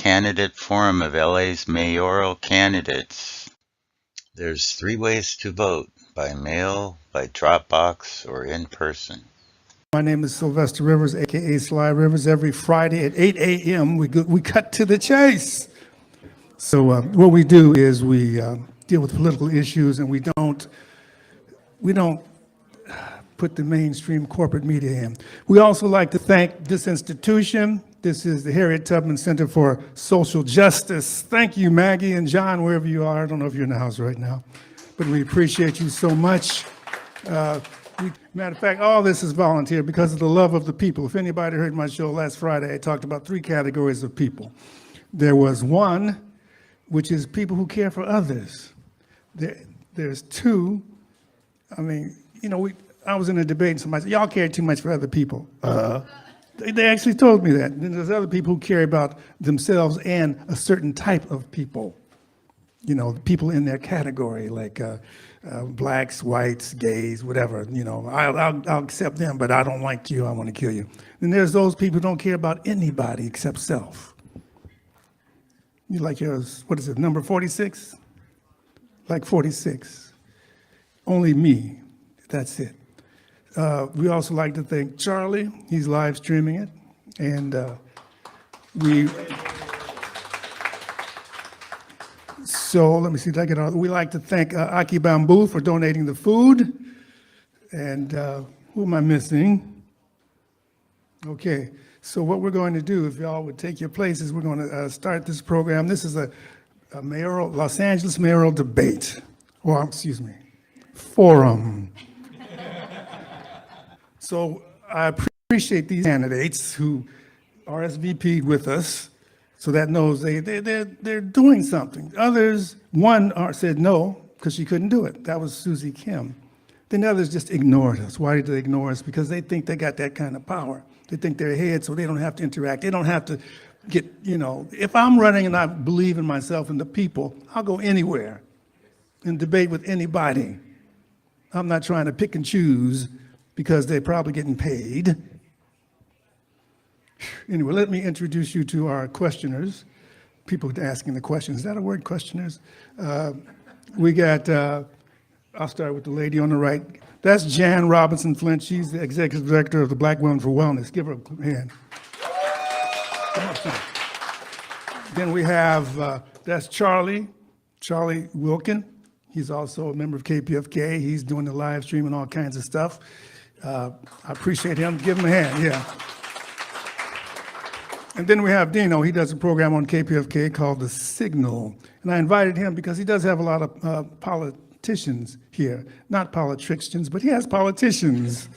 candidate forum of LA's mayoral candidates. There's 3 ways to vote: by mail, by Dropbox, or in person. My name is Sylvester Rivers, aka Sly Rivers. Every Friday at 8 a.m. we cut to the chase. So what we do is we deal with political issues, and we don't put the mainstream corporate media in. We also like to thank this institution. This is the Harriet Tubman Center for Social Justice. Thank you, Maggie and John, wherever you are. I don't know if you're in the house right now, but we appreciate you so much. Matter of fact, all this is volunteer because of the love of the people. If anybody heard my show last Friday, I talked about 3 categories of people. There was 1, which is people who care for others. There's 2, I was in a debate and somebody said, y'all care too much for other people. They actually told me that. Then there's other people who care about themselves and a certain type of people. People in their category, like blacks, whites, gays, whatever. I'll accept them, but I don't like you, I want to kill you. Then there's those people who don't care about anybody except self. You like yours, what is it, number 46? Like 46. Only me, that's it. We also like to thank Charlie. He's live streaming it. And so let me see if I get all. We like to thank Aki Bamboo for donating the food. And who am I missing? Okay, so what we're going to do, if y'all would take your places, we're going to start this program. This is a Los Angeles mayoral debate, or excuse me, forum. So I appreciate these candidates who RSVP'd with us, so that knows they're doing something. Others, one said no, because she couldn't do it. That was Susie Kim. Then others just ignored us. Why did they ignore us? Because they think they got that kind of power. They think they're ahead, so they don't have to interact. They don't have to get, if I'm running and I believe in myself and the people, I'll go anywhere and debate with anybody. I'm not trying to pick and choose because they're probably getting paid. Anyway, let me introduce you to our questioners, people asking the questions. Is that a word, questioners? We got, I'll start with the lady on the right. That's Jan Robinson Flint. She's the executive director of the Black Women for Wellness. Give her a hand. Come up, son. Then we have, that's Charlie Wilkin. He's also a member of KPFK. He's doing the live stream and all kinds of stuff. I appreciate him. Give him a hand, yeah. And then we have Dino. He does a program on KPFK called The Signal. And I invited him because he does have a lot of politicians here. Not politicians, but he has politicians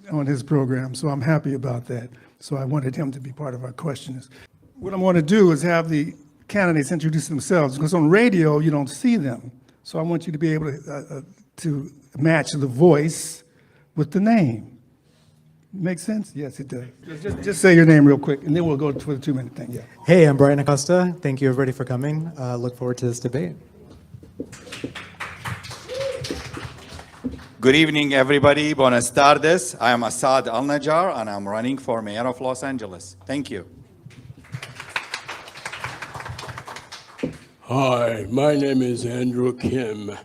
on his program. So I'm happy about that. So I wanted him to be part of our questions. What I'm going to do is have the candidates introduce themselves, because on radio, you don't see them. So I want you to be able to match the voice with the name. Make sense? Yes, it does. Just say your name real quick, and then we'll go for the 2-minute thing. Yeah. Hey, I'm Brian Acosta. Thank you, everybody, for coming. Look forward to this debate. Good evening, everybody. Buenas tardes. I am Assad Al-Najjar, and I'm running for mayor of Los Angeles. Thank you. Hi, my name is Andrew Kim.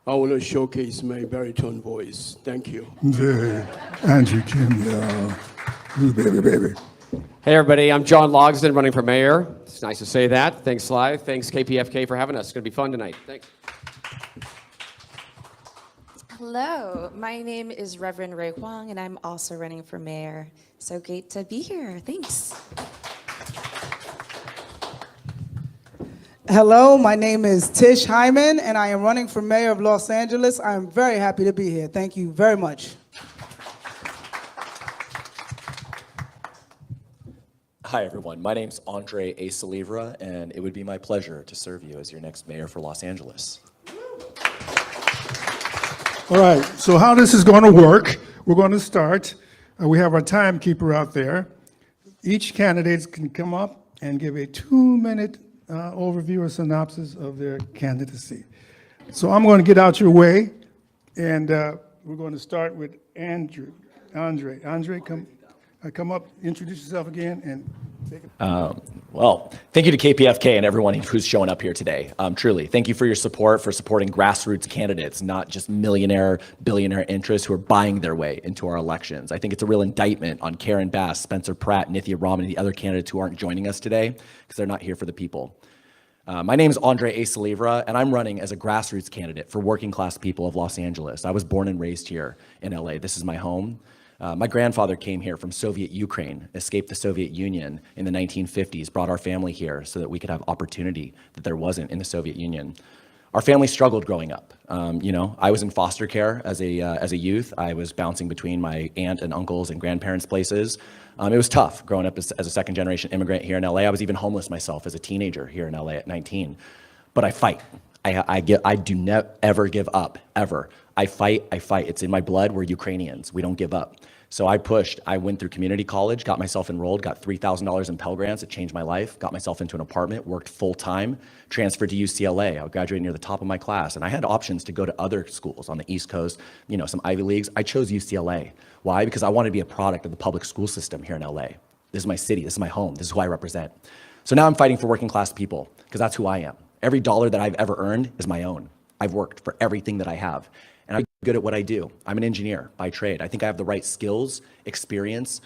I want to showcase my baritone voice. Thank you. Hey, Andrew Kim, ooh, baby. Hey, everybody. I'm John Logsdon, running for mayor. It's nice to say that. Thanks, Sly. Thanks, KPFK, for having us. It's going to be fun tonight. Thanks. Hello, my name is Reverend Ray Huang, and I'm also running for mayor. So great to be here. Thanks. Hello, my name is Tish Hyman, and I am running for mayor of Los Angeles. I am very happy to be here. Thank you very much. Hi, everyone. My name's Andre A. Salivra, and it would be my pleasure to serve you as your next mayor for Los Angeles. All right, so how this is going to work, we're going to start. We have our timekeeper out there. Each candidate can come up and give a 2-minute overview or synopsis of their candidacy. So I'm going to get out your way, and we're going to start with Andre, come up, introduce yourself again, and Well, thank you to KPFK and everyone who's showing up here today. Truly, thank you for your support, for supporting grassroots candidates, not just millionaire, billionaire interests who are buying their way into our elections. I think it's a real indictment on Karen Bass, Spencer Pratt, Nithya Raman, and the other candidates who aren't joining us today because they're not here for the people. My name is Andre A. Salivra, and I'm running as a grassroots candidate for working class people of Los Angeles. I was born and raised here in LA. This is my home. My grandfather came here from Soviet Ukraine, escaped the Soviet Union in the 1950s, brought our family here so that we could have opportunity that there wasn't in the Soviet Union. Our family struggled growing up. I was in foster care as a youth. I was bouncing between my aunt and uncles and grandparents' places. It was tough growing up as a second-generation immigrant here in LA. I was even homeless myself as a teenager here in LA at 19. But I fight. I do not ever give up, ever. I fight. It's in my blood. We're Ukrainians. We don't give up. So I pushed. I went through community college, got myself enrolled, got $3,000 in Pell Grants. It changed my life. Got myself into an apartment, worked full-time, transferred to UCLA. I graduated near the top of my class. And I had options to go to other schools on the East Coast, some Ivy Leagues. I chose UCLA. Why? Because I wanted to be a product of the public school system here in LA. This is my city. This is my home. This is who I represent. So now I'm fighting for working class people because that's who I am. Every dollar that I've ever earned is my own. I've worked for everything that I have. And I'm good at what I do. I'm an engineer by trade. I think I have the right skills, experience,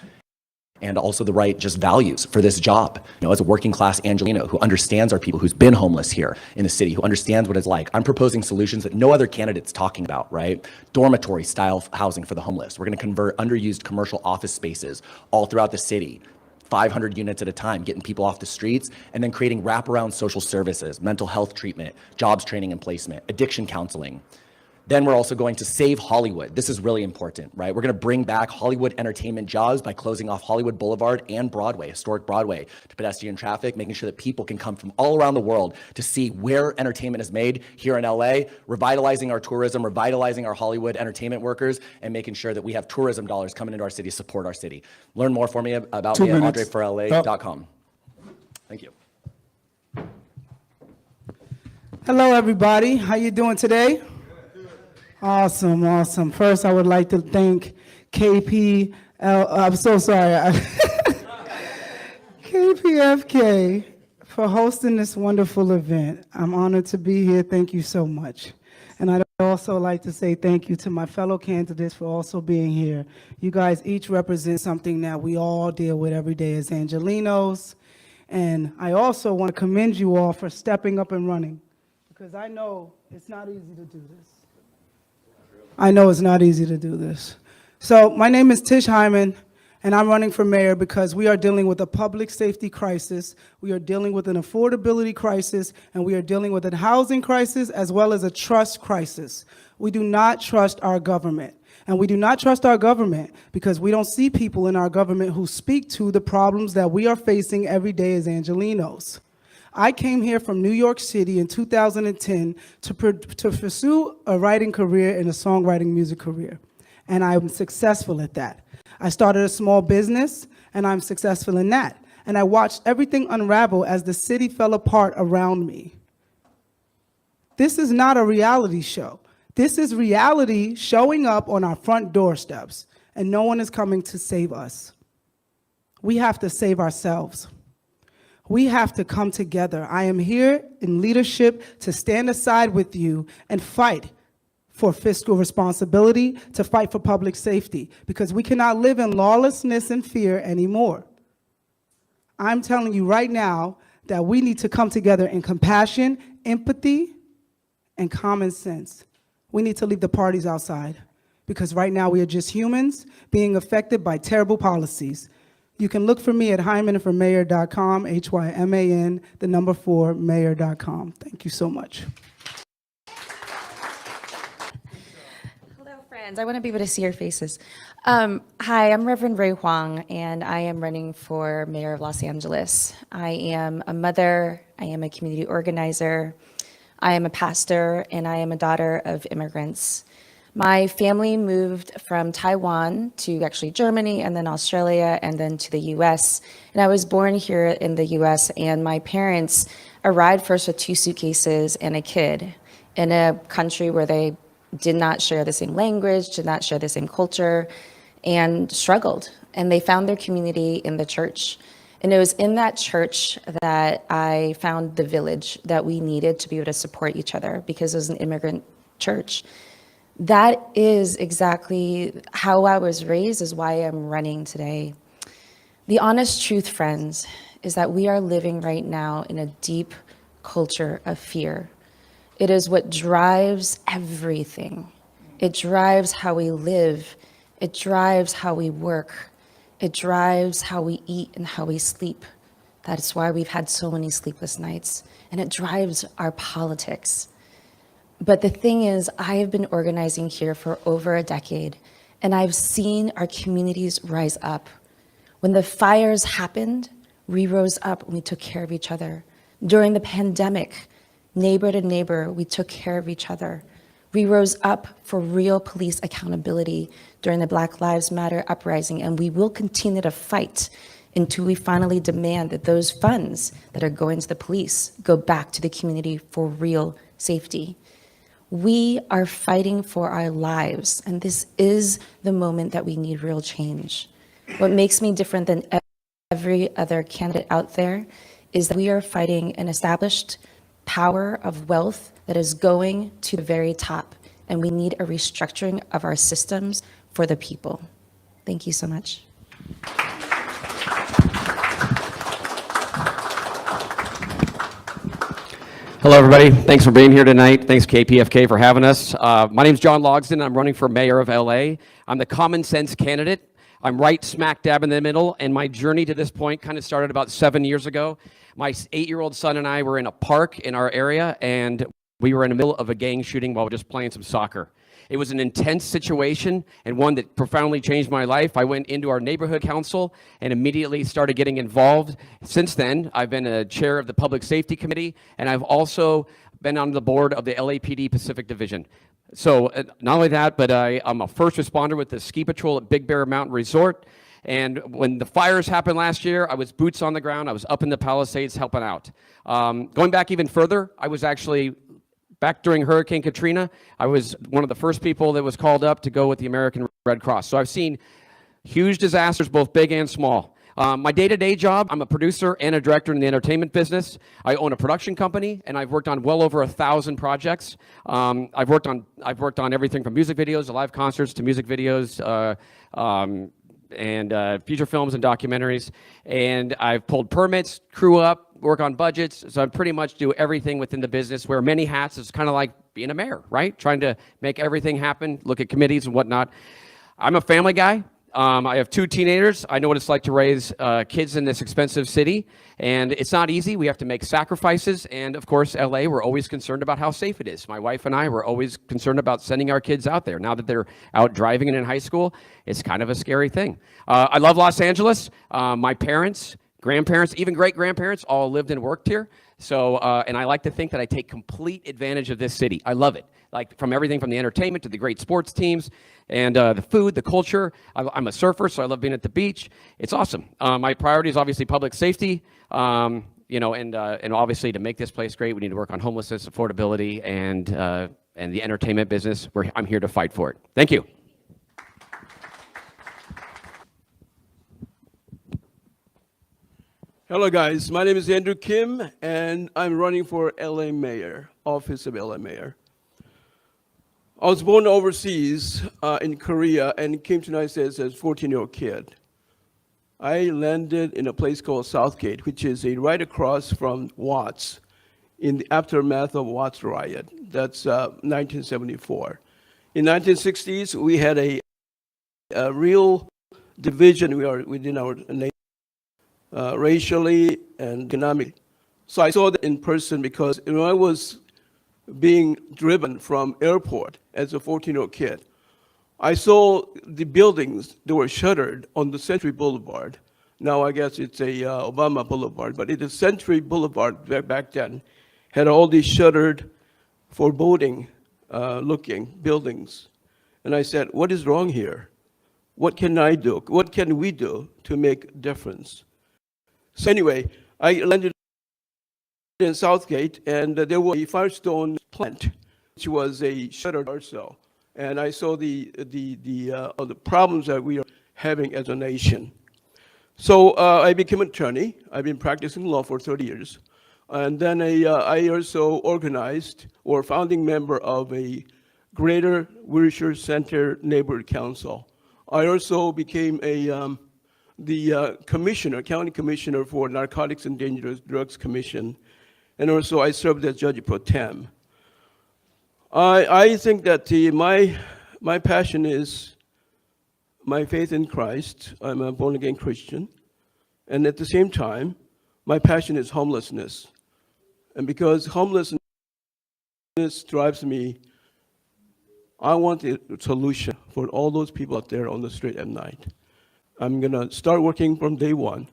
and also the right just values for this job. As a working class Angelino who understands our people, who's been homeless here in the city, who understands what it's like, I'm proposing solutions that no other candidate's talking about, right? Dormitory style housing for the homeless. We're gonna convert underused commercial office spaces all throughout the city, 500 units at a time, getting people off the streets, and then creating wraparound social services, mental health treatment, jobs training and placement, addiction counseling. Then we're also going to save Hollywood. This is really important, right? We're going to bring back Hollywood entertainment jobs by closing off Hollywood Boulevard and Broadway, historic Broadway, to pedestrian traffic, making sure that people can come from all around the world to see where entertainment is made here in LA, revitalizing our tourism, revitalizing our Hollywood entertainment workers, and making sure that we have tourism dollars coming into our city to support our city. Learn more for me about 2 me at minutes. andreforla.com. Thank you. Hello, everybody. How you doing today? Awesome, awesome. First, I would like to thank I'm so sorry, KPFK for hosting this wonderful event. I'm honored to be here. Thank you so much. And I'd also like to say thank you to my fellow candidates for also being here. You guys each represent something that we all deal with every day as Angelinos. And I also want to commend you all for stepping up and running, because I know it's not easy to do this. I know it's not easy to do this. So my name is Tish Hyman, and I'm running for mayor because we are dealing with a public safety crisis, we are dealing with an affordability crisis, and we are dealing with a housing crisis as well as a trust crisis. We do not trust our government. And we do not trust our government because we don't see people in our government who speak to the problems that we are facing every day as Angelinos. I came here from New York City in 2010 to pursue a writing career and a songwriting music career, and I'm successful at that. I started a small business, and I'm successful in that, and I watched everything unravel as the city fell apart around me. This is not a reality show. This is reality showing up on our front doorsteps, and no one is coming to save us. We have to save ourselves. We have to come together. I am here in leadership to stand aside with you and fight for fiscal responsibility, to fight for public safety, because we cannot live in lawlessness and fear anymore. I'm telling you right now that we need to come together in compassion, empathy, and common sense. We need to leave the parties outside, because right now we are just humans being affected by terrible policies. You can look for me at hymanformayor.com, HYMAN, 4, mayor.com. Thank you so much. Hello, friends. I want to be able to see your faces. Hi, I'm Reverend Ray Huang, and I am running for mayor of Los Angeles. I am a mother, I am a community organizer, I am a pastor, and I am a daughter of immigrants. My family moved from Taiwan to actually Germany and then Australia and then to the US. And I was born here in the US, and my parents arrived first with 2 suitcases and a kid in a country where they did not share the same language, did not share the same culture, and struggled. And they found their community in the church. And it was in that church that I found the village that we needed to be able to support each other, because it was an immigrant church. That is exactly how I was raised, is why I'm running today. The honest truth, friends, is that we are living right now in a deep culture of fear. It is what drives everything. It drives how we live. It drives how we work. It drives how we eat and how we sleep. That's why we've had so many sleepless nights. And it drives our politics. But the thing is, I have been organizing here for over a decade, and I've seen our communities rise up. When the fires happened, we rose up and we took care of each other. During the pandemic, neighbor to neighbor, we took care of each other. We rose up for real police accountability during the Black Lives Matter uprising, and we will continue to fight until we finally demand that those funds that are going to the police go back to the community for real safety. We are fighting for our lives, and this is the moment that we need real change. What makes me different than every other candidate out there is that we are fighting an established power of wealth that is going to the very top, and we need a restructuring of our systems for the people. Thank you so much. Hello, everybody. Thanks for being here tonight. Thanks, KPFK, for having us. My name is John Logsdon. I'm running for mayor of LA. I'm the common sense candidate. I'm right smack dab in the middle, and my journey to this point kind of started about 7 years ago. My 8-year-old son and I were in a park in our area, and we were in the middle of a gang shooting while we were just playing some soccer. It was an intense situation and one that profoundly changed my life. I went into our neighborhood council and immediately started getting involved. Since then, I've been a chair of the Public Safety Committee, and I've also been on the board of the LAPD Pacific Division. So not only that, but I'm a first responder with the ski patrol at Big Bear Mountain Resort. And when the fires happened last year, I was boots on the ground. I was up in the Palisades helping out. Going back even further, I was actually back during Hurricane Katrina. I was one of the first people that was called up to go with the American Red Cross. So I've seen huge disasters, both big and small. My day-to-day job, I'm a producer and a director in the entertainment business. I own a production company, and I've worked on well over 1,000 projects. I've worked on everything from music videos to live concerts to music videos and feature films and documentaries. And I've pulled permits, crew up, work on budgets. So I pretty much do everything within the business. Wear many hats. It's kind of like being a mayor, right? Trying to make everything happen, look at committees and whatnot. I'm a family guy. I have 2 teenagers. I know what it's like to raise kids in this expensive city, and it's not easy. We have to make sacrifices, and of course, LA, we're always concerned about how safe it is. My wife and I were always concerned about sending our kids out there. Now that they're out driving and in high school, it's kind of a scary thing. I love Los Angeles. My parents, grandparents, even great-grandparents all lived and worked here. So, and I like to think that I take complete advantage of this city. I love it. Like from everything from the entertainment to the great sports teams and the food, the culture. I'm a surfer, so I love being at the beach. It's awesome. My priority is obviously public safety, and obviously to make this place great, we need to work on homelessness, affordability, and the entertainment business. I'm here to fight for it. Thank you. Hello, guys. My name is Andrew Kim, and I'm running for LA Mayor, office of LA Mayor. I was born overseas in Korea and came to the United States as a 14-year-old kid. I landed in a place called Southgate, which is right across from Watts, in the aftermath of Watts riot. That's 1974. In 1960s, we had a real division within our nation, racially and economically. So I saw that in person because when I was being driven from airport as a 14-year-old kid, I saw the buildings that were shuttered on the Century Boulevard. Now I guess it's a Obama Boulevard, but it is Century Boulevard back then, had all these shuttered, foreboding looking buildings. And I said, what is wrong here? What can I do? What can we do to make a difference? So anyway, I landed in Southgate, and there was a Firestone plant, which was a shuttered also. And I saw the problems that we are having as a nation. So I became an attorney. I've been practicing law for 30 years. And then I also organized or founding member of a Greater Wilshire Center Neighborhood Council. I also became the commissioner, county commissioner for Narcotics and Dangerous Drugs Commission. And also I served as judge pro tem. I think that my passion is my faith in Christ. I'm a born-again Christian. And at the same time, my passion is homelessness. And because homelessness drives me, I want a solution for all those people out there on the street at night. I'm going to start working from day one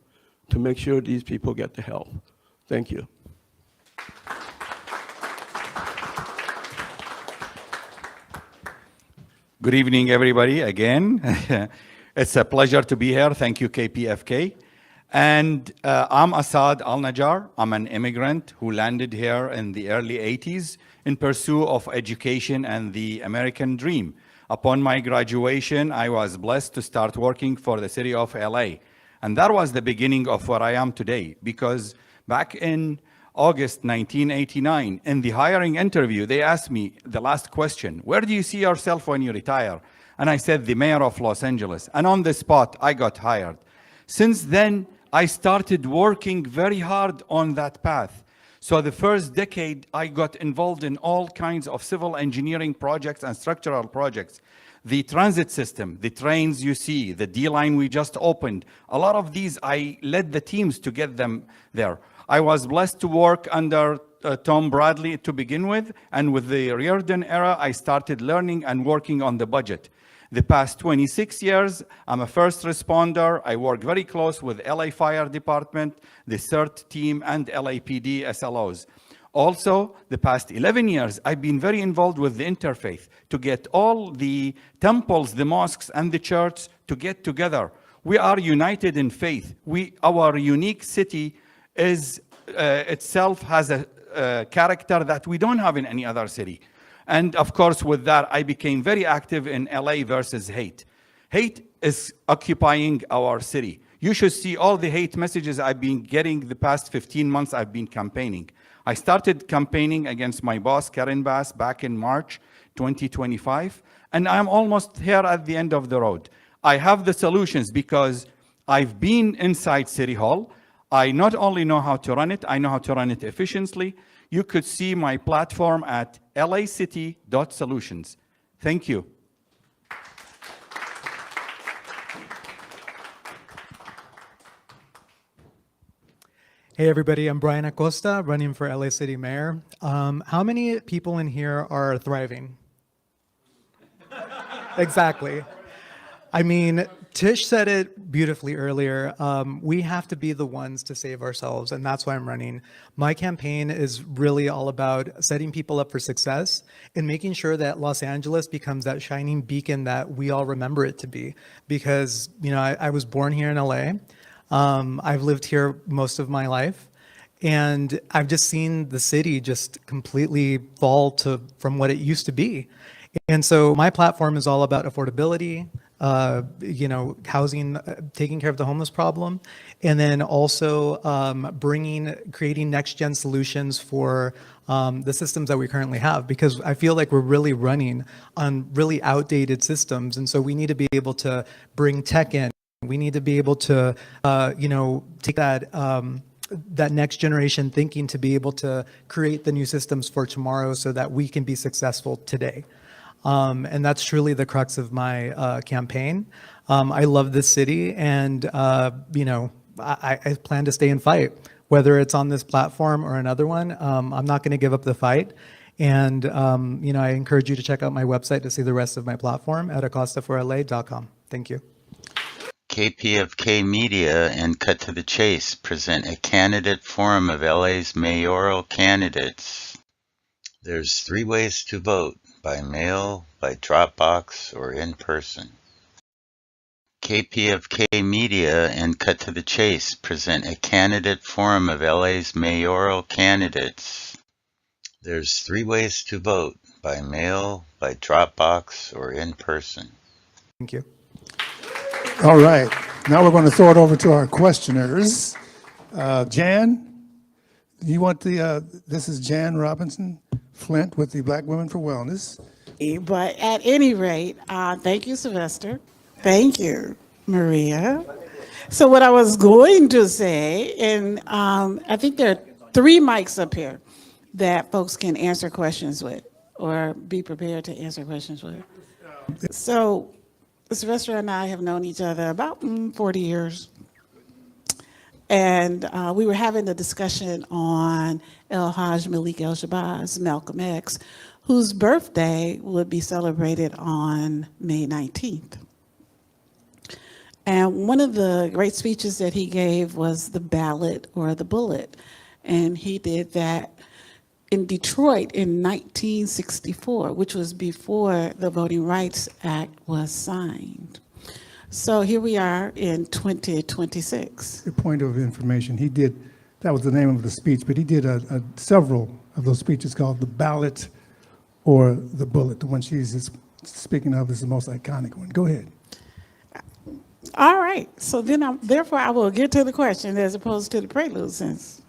to make sure these people get the help. Thank you. Good evening, everybody, again. It's a pleasure to be here. Thank you, KPFK. And I'm Assad Al-Najjar. I'm an immigrant who landed here in the early 80s in pursuit of education and the American dream. Upon my graduation, I was blessed to start working for the city of LA. And that was the beginning of where I am today, because back in August 1989, in the hiring interview, they asked me the last question, where do you see yourself when you retire? And I said, the mayor of Los Angeles. And on the spot, I got hired. Since then, I started working very hard on that path. So the first decade, I got involved in all kinds of civil engineering projects and structural projects. The transit system, the trains you see, the D line we just opened, a lot of these, I led the teams to get them there. I was blessed to work under Tom Bradley to begin with, and with the Reardon era, I started learning and working on the budget. The past 26 years, I'm a first responder. I work very close with LA Fire Department, the CERT team, and LAPD SLOs. Also, the past 11 years, I've been very involved with the interfaith to get all the temples, the mosques, and the churches to get together. We are united in faith. Our unique city is itself has a character that we don't have in any other city. And of course, with that, I became very active in LA versus hate. Hate is occupying our city. You should see all the hate messages I've been getting the past 15 months I've been campaigning. I started campaigning against my boss, Karen Bass, back in March 2025, and I'm almost here at the end of the road. I have the solutions because I've been inside City Hall. I not only know how to run it, I know how to run it efficiently. You could see my platform at lacity.solutions. Thank you. Hey everybody, I'm Brian Acosta, running for LA City Mayor. How many people in here are thriving? Exactly. I mean, Tish said it beautifully earlier. We have to be the ones to save ourselves, and that's why I'm running. My campaign is really all about setting people up for success and making sure that Los Angeles becomes that shining beacon that we all remember it to be. Because, you know, I was born here in LA. I've lived here most of my life, and I've just seen the city just completely fall from what it used to be. And so my platform is all about affordability, you know, housing, taking care of the homeless problem, and then also creating next-gen solutions for the systems that we currently have, because I feel like we're really running on really outdated systems, and so we need to be able to bring tech in. We need to be able to, you know, take that that next generation thinking to be able to create the new systems for tomorrow so that we can be successful today. And that's truly the crux of my campaign. I love this city, and you know, I plan to stay and fight, whether it's on this platform or another one. I'm not going to give up the fight. And you know, I encourage you to check out my website to see the rest of my platform at acostaforla.com. Thank you. KPFK Media and Cut to the Chase present a candidate forum of LA's mayoral candidates. There's 3 ways to vote: by mail, by Dropbox, or in person. KPFK Media and Cut to the Chase present a candidate forum of LA's mayoral candidates. There's 3 ways to vote: by mail, by Dropbox, or in person. Thank you. All right. Now we're going to throw it over to our questioners. Jan, you want this is Jan Robinson Flint with the Black Women for Wellness. But at any rate, thank you, Sylvester. Thank you, Maria. So what I was going to say, and I think there are 3 mics up here that folks can answer questions with or be prepared to answer questions with. So Sylvester and I have known each other about 40 years. And we were having a discussion on El Hajj Malik El-Shabazz, Malcolm X, whose birthday would be celebrated on May 19th. And one of the great speeches that he gave was the ballot or the bullet. And he did that in Detroit in 1964, which was before the Voting Rights Act was signed. So here we are in 2026. A point of information, he did, that was the name of the speech, but he did several of those speeches called the ballot or the bullet. The one she's speaking of is the most iconic one. Go ahead. All right, so then therefore I will get to the question as opposed to the prelude since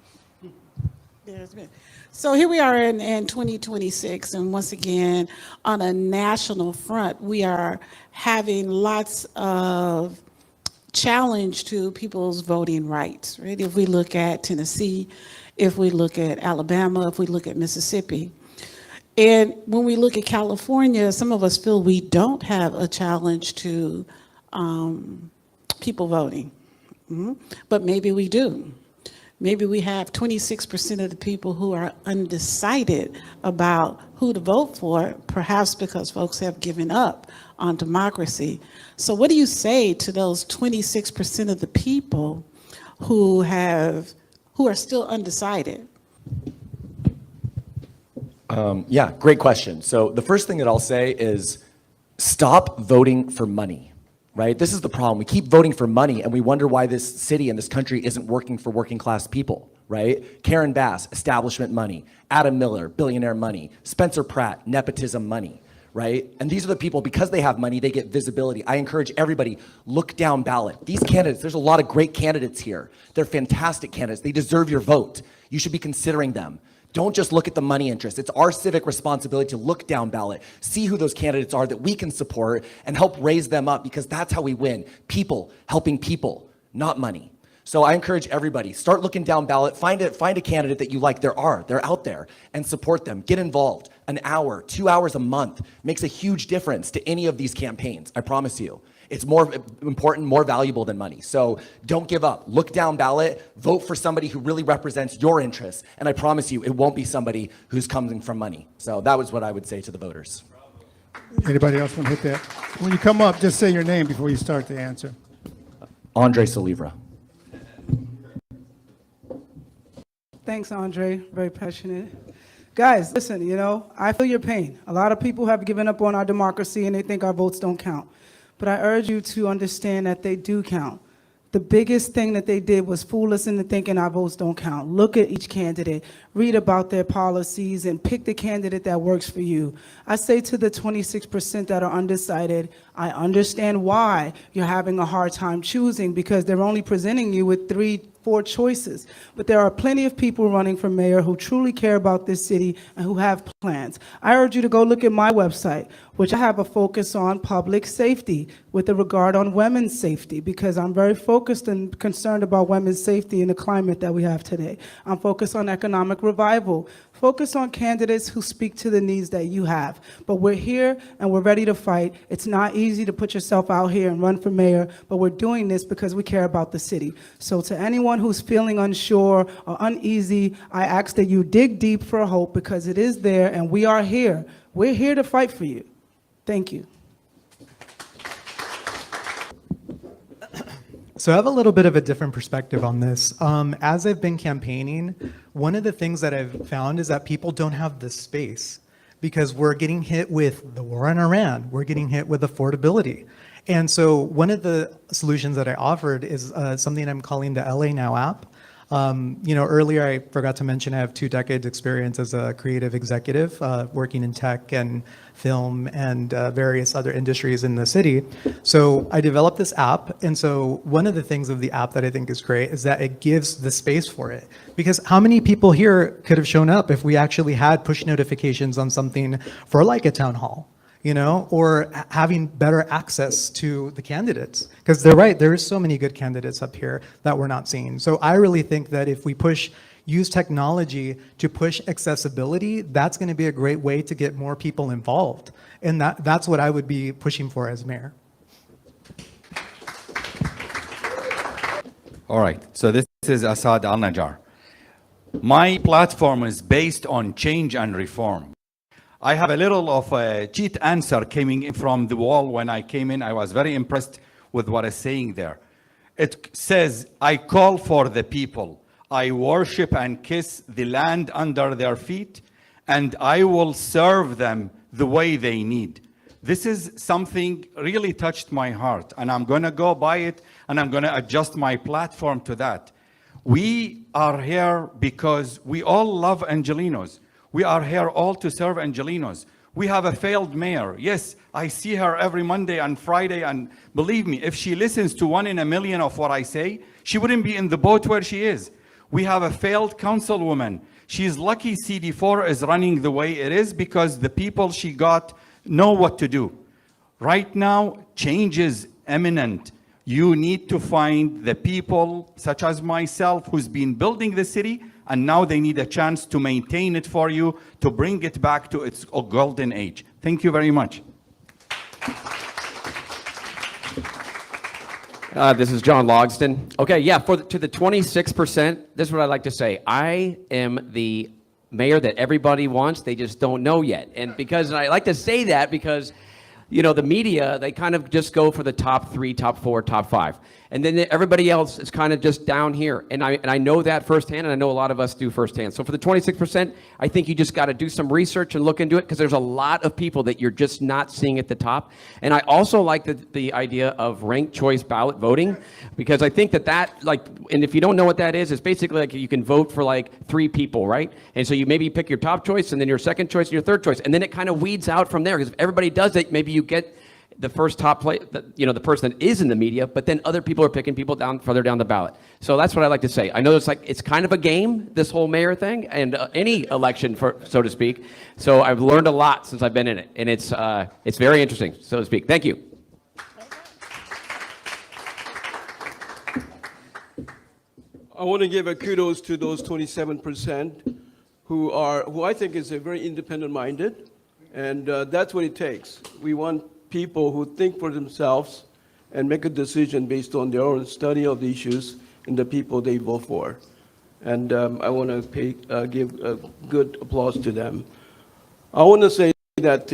there's been. So here we are in 2026, and once again, on a national front, we are having lots of challenge to people's voting rights, right? If we look at Tennessee, if we look at Alabama, if we look at Mississippi. And when we look at California, some of us feel we don't have a challenge to people voting, but maybe we do. Maybe we have 26% of the people who are undecided about who to vote for, perhaps because folks have given up on democracy. So what do you say to those 26% of the people who are still undecided? Yeah, great question. So the first thing that I'll say is stop voting for money. Right? This is the problem. We keep voting for money and we wonder why this city and this country isn't working for working class people, right? Karen Bass, establishment money. Adam Miller, billionaire money. Spencer Pratt, nepotism money, right? And these are the people, because they have money, they get visibility. I encourage everybody, look down ballot. These candidates, there's a lot of great candidates here. They're fantastic candidates. They deserve your vote. You should be considering them. Don't just look at the money interest. It's our civic responsibility to look down ballot, see who those candidates are that we can support and help raise them up, because that's how we win. People helping people, not money. So I encourage everybody, start looking down ballot, find a candidate that you like. They're out there, and support them. Get involved. An hour, 2 hours a month makes a huge difference to any of these campaigns, I promise you. It's more important, more valuable than money. So don't give up. Look down ballot, vote for somebody who really represents your interests, and I promise you, it won't be somebody who's coming from money. So that was what I would say to the voters. Anybody else want to hit that? When you come up, just say your name before you start the answer. Andre Solivra. Thanks, Andre. Very passionate. Guys, listen, I feel your pain. A lot of people have given up on our democracy and they think our votes don't count. But I urge you to understand that they do count. The biggest thing that they did was fool us into thinking our votes don't count. Look at each candidate, read about their policies, and pick the candidate that works for you. I say to the 26% that are undecided, I understand why you're having a hard time choosing, because they're only presenting you with 3-4 choices. But there are plenty of people running for mayor who truly care about this city and who have plans. I urge you to go look at my website, which I have a focus on public safety with a regard on women's safety, because I'm very focused and concerned about women's safety in the climate that we have today. I'm focused on economic revival. Focus on candidates who speak to the needs that you have. But we're here and we're ready to fight. It's not easy to put yourself out here and run for mayor, but we're doing this because we care about the city. So to anyone who's feeling unsure or uneasy, I ask that you dig deep for hope, because it is there and we are here. We're here to fight for you. Thank you. So I have a little bit of a different perspective on this. As I've been campaigning, one of the things that I've found is that people don't have the space, because we're getting hit with the war in Iran. We're getting hit with affordability. And so one of the solutions that I offered is something I'm calling the LA Now app. Earlier I forgot to mention I have 2 decades experience as a creative executive, working in tech and film and various other industries in the city. So I developed this app. And so one of the things of the app that I think is great is that it gives the space for it. Because how many people here could have shown up if we actually had push notifications on something for like a town hall? Or having better access to the candidates. Because they're right, there is so many good candidates up here that we're not seeing. So I really think that if we use technology to push accessibility, that's going to be a great way to get more people involved. And that's what I would be pushing for as mayor. All right, so this is Asad Al-Najjar. My platform is based on change and reform. I have a little of a cheat answer coming in from the wall when I came in. I was very impressed with what it's saying there. It says, I call for the people. I worship and kiss the land under their feet, and I will serve them the way they need. This is something really touched my heart, and I'm going to go by it, and I'm going to adjust my platform to that. We are here because we all love Angelenos. We are here all to serve Angelenos. We have a failed mayor. Yes, I see her every Monday and Friday, and believe me, if she listens to 1 in a million of what I say, she wouldn't be in the boat where she is. We have a failed councilwoman. She's lucky CD4 is running the way it is because the people she got know what to do. Right now, change is imminent. You need to find the people, such as myself, who's been building the city, and now they need a chance to maintain it for you, to bring it back to its golden age. Thank you very much. This is John Logston. Okay, yeah, to the 26%, this is what I like to say. I am the mayor that everybody wants, they just don't know yet. And I like to say that because, the media, they kind of just go for the top 3, top 4, top 5. And then everybody else is kind of just down here. And I know that firsthand, and I know a lot of us do firsthand. So for the 26%, I think you just got to do some research and look into it, because there's a lot of people that you're just not seeing at the top. And I also like the idea of ranked choice ballot voting, because I think that and if you don't know what that is, it's basically like you can vote for like 3 people, right? And so you maybe pick your top choice, and then your second choice, and your third choice. And then it kind of weeds out from there, because if everybody does it, maybe you get the first top play, the person that is in the media, but then other people are picking people down further down the ballot. So that's what I like to say. I know it's kind of a game, this whole mayor thing, and any election, so to speak. So I've learned a lot since I've been in it, and it's very interesting, so to speak. Thank you. I want to give a kudos to those 27% who I think is a very independent-minded, and that's what it takes. We want people who think for themselves and make a decision based on their own study of the issues and the people they vote for. And I want to give a good applause to them. I want to say that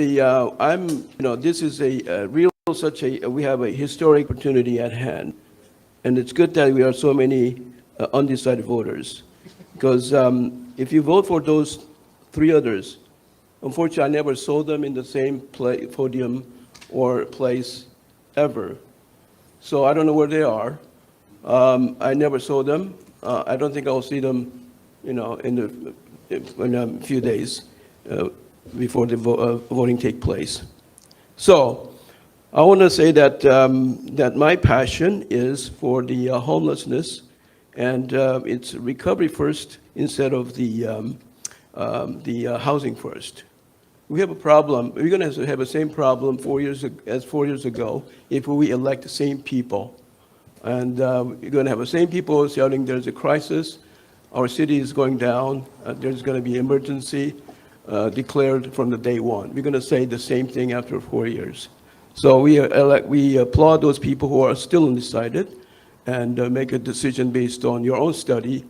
this is we have a historic opportunity at hand, and it's good that we are so many undecided voters, because if you vote for those 3 others, unfortunately, I never saw them in the same podium or place ever. So I don't know where they are. I never saw them. I don't think I'll see them, in a few days before the voting take place. So I want to say that that my passion is for the homelessness, and it's recovery first instead of the housing first. We have a problem. We're going to have the same problem 4 years ago if we elect the same people. And we're going to have the same people shouting there's a crisis, our city is going down, there's going to be emergency declared from the day one. We're going to say the same thing after 4 years. So we applaud those people who are still undecided, and make a decision based on your own study.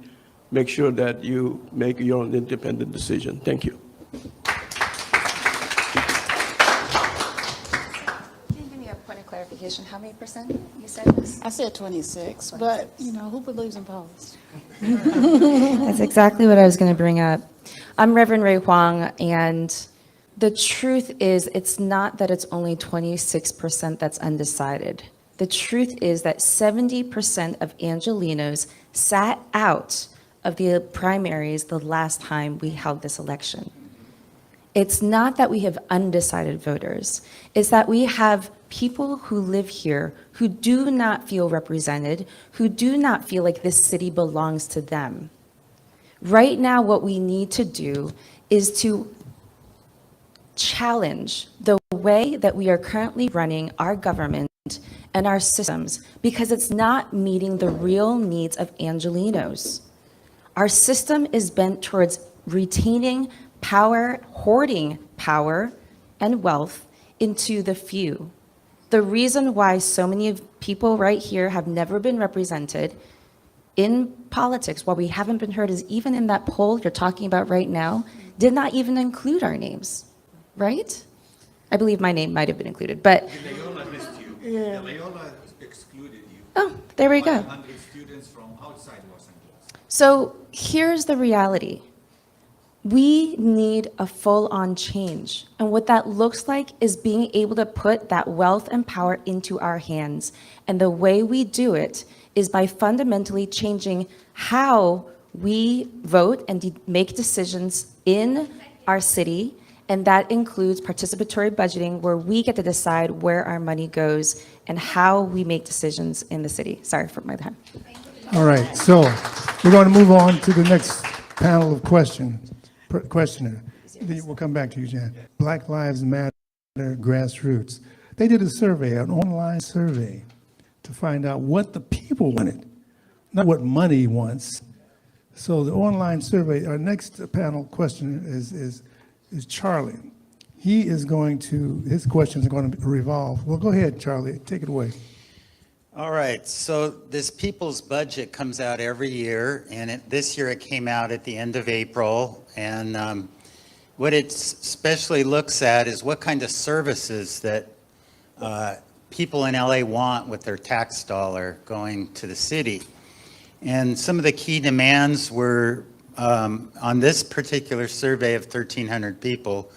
Make sure that you make your own independent decision. Thank you. Clarification, how many percent you said this? I said 26, but who believes in polls? That's exactly what I was going to bring up. I'm Reverend Ray Huang, and the truth is, it's not that it's only 26% that's undecided. The truth is that 70% of Angelenos sat out of the primaries the last time we held this election. It's not that we have undecided voters. It's that we have people who live here who do not feel represented, who do not feel like this city belongs to them. Right now, what we need to do is to challenge the way that we are currently running our government and our systems, because it's not meeting the real needs of Angelenos. Our system is bent towards retaining power, hoarding power and wealth into the few. The reason why so many people right here have never been represented in politics, why we haven't been heard, is even in that poll you're talking about right now, did not even include our names, right? I believe my name might have been included, but. Loyola missed you. Yeah. Loyola excluded you. Oh, there we go. 100 students from outside Los Angeles. So here's the reality. We need a full-on change. And what that looks like is being able to put that wealth and power into our hands. And the way we do it is by fundamentally changing how we vote and make decisions in our city. And that includes participatory budgeting, where we get to decide where our money goes and how we make decisions in the city. Sorry for my time. All right, so we're going to move on to the next panel of questioner. We'll come back to you, Jan. Black Lives Matter grassroots. They did a survey, an online survey, to find out what the people wanted, not what money wants. So the online survey, our next panel questioner is Charlie. His questions are going to revolve. Well, go ahead, Charlie, take it away. All right, so this people's budget comes out every year, and this year it came out at the end of April. And what it especially looks at is what kind of services that people in LA want with their tax dollar going to the city. And some of the key demands were, on this particular survey of 1,300 people,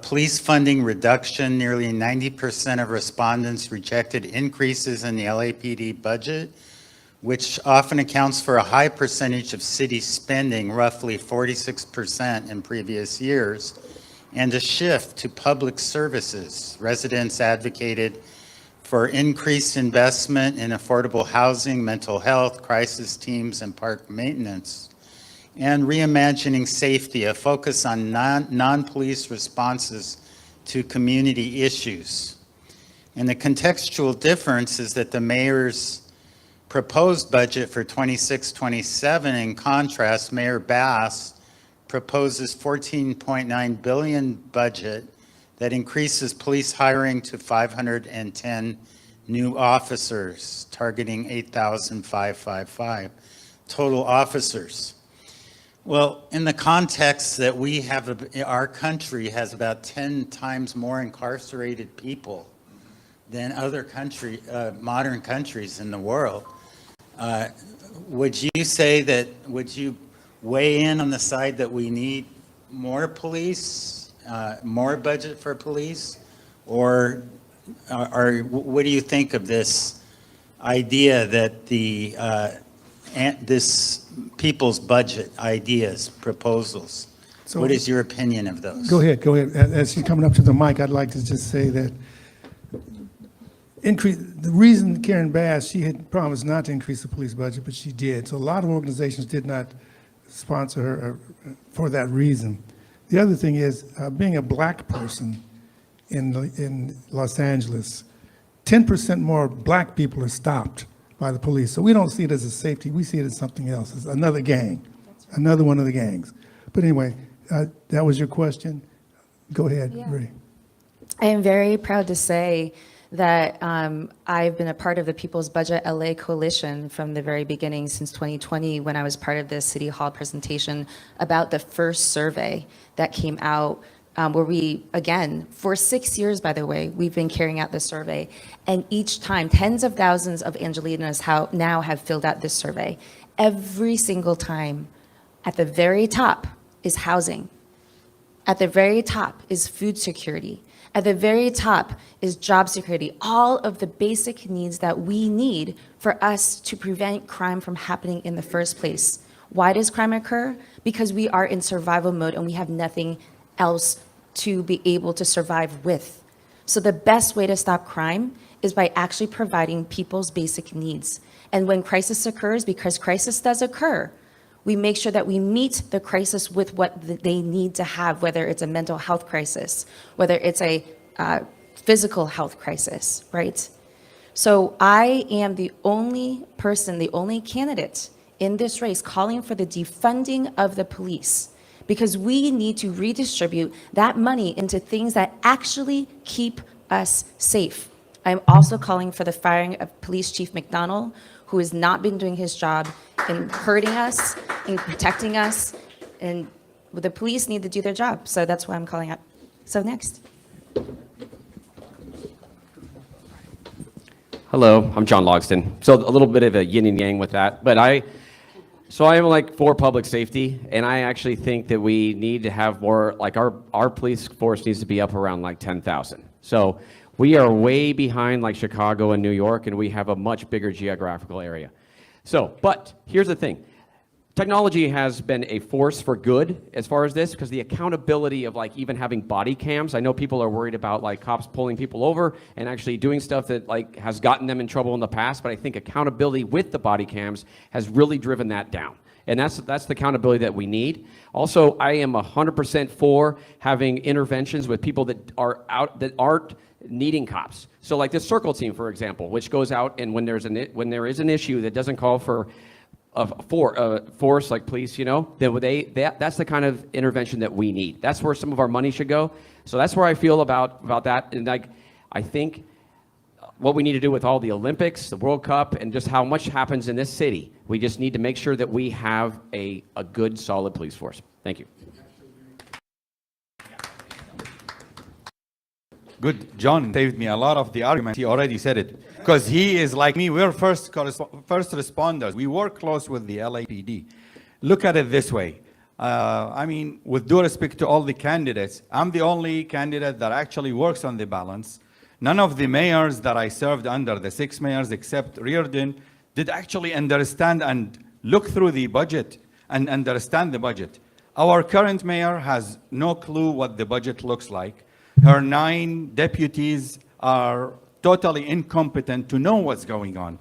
police funding reduction. Nearly 90% of respondents rejected increases in the LAPD budget, which often accounts for a high percentage of city spending, roughly 46% in previous years, and a shift to public services. Residents advocated for increased investment in affordable housing, mental health, crisis teams, and park maintenance. And reimagining safety, a focus on non-police responses to community issues. And the contextual difference is that the mayor's proposed budget for 26-27, in contrast, Mayor Bass proposes $14.9 billion budget that increases police hiring to 510 new officers, targeting 8,555 total officers. Well, in the context that we have, our country has about 10 times more incarcerated people than other modern countries in the world. Would you weigh in on the side that we need more police, more budget for police? Or what do you think of this idea that this people's budget ideas, proposals? So- What is your opinion of those? Go ahead. As she's coming up to the mic, I'd like to just say that the reason Karen Bass, she had promised not to increase the police budget, but she did. So a lot of organizations did not sponsor her for that reason. The other thing is, being a black person in Los Angeles, 10% more black people are stopped by the police. So we don't see it as a safety, we see it as something else. It's another gang, another one of the gangs. But anyway, that was your question. Go ahead, Ray. I am very proud to say that I've been a part of the People's Budget LA Coalition from the very beginning, since 2020, when I was part of the City Hall presentation about the first survey that came out, where we, again, for 6 years, by the way, we've been carrying out this survey. And each time, tens of thousands of Angelenos now have filled out this survey. Every single time, at the very top is housing. At the very top is food security. At the very top is job security, all of the basic needs that we need for us to prevent crime from happening in the first place. Why does crime occur? Because we are in survival mode and we have nothing else to be able to survive with. So the best way to stop crime is by actually providing people's basic needs. And when crisis occurs, because crisis does occur, we make sure that we meet the crisis with what they need to have, whether it's a mental health crisis, whether it's a physical health crisis, right? So I am the only person, the only candidate in this race calling for the defunding of the police, because we need to redistribute that money into things that actually keep us safe. I'm also calling for the firing of Police Chief McDonald, who has not been doing his job in hurting us, in protecting us, and the police need to do their job. So that's why I'm calling out. So next. Hello, I'm John Logston. So a little bit of a yin and yang with that, but I am like for public safety, and I actually think that we need to have more, like our police force needs to be up around like 10,000. So we are way behind like Chicago and New York, and we have a much bigger geographical area. So, but here's the thing. Technology has been a force for good as far as this, because the accountability of like even having body cams, I know people are worried about like cops pulling people over and actually doing stuff that like has gotten them in trouble in the past, but I think accountability with the body cams has really driven that down. And that's the accountability that we need. Also, I am 100% for having interventions with people that aren't needing cops. So like this circle team, for example, which goes out and when there is an issue that doesn't call for force like police, you know, then that's the kind of intervention that we need. That's where some of our money should go. So that's where I feel about that. And like, I think what we need to do with all the Olympics, the World Cup, and just how much happens in this city, we just need to make sure that we have a good, solid police force. Thank you. Good. John saved me a lot of the argument. He already said it. Because he is like me. We're first responders. We work close with the LAPD. Look at it this way. I mean, with due respect to all the candidates, I'm the only candidate that actually works on the balance. None of the mayors that I served under, the 6 mayors except Reardon, did actually understand and look through the budget and understand the budget. Our current mayor has no clue what the budget looks like. Her 9 deputies are totally incompetent to know what's going on.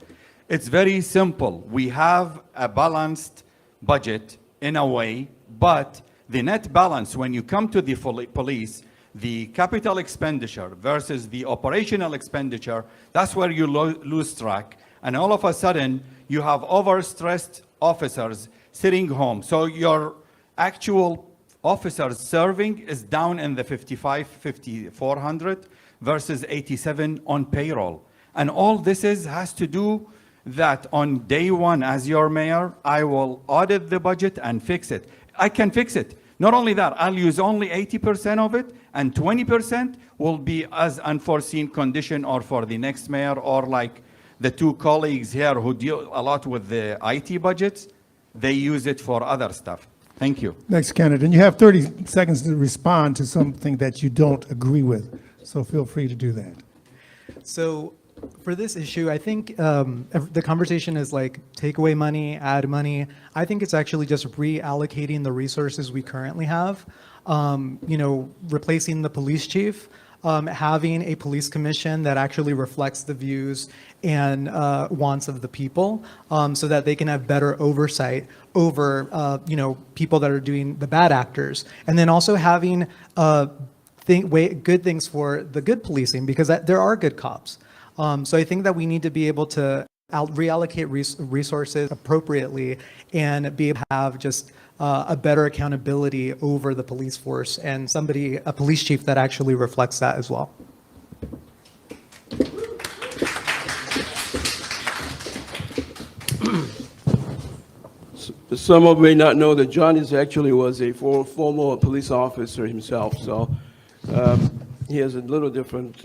It's very simple. We have a balanced budget in a way, but the net balance, when you come to the police, the capital expenditure versus the operational expenditure, that's where you lose track. And all of a sudden, you have overstressed officers sitting home. So your actual officers serving is down in the 5,400 versus 87 on payroll. And all this has to do that on day one as your mayor, I will audit the budget and fix it. I can fix it. Not only that, I'll use only 80% of it and 20% will be as unforeseen condition or for the next mayor or like the 2 colleagues here who deal a lot with the IT budgets, they use it for other stuff. Thank you. Next candidate, and you have 30 seconds to respond to something that you don't agree with. So feel free to do that. So for this issue, I think the conversation is like take away money, add money. I think it's actually just reallocating the resources we currently have. You know, replacing the police chief, having a police commission that actually reflects the views and wants of the people, so that they can have better oversight over, you know, people that are doing the bad actors, and then also having good things for the good policing, because there are good cops. So I think that we need to be able to reallocate resources appropriately and be able to have just a better accountability over the police force and a police chief that actually reflects that as well. Some of you may not know that John was a former police officer himself, so he has a little different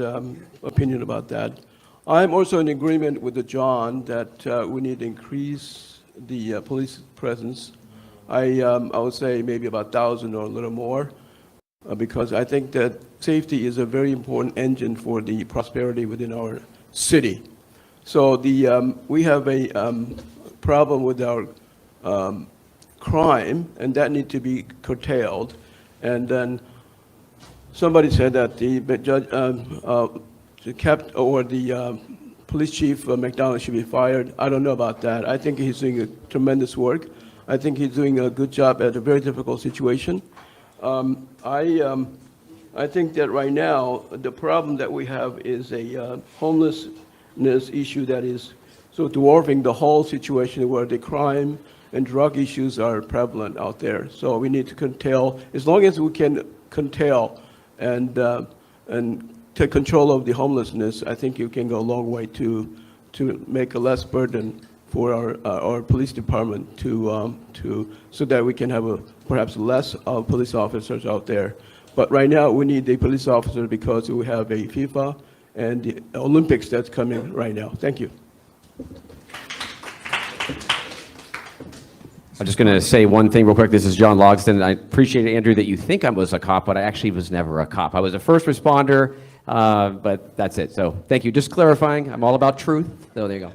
opinion about that. I'm also in agreement with John that we need to increase the police presence. I would say maybe about 1,000 or a little more, because I think that safety is a very important engine for the prosperity within our city. So we have a problem with our crime, and that need to be curtailed. And then somebody said that the judge, the police chief McDonald should be fired. I don't know about that. I think he's doing a tremendous work. I think he's doing a good job at a very difficult situation. I think that right now the problem that we have is a homelessness issue that is so dwarfing the whole situation, where the crime and drug issues are prevalent out there. So we need to curtail, as long as we can curtail and take control of the homelessness. I think you can go a long way to make a less burden for our police department so that we can have perhaps less police officers out there. But right now we need a police officer because we have a FIFA and the Olympics that's coming right now. Thank you. I'm just going to say one thing real quick. This is John Logsdon. I appreciate, Andrew, that you think I was a cop, but I actually was never a cop. I was a first responder, but that's it. So thank you. Just clarifying, I'm all about truth. So there you go.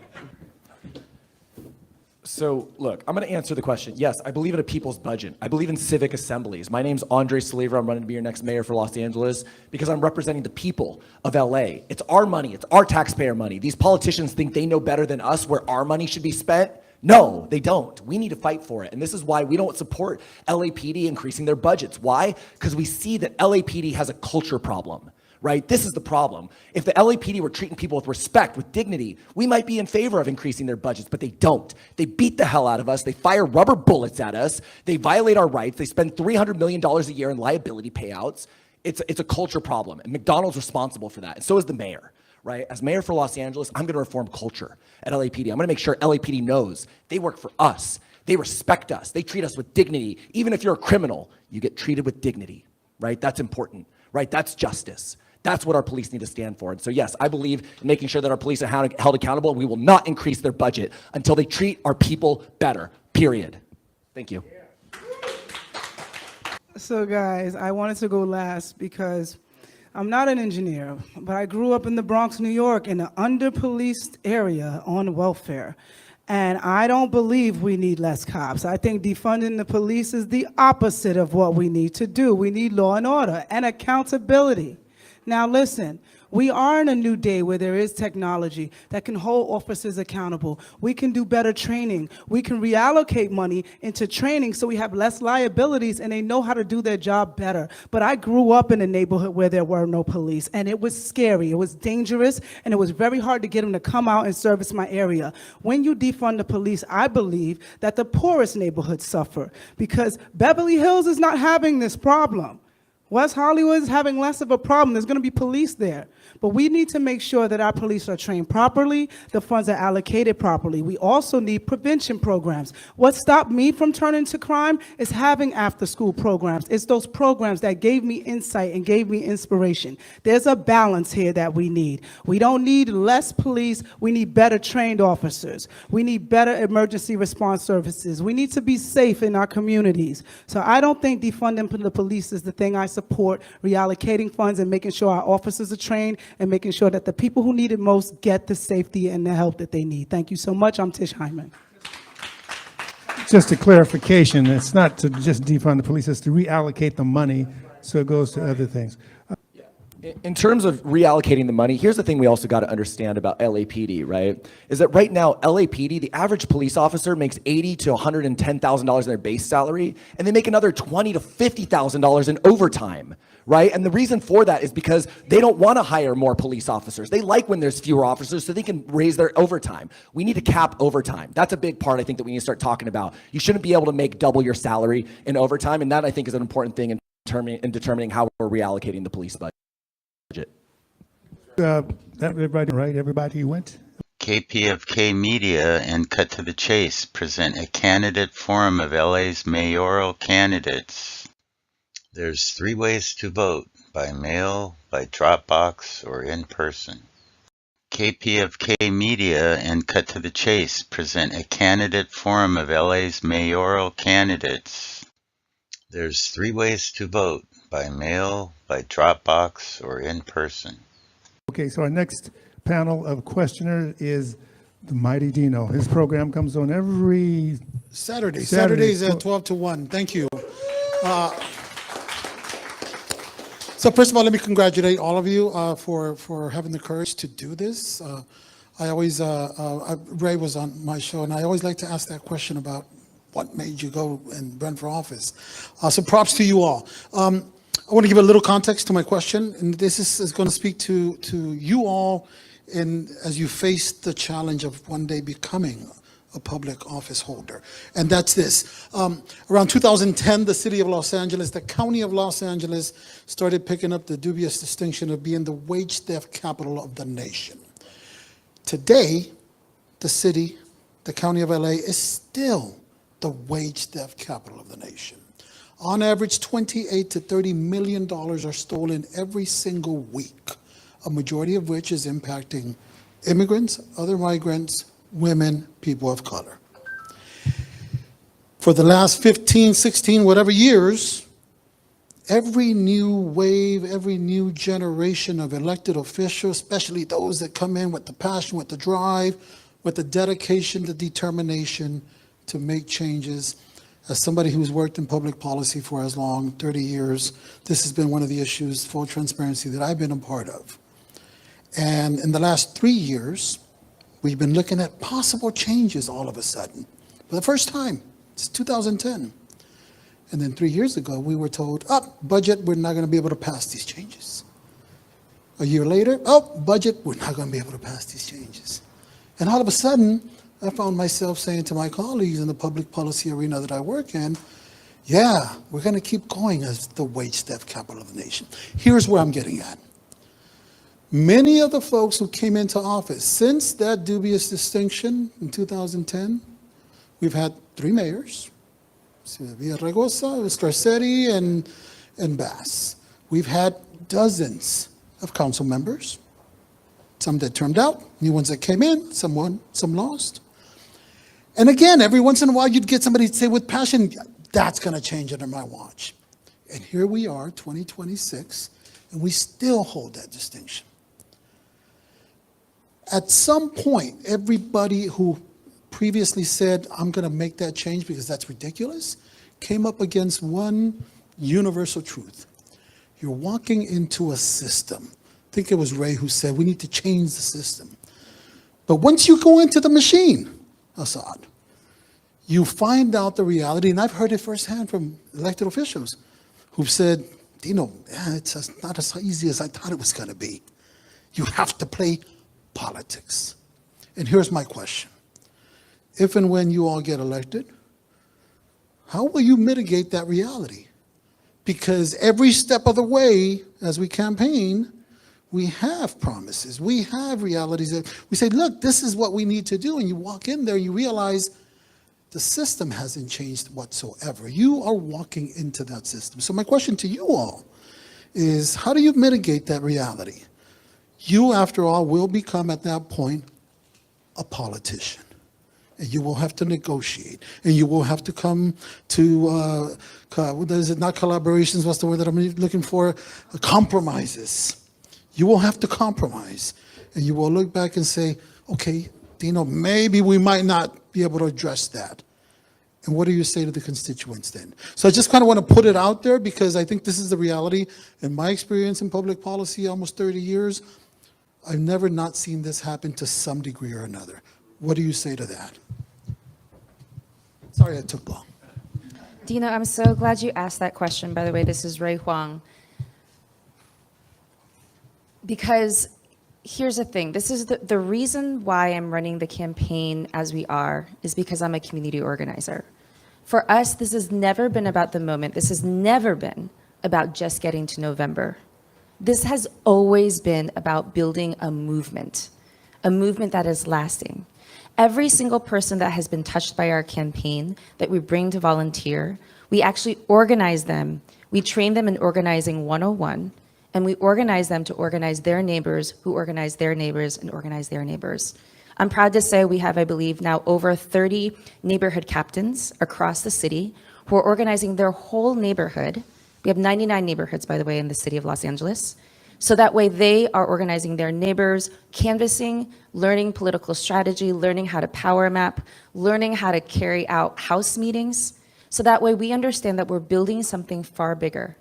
So look, I'm going to answer the question. Yes, I believe in a people's budget. I believe in civic assemblies. My name's Andre Saliva. I'm running to be your next mayor for Los Angeles because I'm representing the people of LA. It's our money. It's our taxpayer money. These politicians think they know better than us where our money should be spent. No, they don't. We need to fight for it. And this is why we don't support LAPD increasing their budgets. Why? Because we see that LAPD has a culture problem. Right? This is the problem. If the LAPD were treating people with respect, with dignity, we might be in favor of increasing their budgets, but they don't. They beat the hell out of us. They fire rubber bullets at us. They violate our rights. They spend $300 million a year in liability payouts. It's a culture problem, and McDonald's responsible for that, and so is the mayor. Right? As mayor for Los Angeles, I'm going to reform culture at LAPD. I'm going to make sure LAPD knows they work for us. They respect us. They treat us with dignity. Even if you're a criminal, you get treated with dignity. Right? That's important. Right? That's justice. That's what our police need to stand for. And so, yes, I believe in making sure that our police are held accountable. We will not increase their budget until they treat our people better, period. Thank you. So guys, I wanted to go last because I'm not an engineer, but I grew up in the Bronx, New York, in an under-policed area on welfare. And I don't believe we need less cops. I think defunding the police is the opposite of what we need to do. We need law and order and accountability. Now listen, we are in a new day where there is technology that can hold officers accountable. We can do better training. We can reallocate money into training so we have less liabilities and they know how to do their job better. But I grew up in a neighborhood where there were no police, and it was scary, it was dangerous, and it was very hard to get them to come out and service my area. When you defund the police, I believe that the poorest neighborhoods suffer because Beverly Hills is not having this problem. West Hollywood is having less of a problem. There's going to be police there. But we need to make sure that our police are trained properly, the funds are allocated properly. We also need prevention programs. What stopped me from turning to crime is having after-school programs. It's those programs that gave me insight and gave me inspiration. There's a balance here that we need. We don't need less police. We need better trained officers. We need better emergency response services. We need to be safe in our communities. So I don't think defunding the police is the thing I support. Reallocating funds and making sure our officers are trained and making sure that the people who need it most get the safety and the help that they need. Thank you so much. I'm Tish Hyman. Just a clarification, it's not to just defund the police, it's to reallocate the money so it goes to other things. In terms of reallocating the money, here's the thing we also got to understand about LAPD, right? Is that right now, LAPD, the average police officer makes $80,000 to $110,000 in their base salary, and they make another $20,000 to $50,000 in overtime, right? And the reason for that is because they don't want to hire more police officers. They like when there's fewer officers so they can raise their overtime. We need to cap overtime. That's a big part, I think, that we need to start talking about. You shouldn't be able to make double your salary in overtime, and that, I think, is an important thing in determining how we're reallocating the police budget. Everybody, right? Everybody went? KPFK Media and Cut to the Chase present a candidate forum of LA's mayoral candidates. There's 3 ways to vote: by mail, by Dropbox, or in person. KPFK Media and Cut to the Chase present a candidate forum of LA's mayoral candidates. There's 3 ways to vote: by mail, by Dropbox, or in person. Okay, so our next panel of questioners is the mighty Dino. His program comes on every Saturday. Saturday. Saturdays at 12 to 1. Thank you. So first of all, let me congratulate all of you for having the courage to do this. Ray was on my show, and I always like to ask that question about what made you go and run for office. So props to you all. I want to give a little context to my question, and this is going to speak to you all as you face the challenge of one day becoming a public office holder. And that's this. Around 2010, the city of Los Angeles, the county of Los Angeles, started picking up the dubious distinction of being the wage theft capital of the nation. Today, the county of LA is still the wage theft capital of the nation. On average, $28 to $30 million are stolen every single week, a majority of which is impacting immigrants, other migrants, women, people of color. For the last 15, 16, whatever years, every new wave, every new generation of elected officials, especially those that come in with the passion, with the drive, with the dedication, the determination to make changes. As somebody who's worked in public policy for as long, 30 years, this has been one of the issues, full transparency, that I've been a part of. And in the last 3 years, we've been looking at possible changes all of a sudden. For the first time, it's 2010. And then 3 years ago, we were told, budget, we're not going to be able to pass these changes. A year later, budget, we're not going to be able to pass these changes. And all of a sudden, I found myself saying to my colleagues in the public policy arena that I work in, yeah, we're going to keep going as the wage theft capital of the nation. Here's where I'm getting at. Many of the folks who came into office since that dubious distinction in 2010, we've had 3 mayors, Villaraigosa, Scarcetti, and Bass. We've had dozens of council members, some that turned out, new ones that came in, some won, some lost. And again, every once in a while, you'd get somebody to say with passion, that's going to change under my watch. And here we are, 2026, and we still hold that distinction. At some point, everybody who previously said, I'm going to make that change because that's ridiculous, came up against one universal truth. You're walking into a system. I think it was Ray who said, we need to change the system. But once you go into the machine, Assad, you find out the reality, and I've heard it firsthand from elected officials who've said, Dino, it's not as easy as I thought it was going to be. You have to play politics. And here's my question. If and when you all get elected, how will you mitigate that reality? Because every step of the way, as we campaign, we have promises, we have realities that we say, look, this is what we need to do. And you walk in there, you realize the system hasn't changed whatsoever. You are walking into that system. So my question to you all is, how do you mitigate that reality? You, after all, will become at that point a politician. And you will have to negotiate. And you will have to come to, what is it, not collaborations, what's the word that I'm looking for? Compromises. You will have to compromise. And you will look back and say, okay, Dino, maybe we might not be able to address that. And what do you say to the constituents then? So I just kind of want to put it out there because I think this is the reality. In my experience in public policy, almost 30 years, I've never not seen this happen to some degree or another. What do you say to that? Sorry I took long. Dino, I'm so glad you asked that question. By the way, this is Ray Huang. Because here's the thing. This is the reason why I'm running the campaign as we are is because I'm a community organizer. For us, this has never been about the moment. This has never been about just getting to November. This has always been about building a movement that is lasting. Every single person that has been touched by our campaign that we bring to volunteer, we actually organize them. We train them in organizing 101, and we organize them to organize their neighbors, who organize their neighbors, and organize their neighbors. I'm proud to say we have, I believe, now over 30 neighborhood captains across the city who are organizing their whole neighborhood. We have 99 neighborhoods, by the way, in the city of Los Angeles, So that way they are organizing their neighbors, canvassing, learning political strategy, learning how to power map, learning how to carry out house meetings. So that way we understand that we're building something far bigger.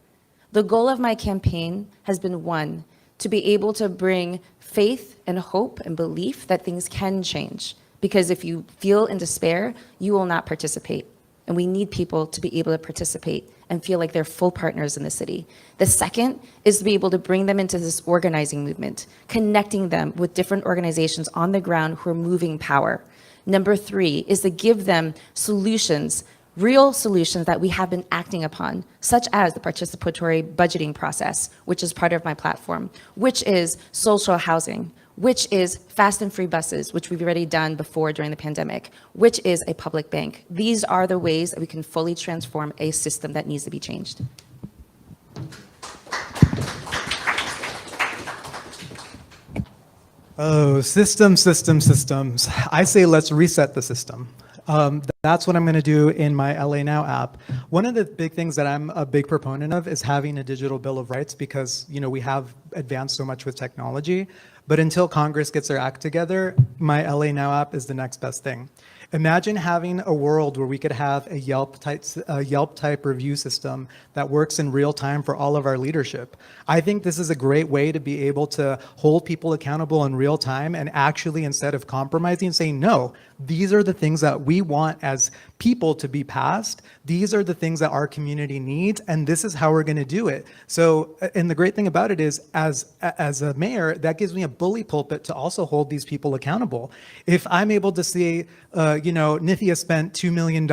The goal of my campaign has been, one, to be able to bring faith and hope and belief that things can change. Because if you feel in despair, you will not participate. And we need people to be able to participate and feel like they're full partners in the city. The second is to be able to bring them into this organizing movement, connecting them with different organizations on the ground who are moving power. Number three is to give them solutions, real solutions that we have been acting upon, such as the participatory budgeting process, which is part of my platform, which is social housing, which is fast and free buses, which we've already done before during the pandemic, which is a public bank. These are the ways that we can fully transform a system that needs to be changed. Oh, systems. I say let's reset the system. That's what I'm going to do in my LA Now app. One of the big things that I'm a big proponent of is having a digital bill of rights because, you know, we have advanced so much with technology. But until Congress gets their act together, my LA Now app is the next best thing. Imagine having a world where we could have a Yelp type review system that works in real time for all of our leadership. I think this is a great way to be able to hold people accountable in real time and actually, instead of compromising, saying, no, these are the things that we want as people to be passed. These are the things that our community needs, and this is how we're going to do it. So, and the great thing about it is, as a mayor, that gives me a bully pulpit to also hold these people accountable. If I'm able to see, Nithya spent $2 million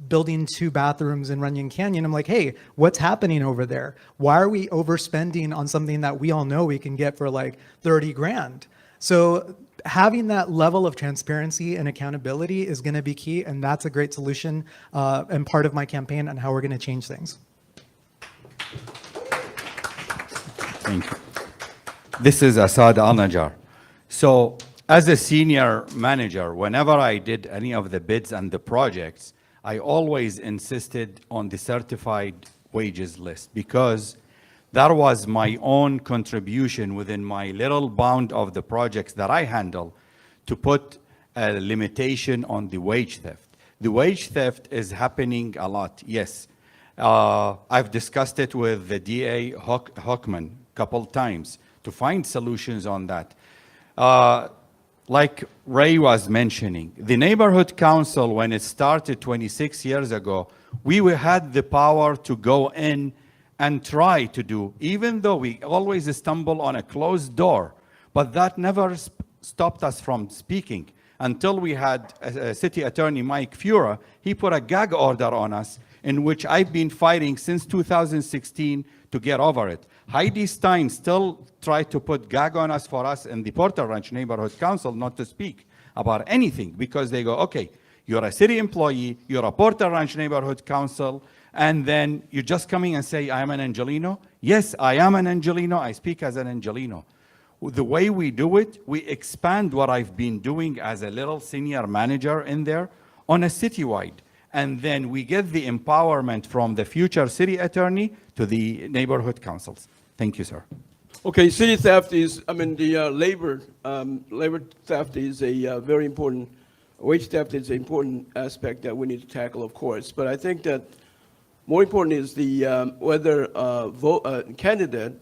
building 2 bathrooms in Runyon Canyon, I'm like, hey, what's happening over there? Why are we overspending on something that we all know we can get for like 30 grand? So having that level of transparency and accountability is going to be key, and that's a great solution and part of my campaign on how we're going to change things. Thank you. This is Asad Al-Najjar. So as a senior manager, whenever I did any of the bids and the projects, I always insisted on the certified wages list because that was my own contribution within my little bound of the projects that I handle to put a limitation on the wage theft. The wage theft is happening a lot, yes. I've discussed it with the DA Hockman a couple times to find solutions on that. Like Ray was mentioning, the neighborhood council, when it started 26 years ago, we had the power to go in and try to do, even though we always stumble on a closed door, but that never stopped us from speaking until we had City Attorney Mike Fura. He put a gag order on us in which I've been fighting since 2016 to get over it. Heidi Stein still tried to put gag on us for us in the Porter Ranch Neighborhood Council not to speak about anything because they go, okay, you're a city employee, you're a Porter Ranch Neighborhood Council, and then you're just coming and say, I am an Angelino? Yes, I am an Angelino. I speak as an Angelino. The way we do it, we expand what I've been doing as a little senior manager in there on a citywide. And then we get the empowerment from the future city attorney to the neighborhood councils. Thank you, sir. Okay, city theft is, the labor theft is a very important, wage theft is an important aspect that we need to tackle, of course. But I think that more important is the whether a candidate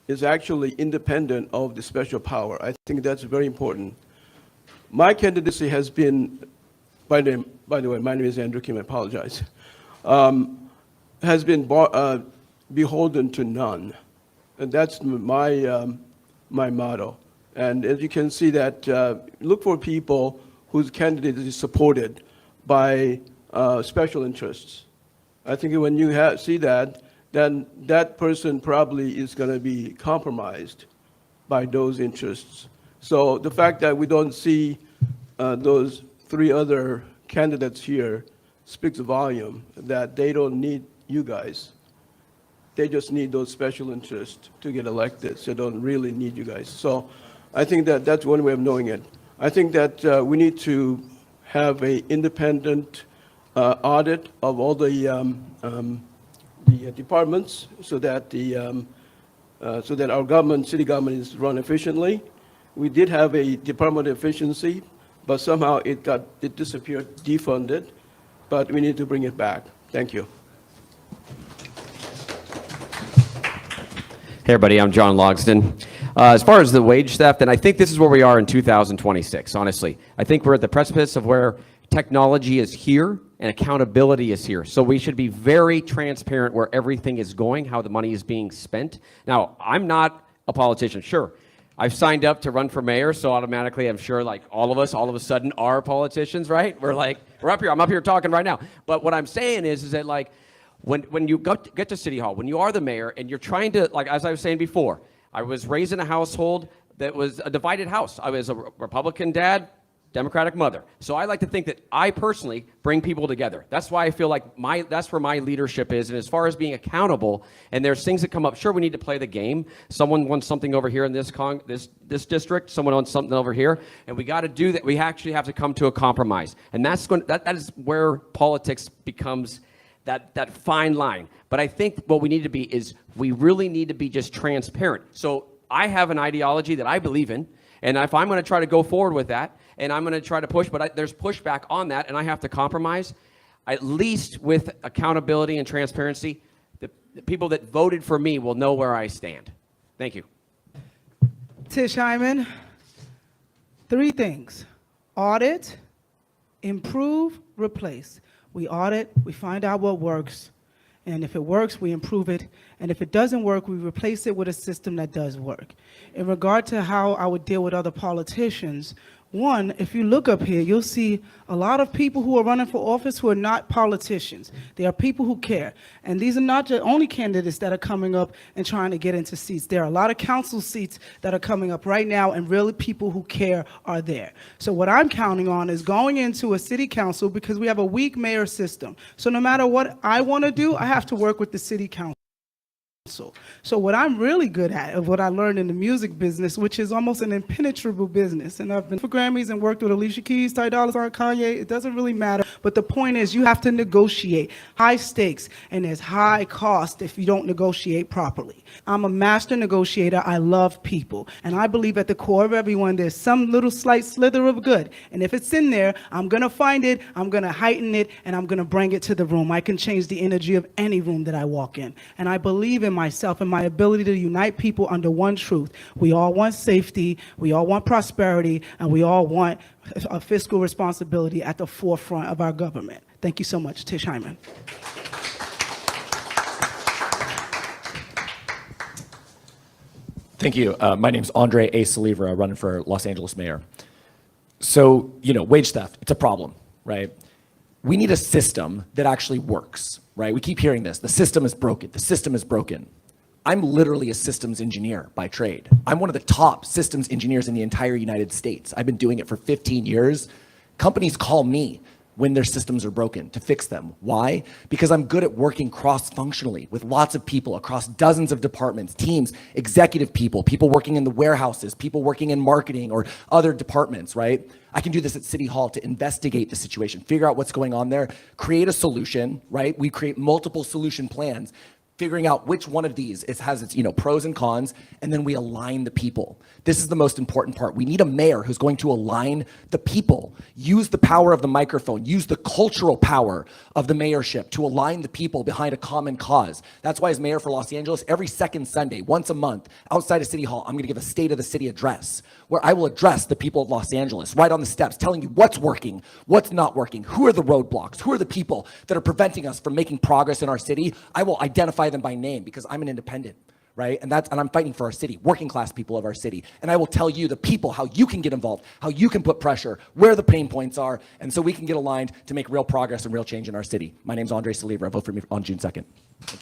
is actually independent of the special power. I think that's very important. My candidacy has been, by the way, my name is Andrew Kim, I apologize, has been beholden to none. And that's my motto. And as you can see that, look for people whose candidate is supported by special interests. I think when you see that, then that person probably is going to be compromised by those interests. So the fact that we don't see those 3 other candidates here speaks a volume that they don't need you guys. They just need those special interests to get elected. So they don't really need you guys. So I think that that's one way of knowing it. I think that we need to have an independent audit of all the departments so that so that our government, city government, is run efficiently. We did have a Department of Efficiency, but somehow it disappeared, defunded, but we need to bring it back. Thank you. Hey, everybody, I'm John Logsdon. As far as the wage theft, and I think this is where we are in 2026, honestly. I think we're at the precipice of where technology is here and accountability is here. So we should be very transparent where everything is going, how the money is being spent. Now, I'm not a politician, sure. I've signed up to run for mayor, so automatically I'm sure like all of us all of a sudden are politicians, right? We're up here, I'm up here talking right now. But what I'm saying is that like, when you get to City Hall, when you are the mayor and you're trying to, like as I was saying before, I was raised in a household that was a divided house. I was a Republican dad, Democratic mother. So I like to think that I personally bring people together. That's why I feel like that's where my leadership is. And as far as being accountable, and there's things that come up, sure, we need to play the game. Someone wants something over here in this district, someone wants something over here, and we got to do that. We actually have to come to a compromise. And that is where politics becomes that fine line. But I think what we need to be is we really need to be just transparent. So I have an ideology that I believe in, and if I'm going to try to go forward with that, and I'm going to try to push, but there's pushback on that, and I have to compromise, at least with accountability and transparency, the people that voted for me will know where I stand. Thank you. Tish Hyman, 3 things: audit, improve, replace. We audit, we find out what works, and if it works, we improve it, and if it doesn't work, we replace it with a system that does work. In regard to how I would deal with other politicians, one, if you look up here, you'll see a lot of people who are running for office who are not politicians. They are people who care. And these are not the only candidates that are coming up and trying to get into seats. There are a lot of council seats that are coming up right now, and really people who care are there. So what I'm counting on is going into a city council, because we have a weak mayor system. So no matter what I want to do, I have to work with the city council. So what I'm really good at, of what I learned in the music business, which is almost an impenetrable business, and I've been for Grammys and worked with Alicia Keys, Ty Dolla $ign, Kanye, it doesn't really matter, but the point is you have to negotiate high stakes, and there's high cost if you don't negotiate properly. I'm a master negotiator. I love people, and I believe at the core of everyone there's some little slight slither of good, and if it's in there, I'm gonna find it, I'm gonna heighten it, and I'm gonna bring it to the room. I can change the energy of any room that I walk in, and I believe in myself and my ability to unite people under one truth. We all want safety, we all want prosperity, and we all want a fiscal responsibility at the forefront of our government. Thank you so much. Tish Hyman. Thank you. My name's Andre A. Salivra, running for Los Angeles mayor. So, wage theft, it's a problem, right? We need a system that actually works, right? We keep hearing this. The system is broken. The system is broken. I'm literally a systems engineer by trade. I'm one of the top systems engineers in the entire United States. I've been doing it for 15 years. Companies call me when their systems are broken to fix them. Why? Because I'm good at working cross-functionally with lots of people across dozens of departments, teams, executive people, people working in the warehouses, people working in marketing or other departments, right? I can do this at City Hall to investigate the situation, figure out what's going on there, create a solution, right? We create multiple solution plans, figuring out which one of these has its pros and cons, and then we align the people. This is the most important part. We need a mayor who's going to align the people, use the power of the microphone, use the cultural power of the mayorship to align the people behind a common cause. That's why as mayor for Los Angeles, every second Sunday, once a month, outside of City Hall, I'm gonna give a State of the City address, where I will address the people of Los Angeles, right on the steps, telling you what's working, what's not working, who are the roadblocks, who are the people that are preventing us from making progress in our city. I will identify them by name because I'm an independent, right? And I'm fighting for our city, working class people of our city. And I will tell you, the people, how you can get involved, how you can put pressure, where the pain points are, and so we can get aligned to make real progress and real change in our city. My name's Andre Salivra. Vote for me on June 2nd. Thank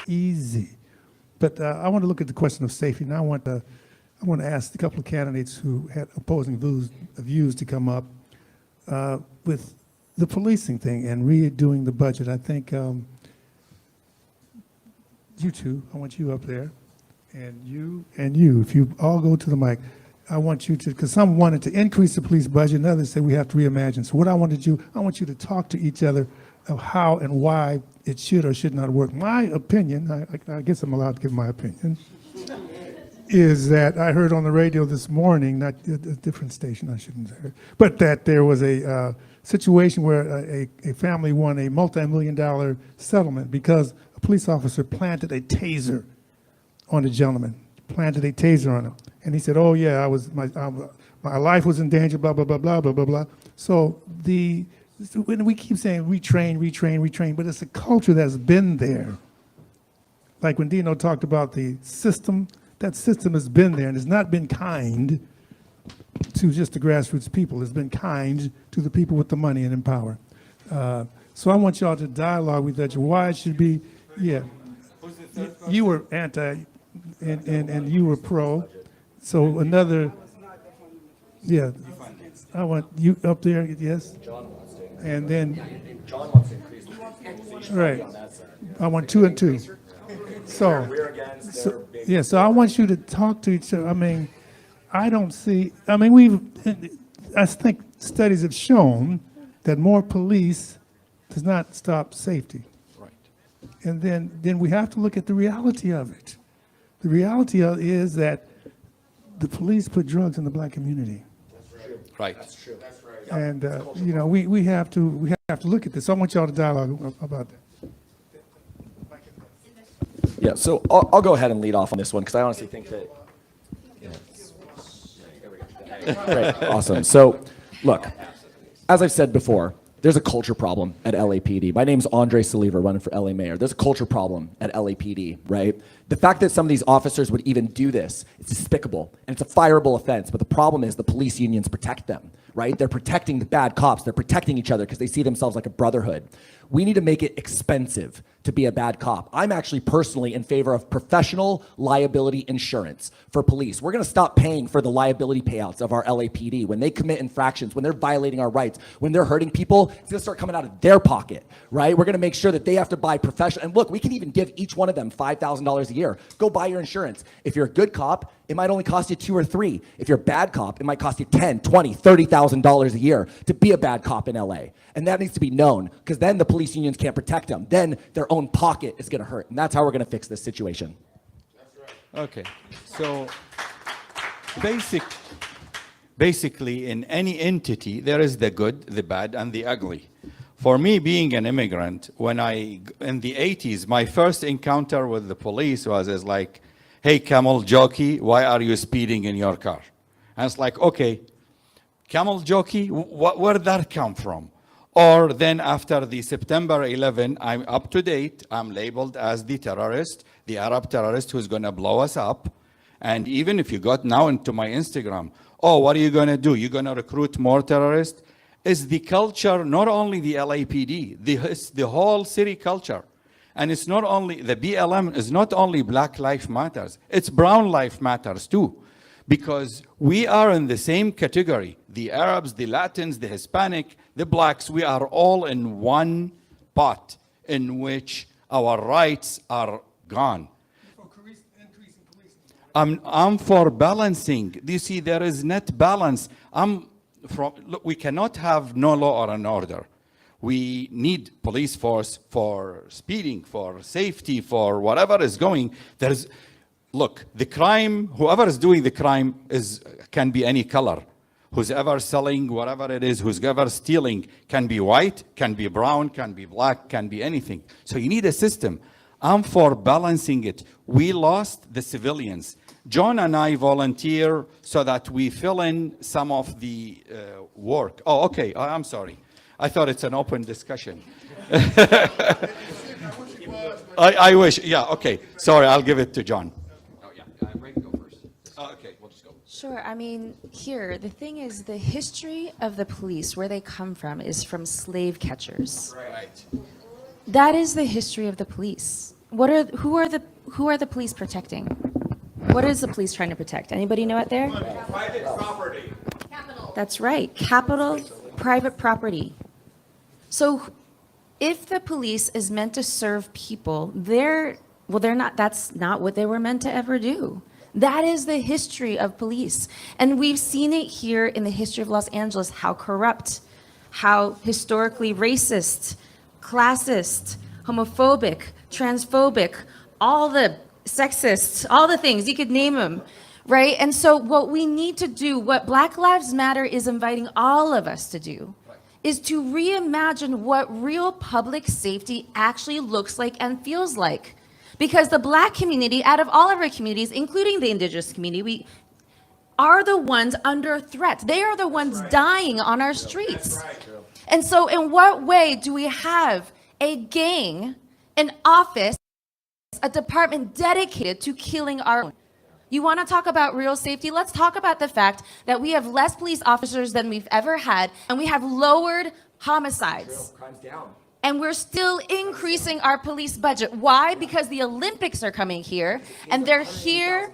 you. Easy. But I want to look at the question of safety. Now I want to ask a couple of candidates who had opposing views to come up with the policing thing and redoing the budget. I think you two, I want you up there, and you, if you all go to the mic, I want you to, because some wanted to increase the police budget and others say we have to reimagine. So what I want you to talk to each other of how and why it should or should not work. My opinion, I guess I'm allowed to give my opinion, is that I heard on the radio this morning, not a different station, I shouldn't say, but that there was a situation where a family won a multi-million-dollar settlement because a police officer planted a taser on the gentleman, planted a taser on him. And he said, oh yeah, my life was in danger, blah, blah, blah, blah, blah, blah, blah. So when we keep saying retrain, but it's a culture that's been there. Like when Dino talked about the system, that system has been there and has not been kind to just the grassroots people. It's been kind to the people with the money and in power. So I want y'all to dialogue with that. Why it should be, yeah. You were anti and you were pro. So another, yeah. I want you up there, yes? And then, John wants to increase the right. I want 2 and 2. So, yeah, so I want you to talk to each other. I mean, I think studies have shown that more police does not stop safety. Right. And then we have to look at the reality of it. The reality of it is that the police put drugs in the black community. Right. And, we have to look at this. I want y'all to dialogue about that. Yeah, so I'll go ahead and lead off on this one because I honestly think that. Great, awesome. So, look, as I've said before, there's a culture problem at LAPD. My name's Andre Saliva, running for LA mayor. There's a culture problem at LAPD, right? The fact that some of these officers would even do this, it's despicable, and it's a fireable offense. But the problem is the police unions protect them, right? They're protecting the bad cops. They're protecting each other because they see themselves like a brotherhood. We need to make it expensive to be a bad cop. I'm actually personally in favor of professional liability insurance for police. We're going to stop paying for the liability payouts of our LAPD. When they commit infractions, when they're violating our rights, when they're hurting people, it's going to start coming out of their pocket, right? We're going to make sure that they have to buy professional. And look, we can even give each one of them $5,000 a year. Go buy your insurance. If you're a good cop, it might only cost you $2 or $3. If you're a bad cop, it might cost you $10, $20, $30,000 a year to be a bad cop in LA. And that needs to be known because then the police unions can't protect them. Then their own pocket is going to hurt. And that's how we're going to fix this situation. Okay. So basically in any entity, there is the good, the bad, and the ugly. For me, being an immigrant, in the 80s, my first encounter with the police was like, hey, camel jockey, why are you speeding in your car? And it's like, okay, camel jockey, where did that come from? Or then after the September 11, I'm up to date. I'm labeled as the terrorist, the Arab terrorist who's going to blow us up. And even if you got now into my Instagram, oh, what are you going to do? You're going to recruit more terrorists? Is the culture, not only the LAPD, it's the whole city culture. And it's not only, the BLM is not only Black Lives Matters, it's Brown Lives Matters too. Because we are in the same category. The Arabs, the Latins, the Hispanic, the blacks, we are all in one pot in which our rights are gone. I'm for balancing. Do you see, there is net balance. Look, we cannot have no law or an order. We need police force for speeding, for safety, for whatever is going. Look, the crime, whoever is doing the crime can be any color. Who's ever selling whatever it is, who's ever stealing, can be white, can be brown, can be black, can be anything. So you need a system. I'm for balancing it. We lost the civilians. John and I volunteer so that we fill in some of the work. Oh, okay, I'm sorry. I thought it's an open discussion. I wish, yeah, okay. Sorry, I'll give it to John. Ray, go first. Okay, we'll just go. Sure. I mean, the thing is, the history of the police, where they come from, is from slave catchers. Right. That is the history of the police. Who are the police protecting? What is the police trying to protect? Anybody know it there? Private property. That's right. Capital, private property. So if the police is meant to serve people, they're not, that's not what they were meant to ever do. That is the history of police. And we've seen it here in the history of Los Angeles, how corrupt, how historically racist classist, homophobic, transphobic, all the sexist, all the things, you could name them, right? And so what we need to do, what Black Lives Matter is inviting all of us to do, is to reimagine what real public safety actually looks like and feels like. Because the Black community, out of all of our communities, including the Indigenous community, we are the ones under threat. They are the ones dying on our streets. And so in what way do we have a gang, an office, a department dedicated to killing our own? You want to talk about real safety? Let's talk about the fact that we have less police officers than we've ever had, and we have lowered homicides. Crime's down. And we're still increasing our police budget. Why? Because the Olympics are coming here, and they're here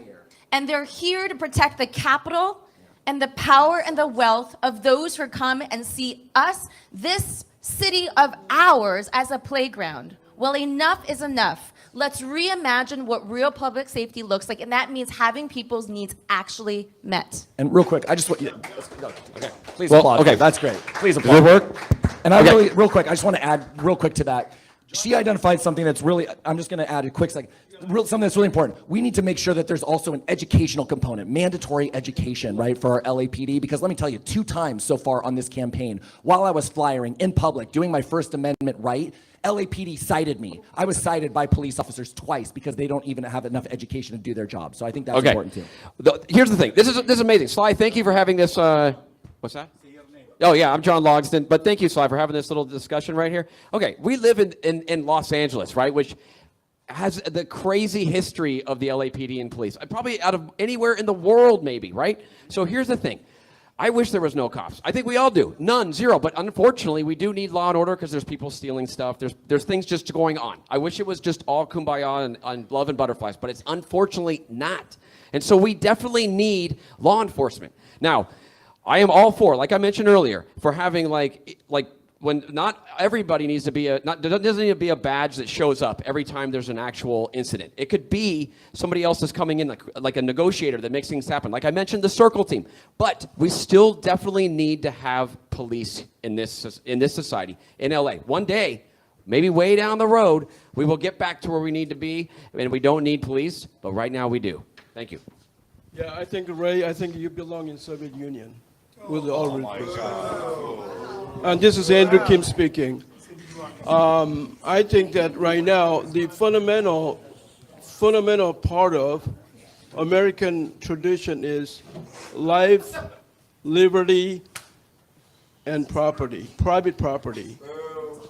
to protect the capital and the power and the wealth of those who come and see us, this city of ours, as a playground. Well, enough is enough. Let's reimagine what real public safety looks like, and that means having people's needs actually met. And real quick, I just want, okay, please Well, applaud. okay. That's great. Please Does applaud. it work? And I Okay. really, real quick, I just want to add real quick to that. She identified something that's really, I'm just going to add a quick second, something that's really important. We need to make sure that there's also an educational component, mandatory education, right, for our LAPD, because let me tell you, 2 times so far on this campaign, while I was flyering in public, doing my First Amendment right, LAPD cited me. I was cited by police officers twice because they don't even have enough education to do their job. So I think that's important too. Here's the thing. This is amazing. Sly, thank you for having this. What's that? Oh, yeah, I'm John Logsdon. But thank you, Sly, for having this little discussion right here. Okay, we live in Los Angeles, right, which has the crazy history of the LAPD and police. Probably out of anywhere in the world, maybe, right? So here's the thing. I wish there was no cops. I think we all do. None, zero. But unfortunately, we do need law and order because there's people stealing stuff. There's things just going on. I wish it was just all kumbaya and love and butterflies, but it's unfortunately not. And so we definitely need law enforcement. Now, I am all for, like I mentioned earlier, for having like when not everybody needs to be doesn't need to be a badge that shows up every time there's an actual incident. It could be somebody else is coming in like a negotiator that makes things happen. Like I mentioned, the circle team. But we still definitely need to have police in this society in LA. One day, maybe way down the road, we will get back to where we need to be, and we don't need police. But right now, we do. Thank you. Yeah, I think, Ray, I think you belong in Soviet Union. With all respect. And this is Andrew Kim speaking. I think that right now the fundamental part of American tradition is life, liberty, and property, private property.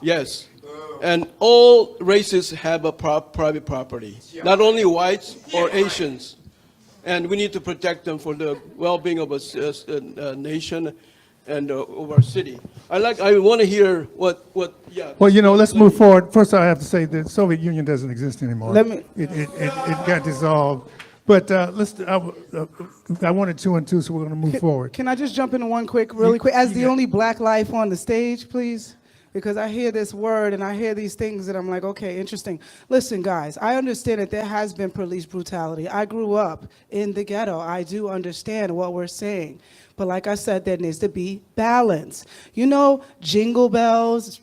Yes. And all races have a private property, not only whites or Asians. And we need to protect them for the well-being of a nation and of our city. I want to hear what. Yeah. Well, let's move forward. First, I have to say the Soviet Union doesn't exist anymore. It got dissolved. But I wanted 2 and 2, so we're going to move forward. Can I just jump into one really quick? As the only Black life on the stage, please? Because I hear this word and I hear these things that I'm like, okay, interesting. Listen, guys, I understand that there has been police brutality. I grew up in the ghetto. I do understand what we're saying. But like I said, there needs to be balance. Jingle bells,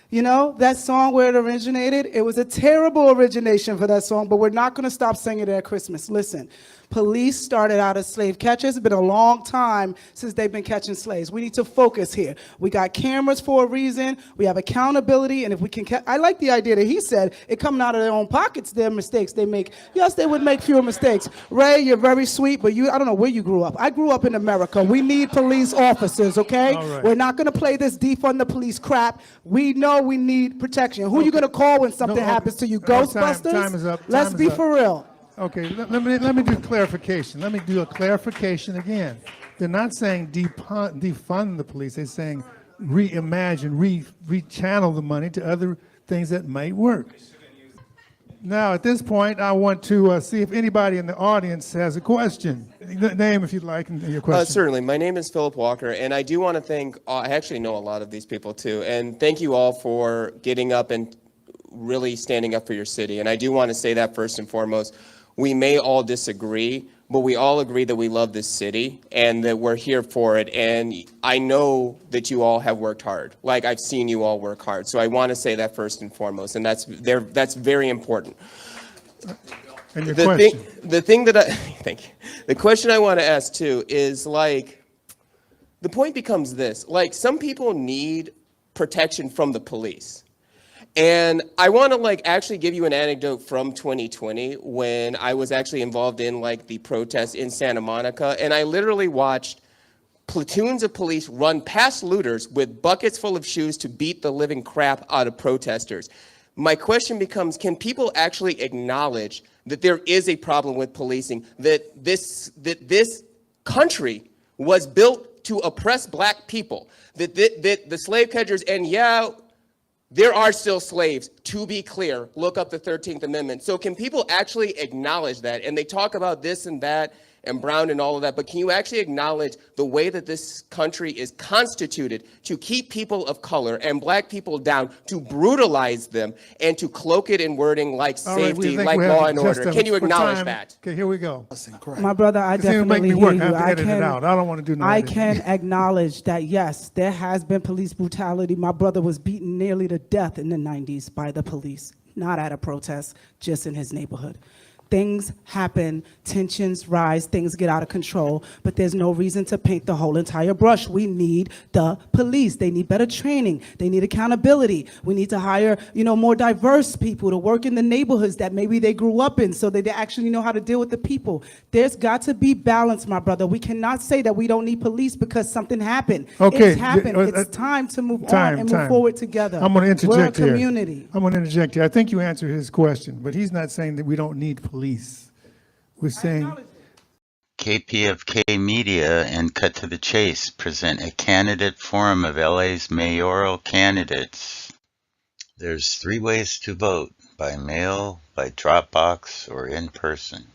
that song where it originated, it was a terrible origination for that song, but we're not going to stop singing it at Christmas. Listen, police started out as slave catchers. It's been a long time since they've been catching slaves. We need to focus here. We got cameras for a reason. We have accountability, and if we can, I like the idea that he said, it coming out of their own pockets, their mistakes they make. Yes, they would make fewer mistakes. Ray, you're very sweet, but I don't know where you grew up. I grew up in America. We need police officers, okay? All right. We're not going to play this defund the police crap. We know we need protection. Who are you going to call when something happens to you? Ghostbusters? Time is up. Let's Time be is up. for real. Okay, let me do clarification. Let me do a clarification again. They're not saying defund the police. They're saying reimagine, rechannel the money to other things that might work. Now, at this point, I want to see if anybody in the audience has a question. Name, if you'd like, and your question. Certainly. My name is Philip Walker, and I do want to thank, I actually know a lot of these people too, and thank you all for getting up and really standing up for your city. And I do want to say that first and foremost. We may all disagree, but we all agree that we love this city and that we're here for it. And I know that you all have worked hard. Like, I've seen you all work hard. So I want to say that first and foremost, and that's very important. And your question. The thing that thank you. The question I want to ask too is, like, the point becomes this: like, some people need protection from the police. And I want to, like, actually give you an anecdote from 2020 when I was actually involved in, like, the protests in Santa Monica, and I literally watched platoons of police run past looters with buckets full of shoes to beat the living crap out of protesters. My question becomes, can people actually acknowledge that there is a problem with policing, that this country was built to oppress black people, that the slave catchers, and yeah, there are still slaves, to be clear. Look up the 13th Amendment. So can people actually acknowledge that? And they talk about this and that and Brown and all of that, but can you actually acknowledge the way that this country is constituted to keep people of color and black people down, to brutalize them, and to cloak it in wording like safety, like law and order? Can you acknowledge that? Okay, here we go. My brother, I It's gonna make definitely me work. hear I you. have to edit it out. I don't want to do no I editing. can acknowledge that, yes, there has been police brutality. My brother was beaten nearly to death in the 90s by the police, not at a protest, just in his neighborhood. Things happen, tensions rise, things get out of control, but there's no reason to paint the whole entire brush. We need the police. They need better training. They need accountability. We need to hire, more diverse people to work in the neighborhoods that maybe they grew up in so that they actually know how to deal with the people. There's got to be balance, my brother. We cannot say that we don't need police because something happened. Okay, It's happened. It's time to move on and move forward together. I'm going to interject We're a here. community. I'm going to interject here. I think you answered his question, but he's not saying that we don't need police. We're saying KPFK Media and Cut to the Chase present a candidate forum of LA's mayoral candidates. There's 3 ways to vote: by mail, by Dropbox, or in person.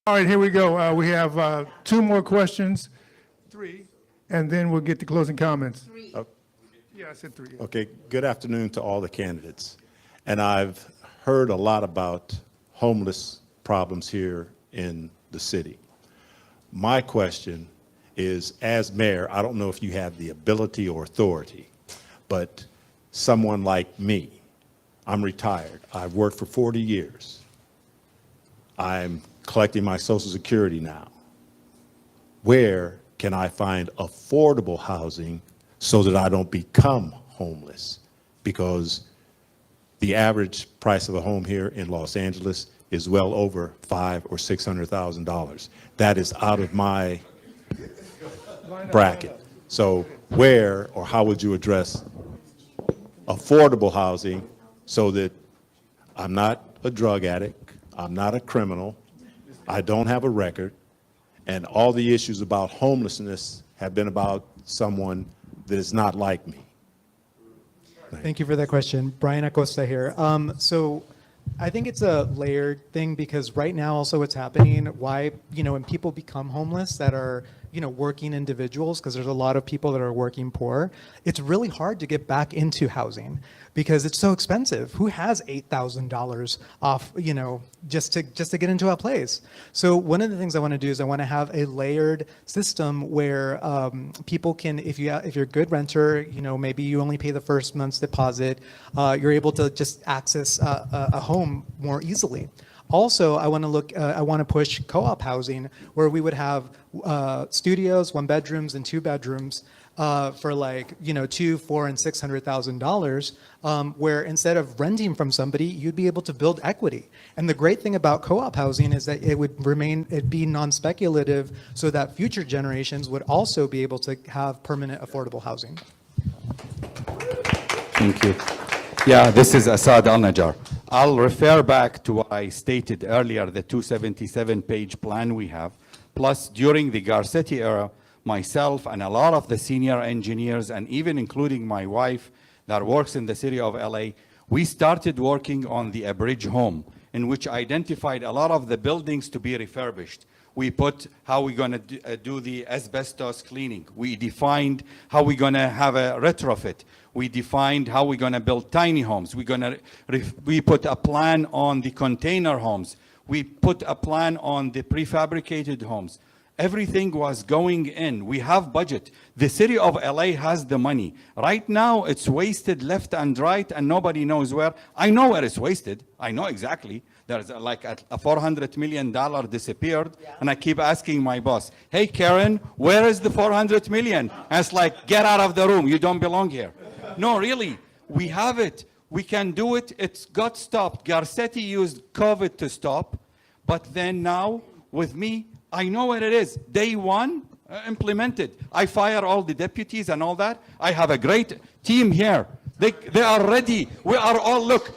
all right, here we go. We have 2 more questions, 3, and then we'll get to closing comments. 3. Yeah, I said 3. Okay, good afternoon to all the candidates. And I've heard a lot about homeless problems here in the city. My question is, as mayor, I don't know if you have the ability or authority, but someone like me, I'm retired. I've worked for 40 years. I'm collecting my Social Security now. Where can I find affordable housing so that I don't become homeless? Because the average price of a home here in Los Angeles is well over $500,000 or $600,000. That is out of my bracket. So where or how would you address affordable housing so that I'm not a drug addict, I'm not a criminal, I don't have a record, and all the issues about homelessness have been about someone that is not like me? Thank you for that question. Brian Acosta here. So I think it's a layered thing because right now also what's happening, why, when people become homeless that are, working individuals, because there's a lot of people that are working poor, it's really hard to get back into housing because it's so expensive. Who has $8,000 off, just to get into a place? So one of the things I want to do is I want to have a layered system where people can, if you're a good renter, maybe you only pay the first month's deposit, you're able to just access a home more easily. Also, I want to push co-op housing where we would have studios, 1 bedrooms and 2 bedrooms for like, $200,000, $400,000, and $600,000, where instead of renting from somebody, you'd be able to build equity. And the great thing about co-op housing is that it'd be non-speculative so that future generations would also be able to have permanent affordable housing. Thank you. Yeah, this is Assad Al-Najjar. I'll refer back to what I stated earlier, the 277-page plan we have. Plus, during the Garcetti era, myself and a lot of the senior engineers, and even including my wife that works in the city of LA, we started working on the Abridge home, in which identified a lot of the buildings to be refurbished. We put how we're going to do the asbestos cleaning. We defined how we're going to have a retrofit. We defined how we're going to build tiny homes. We put a plan on the container homes. We put a plan on the prefabricated homes. Everything was going in. We have budget. The city of LA has the money. Right now, it's wasted left and right, and nobody knows where. I know where it's wasted. I know exactly. There's like a $400 million disappeared, and I keep asking my boss, hey, Karen, where is the 400 million? And it's like, get out of the room. You don't belong here. No, really, we have it. We can do it. It's got stopped. Garcetti used COVID to stop, but then now, with me, I know what it is. Day one, implemented. I fire all the deputies and all that. I have a great team here. They are ready. We are all, look,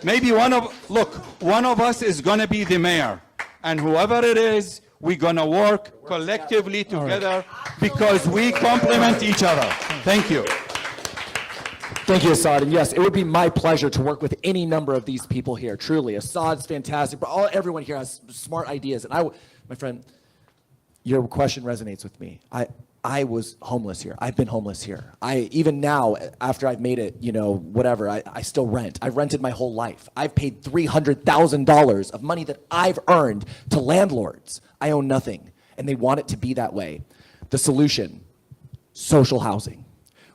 maybe one of us is gonna be the mayor. And whoever it is, we're gonna work collectively together because we complement each other. Thank you. Thank you, Assad. And yes, it would be my pleasure to work with any number of these people here. Truly, Assad's fantastic, but everyone here has smart ideas. And my friend, your question resonates with me. I was homeless here. I've been homeless here. Even now, after I've made it, whatever, I still rent. I've rented my whole life. I've paid $300,000 of money that I've earned to landlords. I own nothing, and they want it to be that way. The solution, social housing.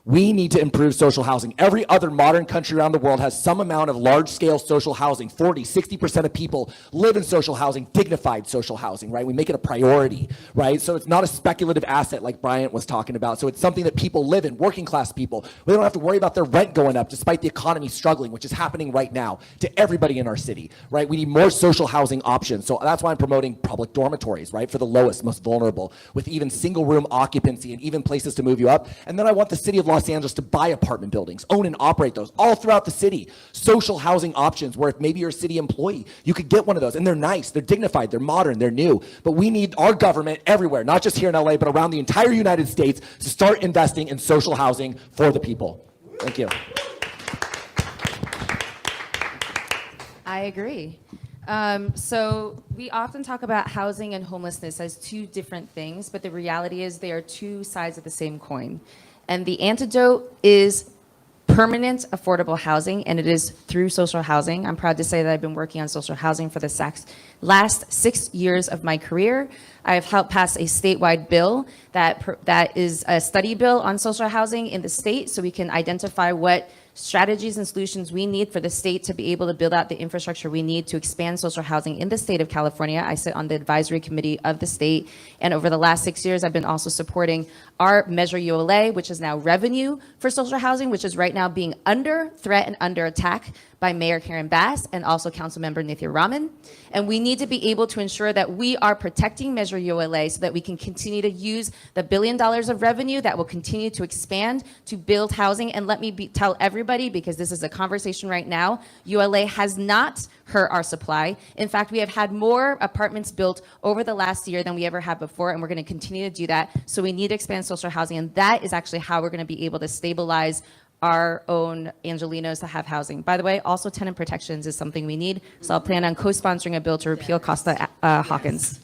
We need to improve social housing. Every other modern country around the world has some amount of large-scale social housing. 40, 60% of people live in social housing, dignified social housing, right? We make it a priority, right? So it's not a speculative asset like Bryant was talking about. So it's something that people live in, working class people. They don't have to worry about their rent going up despite the economy struggling, which is happening right now to everybody in our city, right? We need more social housing options. So that's why I'm promoting public dormitories, right? For the lowest, most vulnerable, with even single room occupancy and even places to move you up. And then I want the city of Los Angeles to buy apartment buildings, own and operate those all throughout the city. Social housing options where if maybe you're a city employee, you could get one of those. And they're nice, they're dignified, they're modern, they're new. But we need our government everywhere, not just here in LA, but around the entire United States to start investing in social housing for the people. Thank you. I agree. So we often talk about housing and homelessness as two different things, but the reality is they are two sides of the same coin. And the antidote is permanent affordable housing, and it is through social housing. I'm proud to say that I've been working on social housing for the last 6 years of my career. I've helped pass a statewide bill that is a study bill on social housing in the state, so we can identify what strategies and solutions we need for the state to be able to build out the infrastructure we need to expand social housing in the state of California. I sit on the advisory committee of the state, and over the last 6 years, I've been also supporting our Measure ULA, which is now revenue for social housing, which is right now being under threat and under attack by Mayor Karen Bass and also Councilmember Nithya Raman. And we need to be able to ensure that we are protecting Measure ULA so that we can continue to use the $1 billion of revenue that will continue to expand to build housing. And let me tell everybody, because this is a conversation right now, ULA has not hurt our supply. In fact, we have had more apartments built over the last year than we ever had before, and we're going to continue to do that. So we need to expand social housing, and that is actually how we're going to be able to stabilize our own Angelenos to have housing. By the way, also tenant protections is something we need, so I'll plan on co-sponsoring a bill to repeal Costa Hawkins.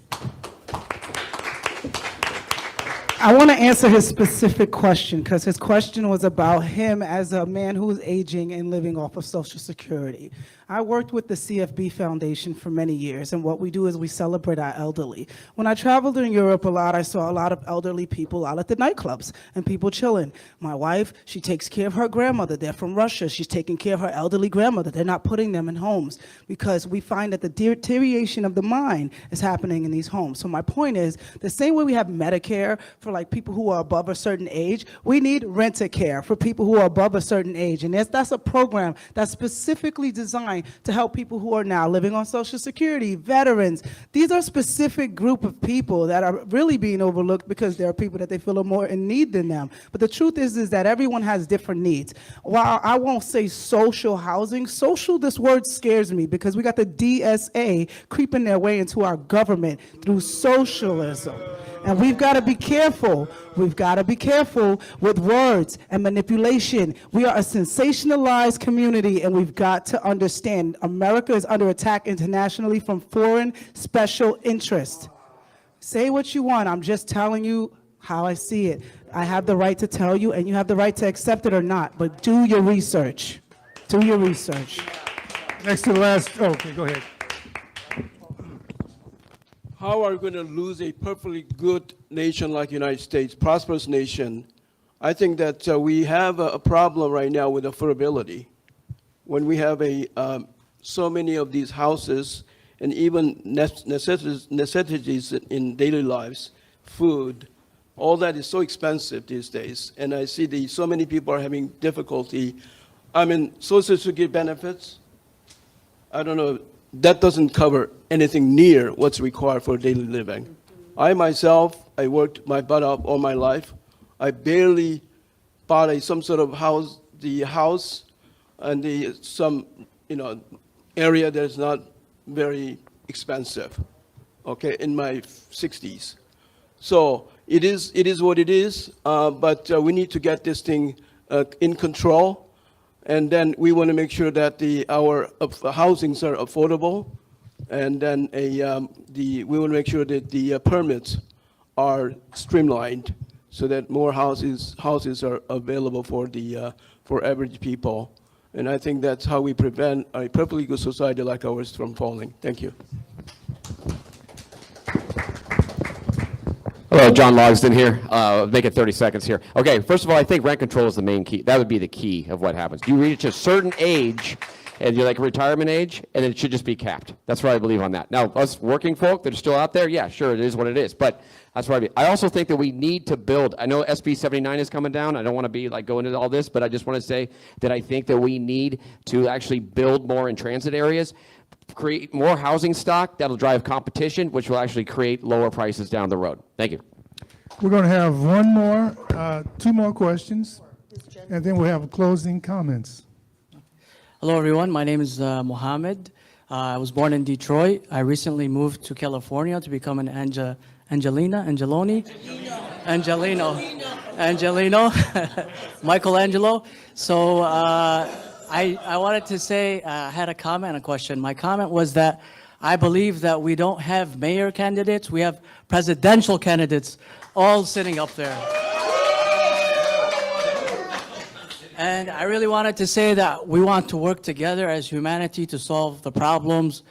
I want to answer his specific question because his question was about him as a man who's aging and living off of Social Security. I worked with the CFB Foundation for many years, and what we do is we celebrate our elderly. When I traveled in Europe a lot, I saw a lot of elderly people out at the nightclubs and people chilling. My wife, she takes care of her grandmother. They're from Russia. She's taking care of her elderly grandmother. They're not putting them in homes because we find that the deterioration of the mind is happening in these homes. So my point is, the same way we have Medicare for like people who are above a certain age, we need Rent-A-Care for people who are above a certain age. And that's a program that's specifically designed to help people who are now living on Social Security, veterans. These are specific group of people that are really being overlooked because there are people that they feel are more in need than them. But the truth is that everyone has different needs. While I won't say social housing, social, this word scares me because we got the DSA creeping their way into our government through socialism. And we've got to be careful. We've got to be careful with words and manipulation. We are a sensationalized community, and we've got to understand America is under attack internationally from foreign special interests. Say what you want. I'm just telling you how I see it. I have the right to tell you, and you have the right to accept it or not, but do your research. Do your research. Next to the last, okay, go ahead. how are we going to lose a perfectly good nation like the United States, prosperous nation? I think that we have a problem right now with affordability. When we have so many of these houses and even necessities in daily lives, food, all that is so expensive these days. And I see so many people are having difficulty. I mean, Social Security benefits, I don't know, that doesn't cover anything near what's required for daily living. I myself, I worked my butt off all my life. I barely bought some sort of house, and some area that's not very expensive, okay, in my 60s. So it is what it is, but we need to get this thing in control, and then we want to make sure that our housings are affordable, and then we want to make sure that the permits are streamlined so that more houses are available for average people. And I think that's how we prevent a perfectly good society like ours from falling. Thank you. Hello, John Logsdon here. Make it 30 seconds here. Okay, first of all, I think rent control is the main key. That would be the key of what happens. You reach a certain age, and you're like a retirement age, and it should just be capped. That's what I believe on that. Now, us working folk that are still out there, yeah, sure, it is what it is. But that's what I mean. I also think that we need to build. I know SB 79 is coming down. I don't want to be like going into all this, but I just want to say that I think that we need to actually build more in transit areas, create more housing stock that'll drive competition, which will actually create lower prices down the road. Thank you. We're going to have two more questions, and then we'll have closing comments. Hello, everyone. My name is Mohammed. I was born in Detroit. I recently moved to California to become an Angelino, Michelangelo. So I wanted to say, I had a comment and a question. My comment was that I believe that we don't have mayor candidates, we have presidential candidates all sitting up there. And I really wanted to say that we want to work together as humanity to solve the problems,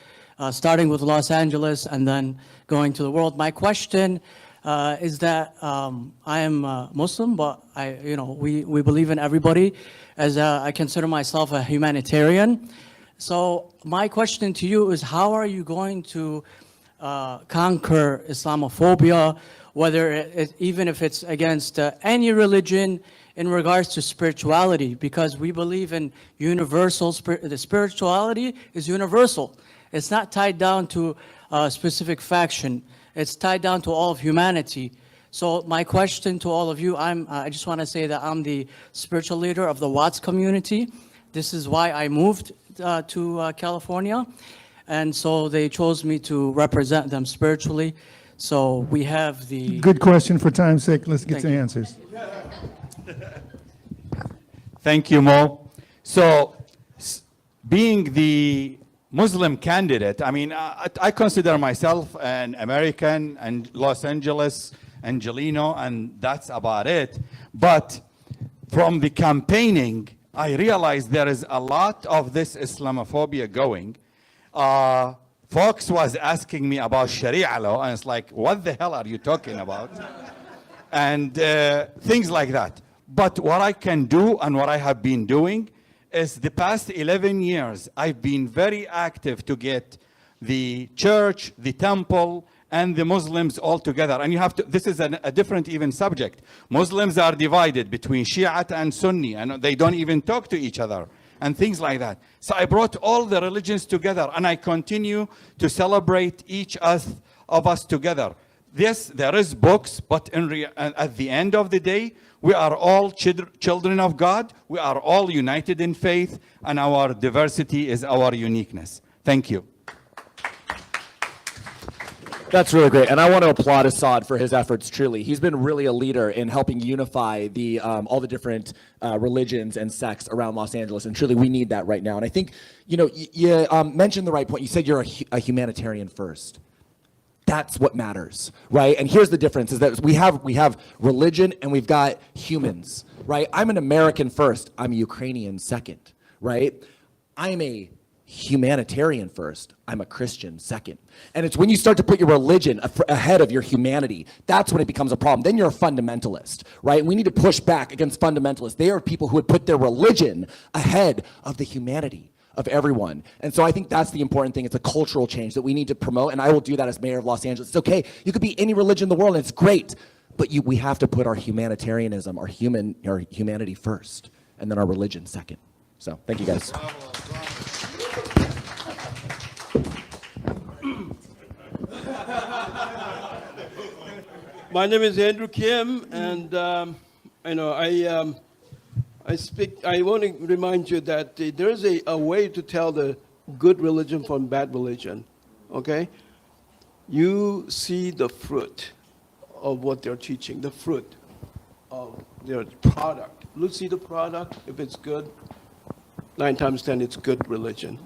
starting with Los Angeles and then going to the world. My question is that I am Muslim, but we believe in everybody, as I consider myself a humanitarian. So my question to you is, how are you going to conquer Islamophobia, even if it's against any religion, in regards to spirituality? Because we believe in the spirituality is universal. It's not tied down to a specific faction. It's tied down to all of humanity. So my question to all of you, I just want to say that I'm the spiritual leader of the Watts community. This is why I moved to California. And so they chose me to represent them spiritually. So we have the... Good question. For time's sake, let's get to answers. Thank you, Mo. So, being the Muslim candidate, I mean, I consider myself an American and Los Angeles, Angelino, and that's about it. But from the campaigning, I realized there is a lot of this Islamophobia going. Fox was asking me about Sharia law, and it's like, what the hell are you talking about? And things like that. But what I can do and what I have been doing is the past 11 years, I've been very active to get the church, the temple, and the Muslims all together. And you have to, this is a different even subject. Muslims are divided between Shiite and Sunni, and they don't even talk to each other, and things like that. So I brought all the religions together, and I continue to celebrate each of us together. Yes, there is books, but at the end of the day, we are all children of God. We are all united in faith, and our diversity is our uniqueness. Thank you. That's really great, and I want to applaud Assad for his efforts, truly. He's been really a leader in helping unify all the different religions and sects around Los Angeles, and truly we need that right now. And I think, you mentioned the right point. You said you're a humanitarian first. That's what matters, right? And here's the difference, is that we have religion and we've got humans, right? I'm an American first. I'm a Ukrainian second, right? I'm a humanitarian first, I'm a Christian second. And it's when you start to put your religion ahead of your humanity, that's when it becomes a problem. Then you're a fundamentalist, right? We need to push back against fundamentalists. They are people who would put their religion ahead of the humanity of everyone. And so I think that's the important thing. It's a cultural change that we need to promote, and I will do that as mayor of Los Angeles. It's okay. You could be any religion in the world, and it's great, but we have to put our humanitarianism, our humanity first, and then our religion second. So thank you guys. My name is Andrew Kim, and I want to remind you that there's a way to tell the good religion from bad religion. Okay, you see the fruit of what they're teaching, the fruit of their product. You see the product. If it's good, 9 times 10, it's good religion.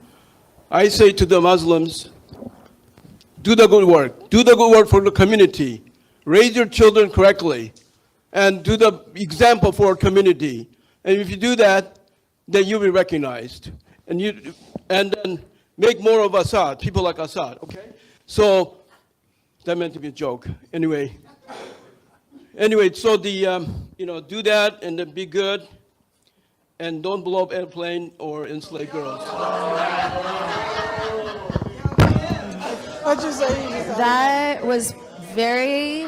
I say to the Muslims, do the good work. Do the good work for the community. Raise your children correctly. And do the example for our community. And if you do that, then you'll be recognized. And then make more of Assad, people like Assad, okay? So, that meant to be a joke. Anyway, so do that and then be good. And don't blow up airplane or enslave girls. What'd you say? That was very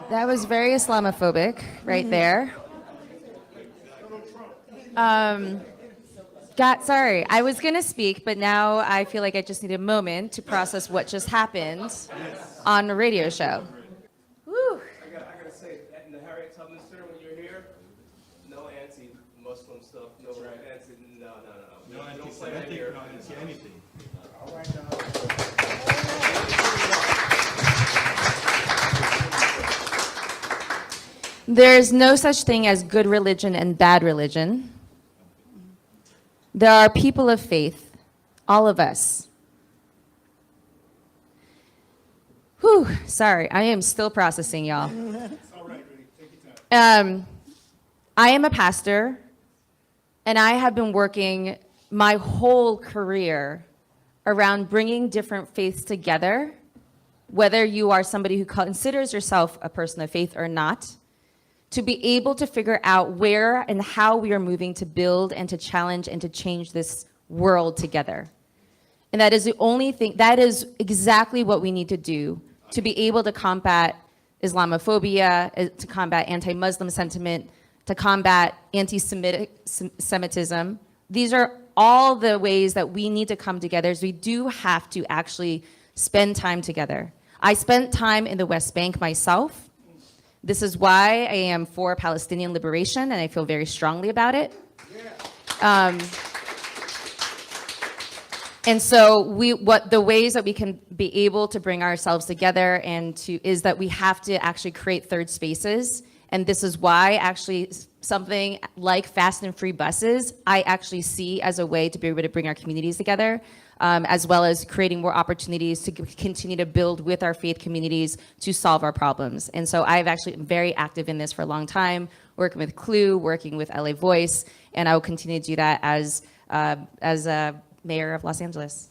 Islamophobic right there. Sorry, I was going to speak, but now I feel like I just need a moment to process what just happened on a radio show. Woo. I gotta say, in the Harriet Tubman Center when you're here, no anti-Muslim stuff, no anti, no. Don't play that here. Anything. All right, There's no such thing as good religion and bad religion. There are people of faith, all of us. Whew, sorry, I am still processing, y'all. I am a pastor, and I have been working my whole career around bringing different faiths together, whether you are somebody who considers yourself a person of faith or not, to be able to figure out where and how we are moving to build and to challenge and to change this world together. And that is the only thing, that is exactly what we need to do to be able to combat Islamophobia, to combat anti-Muslim sentiment, to combat anti-Semitism. These are all the ways that we need to come together. So we do have to actually spend time together. I spent time in the West Bank myself. This is why I am for Palestinian liberation, and I feel very strongly about it. And so the ways that we can be able to bring ourselves together is that we have to actually create third spaces. And this is why actually something like fast and free buses, I actually see as a way to be able to bring our communities together, as well as creating more opportunities to continue to build with our faith communities to solve our problems. And so I've actually been very active in this for a long time, working with Clue, working with LA Voice, and I will continue to do that as mayor of Los Angeles.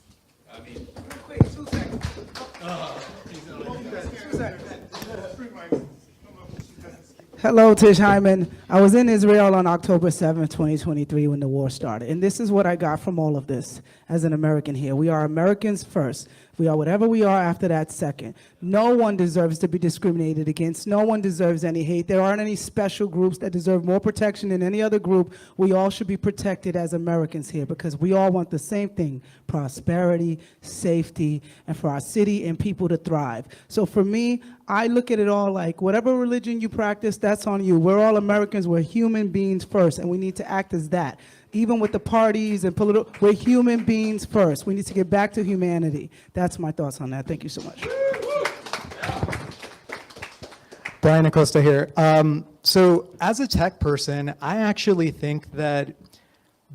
Hello, Tish Hyman. I was in Israel on October 7th, 2023, when the war started. And this is what I got from all of this as an American here. We are Americans first. We are whatever we are after that second. No one deserves to be discriminated against. No one deserves any hate. There aren't any special groups that deserve more protection than any other group. We all should be protected as Americans here because we all want the same thing: prosperity, safety, and for our city and people to thrive. So for me, I look at it all like whatever religion you practice, that's on you. We're all Americans. We're human beings first, and we need to act as that. Even with the parties and political, we're human beings first. We need to get back to humanity. That's my thoughts on that. Thank you so much. Brian Acosta here. So as a tech person, I actually think that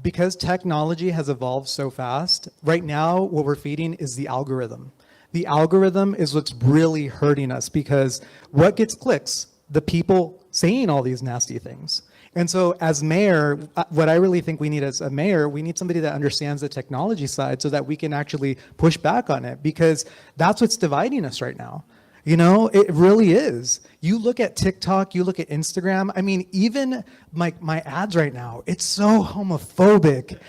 because technology has evolved so fast, right now what we're feeding is the algorithm. The algorithm is what's really hurting us because what gets clicks? The people saying all these nasty things. And so as mayor, what I really think we need as a mayor, we need somebody that understands the technology side so that we can actually push back on it, because that's what's dividing us right now. You know, it really is. You look at TikTok, you look at Instagram. I mean, even my ads right now, it's so homophobic.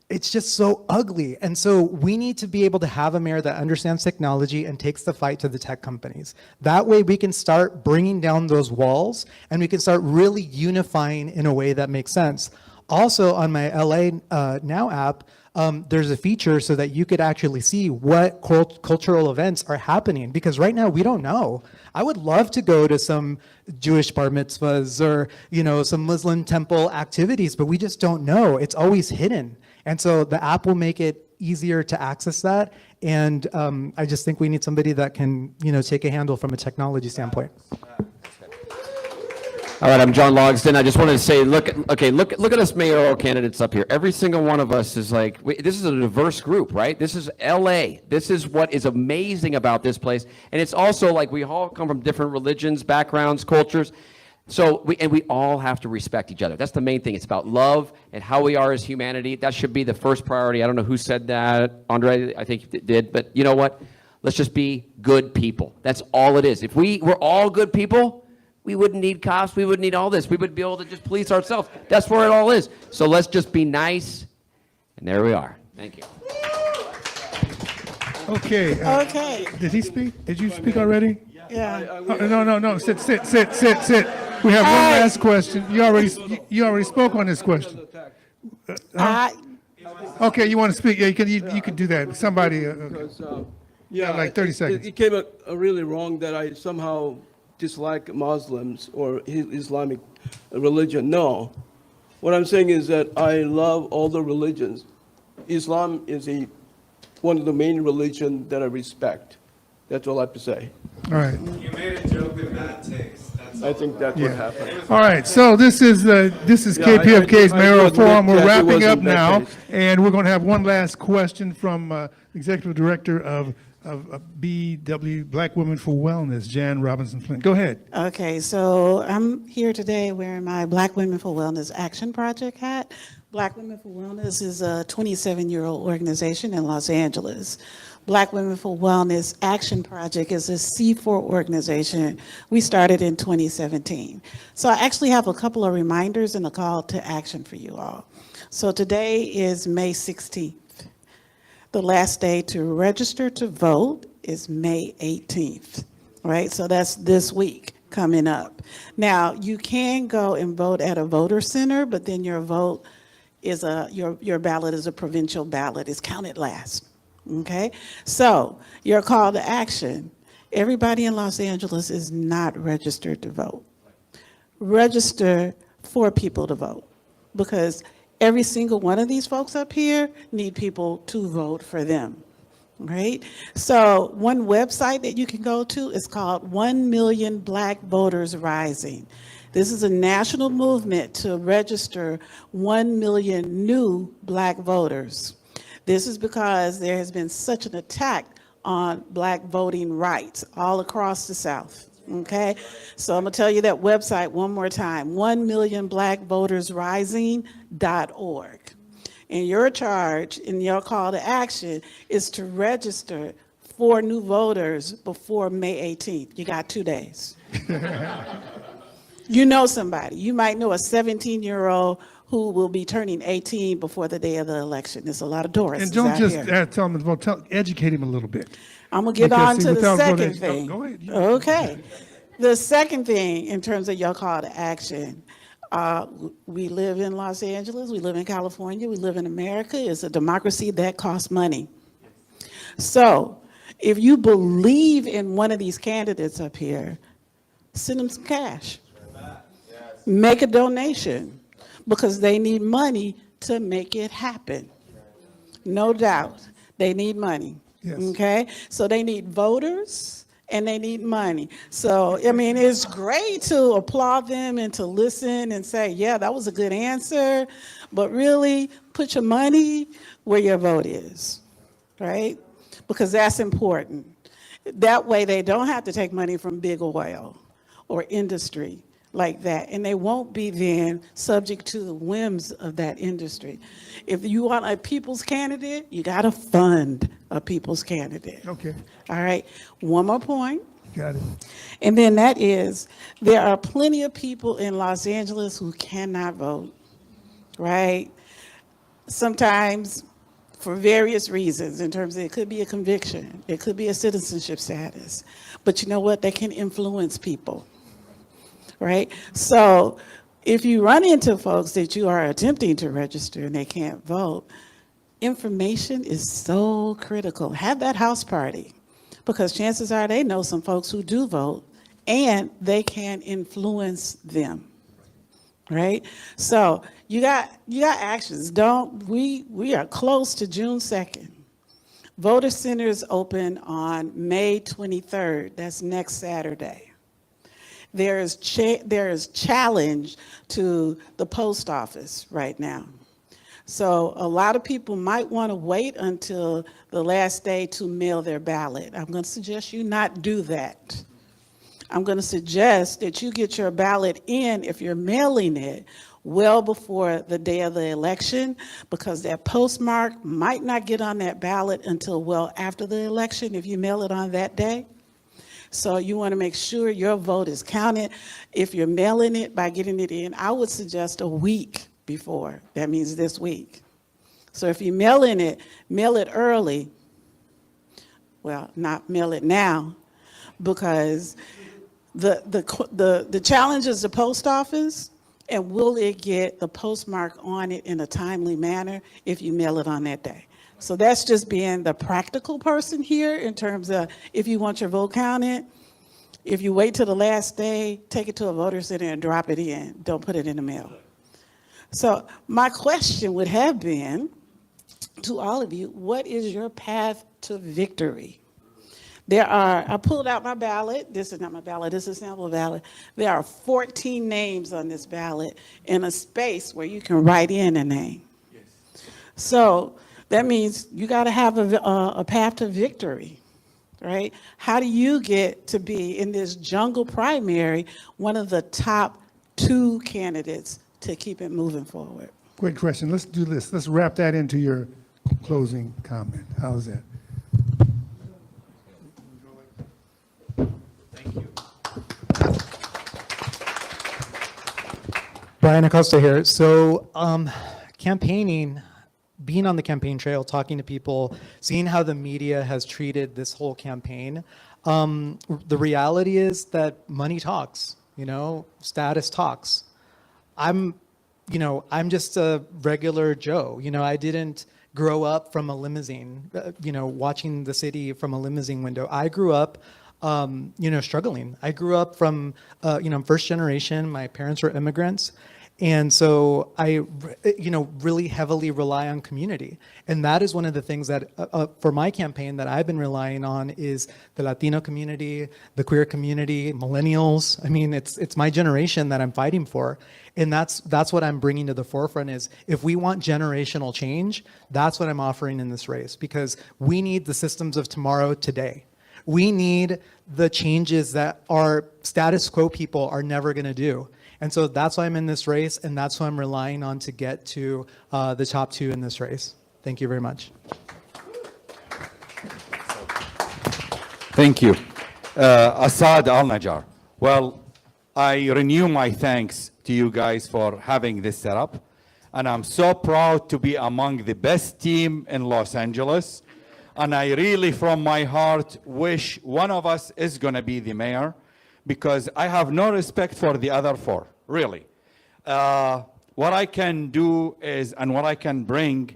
It's just so ugly. And so we need to be able to have a mayor that understands technology and takes the fight to the tech companies. That way we can start bringing down those walls and we can start really unifying in a way that makes sense. Also on my LA Now app, there's a feature so that you could actually see what cultural events are happening, because right now we don't know. I would love to go to some Jewish bar mitzvahs or, you know, some Muslim temple activities, but we just don't know. It's always hidden. And so the app will make it easier to access that. And I just think we need somebody that can, you know, take a handle from a technology standpoint. All right, I'm John Logsdon. I just wanted to say, look at us mayoral candidates up here. Every single one of us is like, this is a diverse group, right? This is LA. This is what is amazing about this place. And it's also like we all come from different religions, backgrounds, cultures. So we all have to respect each other. That's the main thing. It's about love and how we are as humanity. That should be the first priority. I don't know who said that. Andre, I think he did. But you know what? Let's just be good people. That's all it is. If we were all good people, we wouldn't need cops. We wouldn't need all this. We would be able to just police ourselves. That's where it all is. So let's just be nice. And there we are. Thank you. Okay. Okay. Did he speak? Did you speak already? Yeah. No. Sit. We have one last question. You already spoke on this question. Okay, you want to speak? Yeah, you can do that. Somebody. Because, like 30 seconds. It came out really wrong that I somehow dislike Muslims or Islamic religion. No. What I'm saying is that I love all the religions. Islam is one of the main religions that I respect. That's all I have to say. All right. You made a joke with bad taste. I think that's what happened. All right. So this is KPFK's Mayoral Forum. We're wrapping up now, and we're going to have one last question from Executive Director of BW, Black Women for Wellness, Jan Robinson Flint. Go ahead. Okay, so I'm here today wearing my Black Women for Wellness Action Project hat. Black Women for Wellness is a 27-year-old organization in Los Angeles. Black Women for Wellness Action Project is a C4 organization. We started in 2017. So I actually have a couple of reminders and a call to action for you all. So today is May 16th. The last day to register to vote is May 18th, right? So that's this week coming up. Now, you can go and vote at a voter center, but then your vote is your ballot is a provincial ballot. It's counted last, okay? So your call to action, everybody in Los Angeles is not registered to vote. Register for people to vote, because every single one of these folks up here need people to vote for them, right? So one website that you can go to is called 1 Million Black Voters Rising. This is a national movement to register 1 million new Black voters. This is because there has been such an attack on Black voting rights all across the South. Okay, so I'm gonna tell you that website one more time, 1millionblackvotersrising.org. And your charge in your call to action is to register 4 new voters before May 18th. You got 2 days. You know somebody. You might know a 17-year-old who will be turning 18 before the day of the election. There's a lot of tourists And don't out just here. tell them to vote. Educate him a little bit. I'm gonna get Because, on see, to the without second voting- thing. Go ahead. Okay. The second thing in terms of your call to action, we live in Los Angeles, we live in California, we live in America. It's a democracy that costs money. So if you believe in one of these candidates up here, send them some cash. Make a donation, because they need money to make it happen. No doubt, they need money. Yes. Okay, so they need voters and they need money. So, I mean, it's great to applaud them and to listen and say, yeah, that was a good answer, but really put your money where your vote is, right? Because that's important. That way they don't have to take money from big oil or industry. like that, and they won't be then subject to the whims of that industry. If you want a people's candidate, you got to fund a people's candidate. Okay, All right, one more point. got it. And then that is, there are plenty of people in Los Angeles who cannot vote, right? Sometimes for various reasons, in terms of it could be a conviction, it could be a citizenship status. But you know what? They can influence people, right? So if you run into folks that you are attempting to register and they can't vote, information is so critical. Have that house party, because chances are they know some folks who do vote and they can influence them, right? So you got actions. We are close to June 2nd. Voter centers open on May 23rd. That's next Saturday. There is challenge to the post office right now. So a lot of people might want to wait until the last day to mail their ballot. I'm going to suggest you not do that. I'm going to suggest that you get your ballot in, if you're mailing it, well before the day of the election, because that postmark might not get on that ballot until well after the election if you mail it on that day. So you want to make sure your vote is counted. If you're mailing it by getting it in, I would suggest a week before. That means this week. So if you mail it early. Well, not mail it now, because the challenge is the post office, and will it get the postmark on it in a timely manner if you mail it on that day? So that's just being the practical person here in terms of if you want your vote counted, if you wait till the last day, take it to a voter center and drop it in. Don't put it in the mail. So my question would have been to all of you, what is your path to victory? I pulled out my ballot. This is not my ballot, this is a sample ballot. There are 14 names on this ballot in a space where you can write in a name. Yes. So that means you got to have a path to victory, right? How do you get to be in this jungle primary one of the top 2 candidates to keep it moving forward? Great question. Let's do this. Let's wrap that into your closing comment. How's that? Brian Acosta here. So campaigning, being on the campaign trail, talking to people, seeing how the media has treated this whole campaign, the reality is that money talks, status talks. I'm just a regular Joe. I didn't grow up from a limousine, watching the city from a limousine window. I grew up struggling. I grew up from, first generation. My parents were immigrants. And so I, really heavily rely on community. And that is one of the things that, for my campaign, that I've been relying on is the Latino community, the queer community, millennials. I mean, it's my generation that I'm fighting for. And that's what I'm bringing to the forefront is if we want generational change, that's what I'm offering in this race, because we need the systems of tomorrow today. We need the changes that our status quo people are never going to do. And so that's why I'm in this race, and that's who I'm relying on to get to the top 2 in this race. Thank you very much. Thank you. Assad Al-Najjar. Well, I renew my thanks to you guys for having this set up. And I'm so proud to be among the best team in Los Angeles. And I really, from my heart, wish one of us is going to be the mayor, because I have no respect for the other 4, really. What I can do is, and what I can bring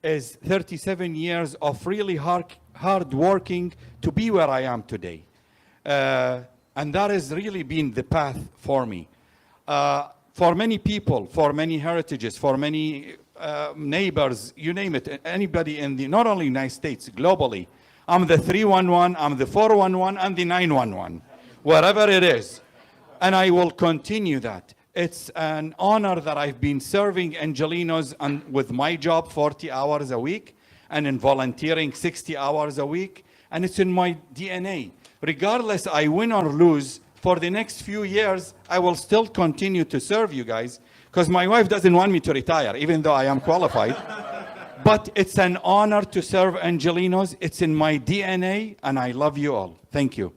is 37 years of really hard working to be where I am today. And that has really been the path for me. For many people, for many heritages, for many neighbors, you name it, anybody in the, not only United States, globally, I'm the 311, I'm the 411, and the 911, wherever it is. And I will continue that. It's an honor that I've been serving Angelenos with my job 40 hours a week, and in volunteering 60 hours a week, and it's in my DNA. Regardless, I win or lose, for the next few years, I will still continue to serve you guys because my wife doesn't want me to retire, even though I am qualified. But it's an honor to serve Angelenos. It's in my DNA, and I love you all. Thank you.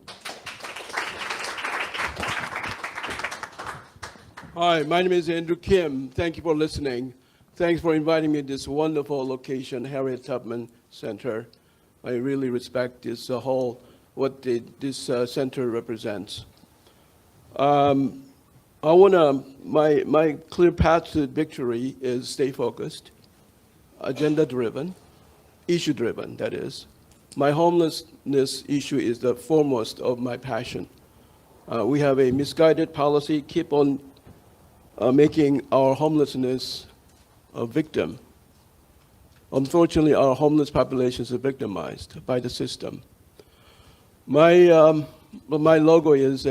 Hi, my name is Andrew Kim. Thank you for listening. Thanks for inviting me to this wonderful location, Harriet Tubman Center. I really respect this what this center represents. My clear path to victory is stay focused, agenda-driven, issue-driven, that is. My homelessness issue is the foremost of my passion. We have a misguided policy, keep on making our homelessness a victim. Unfortunately, our homeless populations are victimized by the system. My logo is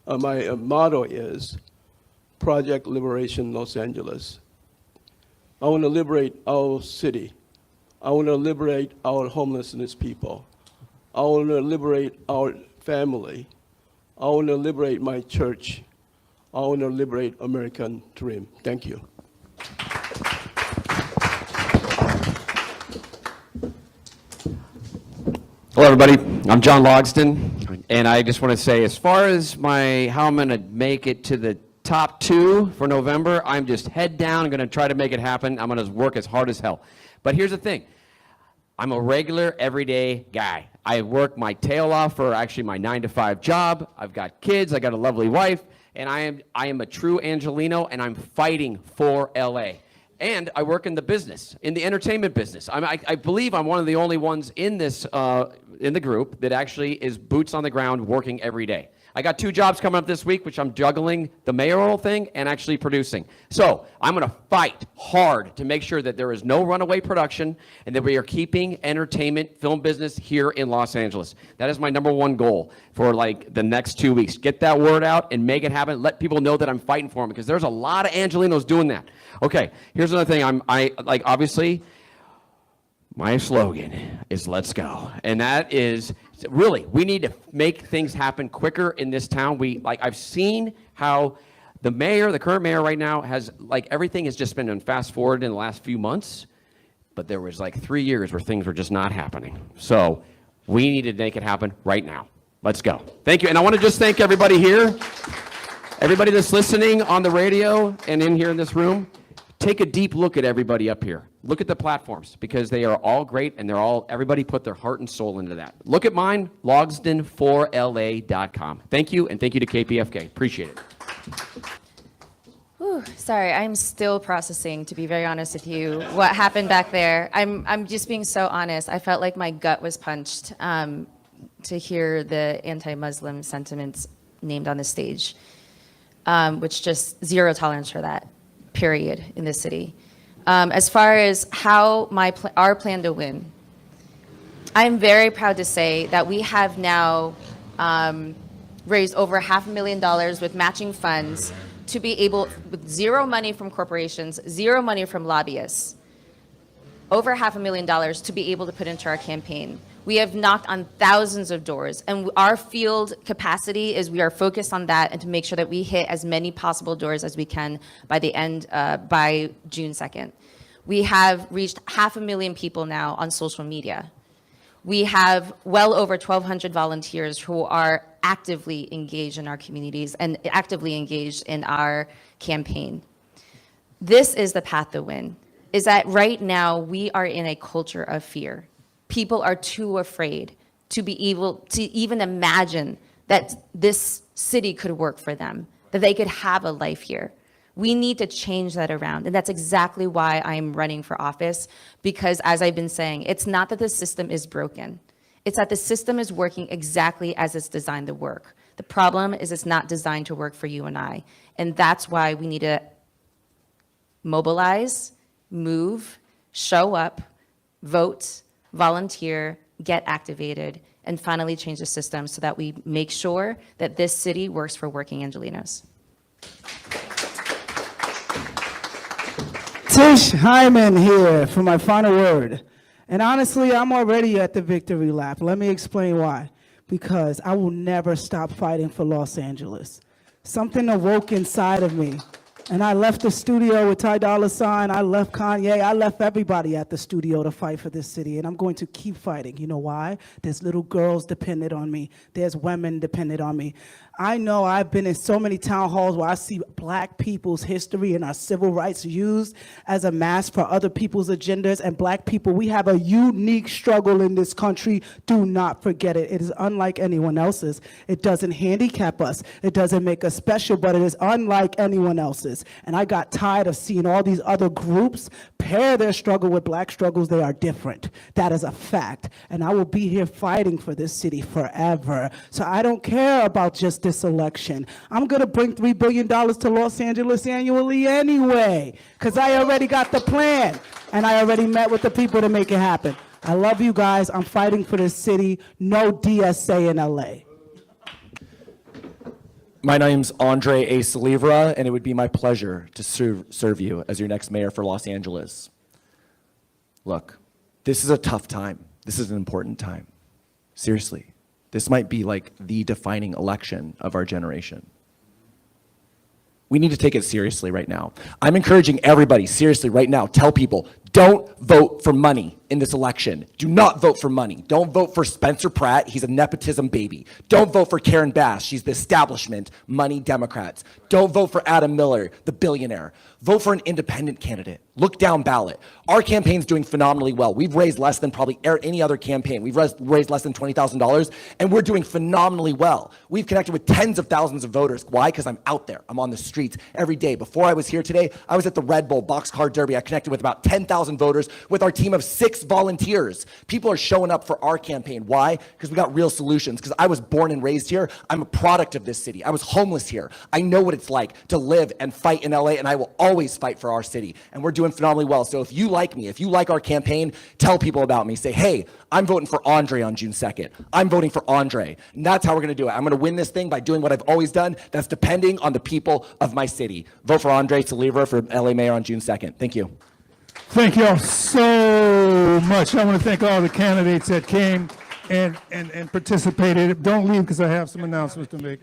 my motto is Project Liberation Los Angeles. I want to liberate our city. I want to liberate our homelessness people. I want to liberate our family. I want to liberate my church. I want to liberate American dream. Thank you. Hello, everybody. I'm John Logston, and I just want to say, as far as how I'm going to make it to the top 2 for November, I'm just head down. I'm going to try to make it happen. I'm going to work as hard as hell. But here's the thing. I'm a regular, everyday guy. I work my tail off for actually my 9-to-5 job. I've got kids. I got a lovely wife, and I am a true Angeleno, and I'm fighting for LA. And I work in the business, in the entertainment business. I believe I'm one of the only ones in this in the group that actually is boots on the ground working every day. I got 2 jobs coming up this week, which I'm juggling the mayoral thing and actually producing. So I'm going to fight hard to make sure that there is no runaway production and that we are keeping entertainment film business here in Los Angeles. That is my #1 goal for like the next 2 weeks. Get that word out and make it happen. Let people know that I'm fighting for them because there's a lot of Angelenos doing that. Okay, here's another thing. Obviously, my slogan is let's go. And that is really, we need to make things happen quicker in this town. I've seen how the current mayor right now has, everything has just been fast forward in the last few months, but there was 3 years where things were just not happening. So we need to make it happen right now. Let's go. Thank you. And I want to just thank everybody here, everybody that's listening on the radio and in here in this room. Take a deep look at everybody up here. Look at the platforms because they are all great and everybody put their heart and soul into that. Look at mine, logston4la.com. Thank you, and thank you to KPFK. Appreciate it. Whew, sorry, I'm still processing, to be very honest with you, what happened back there. I'm just being so honest. I felt like my gut was punched to hear the anti-Muslim sentiments named on the stage, which just zero tolerance for that. Period in this city. As far as how our plan to win, I'm very proud to say that we have now raised over $500,000 with matching funds to be able, with zero money from corporations, zero money from lobbyists, over $500,000 to be able to put into our campaign. We have knocked on thousands of doors, and our field capacity is we are focused on that and to make sure that we hit as many possible doors as we can by the end, by June 2nd. We have reached 500,000 people now on social media. We have well over 1,200 volunteers who are actively engaged in our communities and actively engaged in our campaign. This is the path to win, is that right now we are in a culture of fear. People are too afraid to be able to even imagine that this city could work for them, that they could have a life here. We need to change that around. And that's exactly why I'm running for office, because as I've been saying, it's not that the system is broken. It's that the system is working exactly as it's designed to work. The problem is it's not designed to work for you and I. And that's why we need to mobilize, move, show up, vote, volunteer, get activated, and finally change the system so that we make sure that this city works for working Angelenos. Tish Hyman here for my final word. And honestly, I'm already at the victory lap. Let me explain why. because I will never stop fighting for Los Angeles. Something awoke inside of me. And I left the studio with Ty Dolla $ign, I left Kanye, I left everybody at the studio to fight for this city, and I'm going to keep fighting. You know why? There's little girls dependent on me. There's women dependent on me. I know I've been in so many town halls where I see black people's history and our civil rights used as a mask for other people's agendas, and black people, we have a unique struggle in this country. Do not forget it. It is unlike anyone else's. It doesn't handicap us. It doesn't make us special, but it is unlike anyone else's. And I got tired of seeing all these other groups pair their struggle with black struggles. They are different. That is a fact. And I will be here fighting for this city forever. So I don't care about just this election. I'm going to bring $3 billion to Los Angeles annually anyway, because I already got the plan. And I already met with the people to make it happen. I love you guys. I'm fighting for this city. No DSA in LA. My name's Andre A. Salivra, and it would be my pleasure to serve you as your next mayor for Los Angeles. Look, this is a tough time. This is an important time. Seriously, this might be like the defining election of our generation. We need to take it seriously right now. I'm encouraging everybody, seriously, right now, tell people, don't vote for money in this election. Do not vote for money. Don't vote for Spencer Pratt. He's a nepotism baby. Don't vote for Karen Bass. She's the establishment, money Democrats. Don't vote for Adam Miller, the billionaire. Vote for an independent candidate. Look down ballot. Our campaign's doing phenomenally well. We've raised less than probably any other campaign. We've raised less than $20,000, and we're doing phenomenally well. We've connected with tens of thousands of voters. Why? Because I'm out there. I'm on the streets every day. Before I was here today, I was at the Red Bull Boxcar Derby. I connected with about 10,000 voters with our team of 6 volunteers. People are showing up for our campaign. Why? Because we got real solutions. Because I was born and raised here. I'm a product of this city. I was homeless here. I know what it's like to live and fight in LA, and I will always fight for our city. And we're doing phenomenally well. So if you like me, if you like our campaign, tell people about me. Say, hey, I'm voting for Andre on June 2nd. I'm voting for Andre. And that's how we're going to do it. I'm going to win this thing by doing what I've always done. That's depending on the people of my city. Vote for Andre Salivra for LA Mayor on June 2nd. Thank you. Thank you all so much. I want to thank all the candidates that came and participated. Don't leave because I have some announcements to make.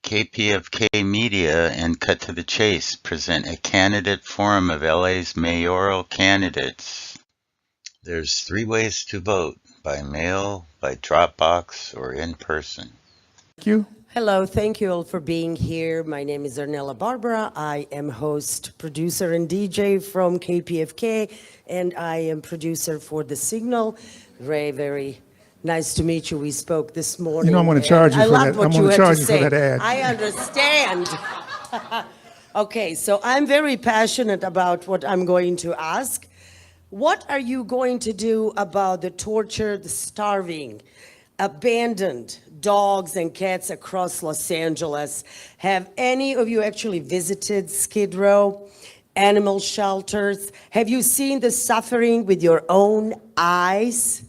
KPFK Media and Cut to the Chase present a candidate forum of LA's mayoral candidates. There's 3 ways to vote: by mail, by Dropbox, or in person. Thank you. Hello, thank you all for being here. My name is Ornella Barbara. I am host, producer, and DJ from KPFK, and I am producer for The Signal. Ray, very nice to meet you. We spoke this morning. You know I'm going to charge you for that. I'm going to charge you for that ad. I understand. Okay, so I'm very passionate about what I'm going to ask. What are you going to do about the tortured, starving, abandoned dogs and cats across Los Angeles? Have any of you actually visited Skid Row, animal shelters? Have you seen the suffering with your own eyes?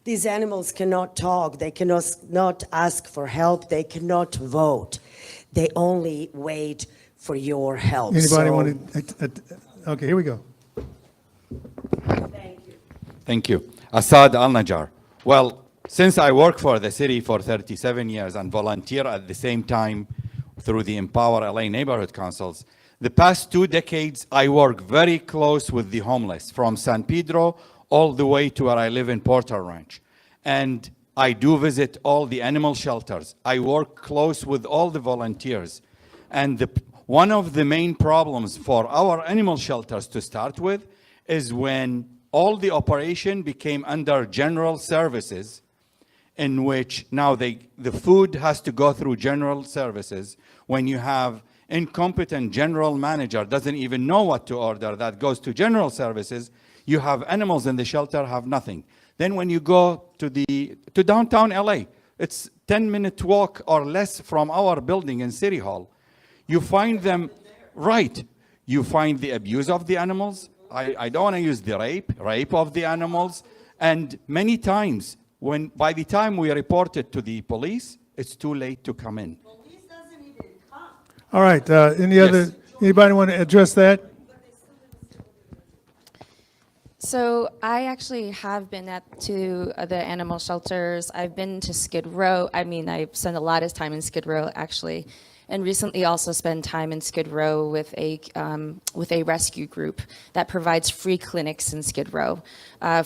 These animals cannot talk. They cannot not ask for help. They cannot vote. They only wait for your help. Anybody want to? Okay, here we go. Thank you. Thank you. Assad Al-Najjar. Well, since I work for the city for 37 years and volunteer at the same time through the Empower LA neighborhood councils, the past 2 decades, I work very close with the homeless from San Pedro all the way to where I live in Porter Ranch. And I do visit all the animal shelters. I work close with all the volunteers. And one of the main problems for our animal shelters to start with is when all the operation became under general services, in which now the food has to go through general services. When you have incompetent general manager doesn't even know what to order, that goes to general services, you have animals in the shelter have nothing. Then when you go to downtown LA, it's 10-minute walk or less from our building in City Hall. You find them, right, you find the abuse of the animals. I don't want to use the rape of the animals. And many times, by the time we report it to the police, it's too late to come in. Police doesn't even come. All right, anybody want to address that? So I actually have been to the animal shelters. I've been to Skid Row. I mean, I've spent a lot of time in Skid Row, actually, and recently also spent time in Skid Row with a rescue group that provides free clinics in Skid Row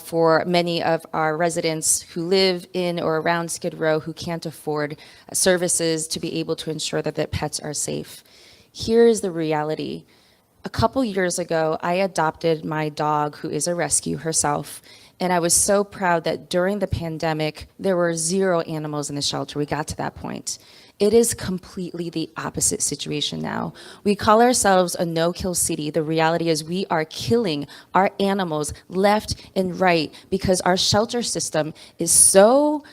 for many of our residents who live in or around Skid Row who can't afford services to be able to ensure that their pets are safe. Here is the reality. A couple years ago, I adopted my dog, who is a rescue herself, and I was so proud that during the pandemic, there were 0 animals in the shelter. We got to that point. It is completely the opposite situation now. We call ourselves a no-kill city. The reality is we are killing our animals left and right because our shelter system is so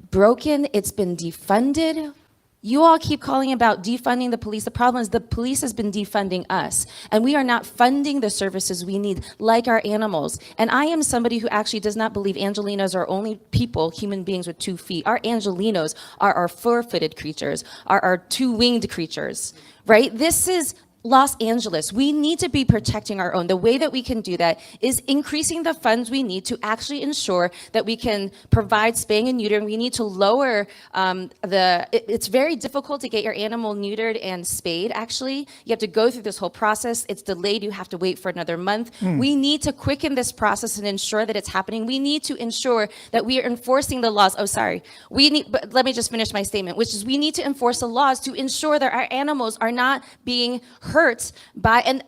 broken, it's been defunded. You all keep calling about defunding the police. The problem is the police has been defunding us, and we are not funding the services we need, like our animals. And I am somebody who actually does not believe Angelinos are only people, human beings with 2 feet. Our Angelinos are our 4-footed creatures, are our 2-winged creatures, right? This is Los Angeles. We need to be protecting our own. The way that we can do that is increasing the funds we need to actually ensure that we can provide spaying and neutering. We need to lower it's very difficult to get your animal neutered and spayed, actually. You have to go through this whole process. It's delayed. You have to wait for another month. We need to quicken this process and ensure that it's happening. We need to ensure that we are enforcing the laws. Oh, sorry. But let me just finish my statement, which is we need to enforce the laws to ensure that our animals are not being hurt by, and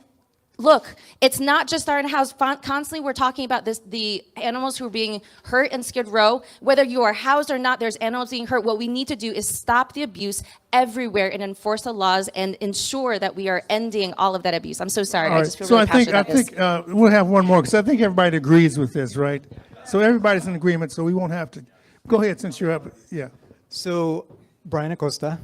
look, it's not just our in-house. Constantly we're talking about this, the animals who are being hurt in Skid Row. Whether you are housed or not, there's animals being hurt. What we need to do is stop the abuse everywhere and enforce the laws and ensure that we are ending all of that abuse. I'm so sorry. All right. I just feel really passionate about this. I think we'll have one more because I think everybody agrees with this, right? So everybody's in agreement, so we won't have to. Go ahead, since you're up. Yeah. So Brian Acosta.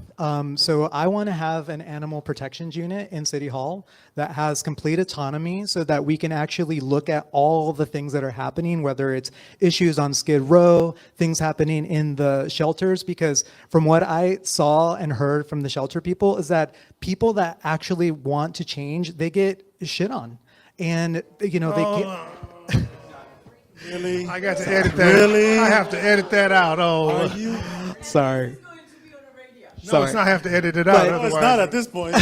So I want to have an animal protections unit in City Hall that has complete autonomy so that we can actually look at all the things that are happening, whether it's issues on Skid Row, things happening in the shelters, because from what I saw and heard from the shelter people is that people that actually want to change, they get shit on. And, you know, they get... Really? I got to edit that. Really? I have to edit that out. Oh, are you? Sorry. No, it's not. I have to edit it out. No, it's not at this point.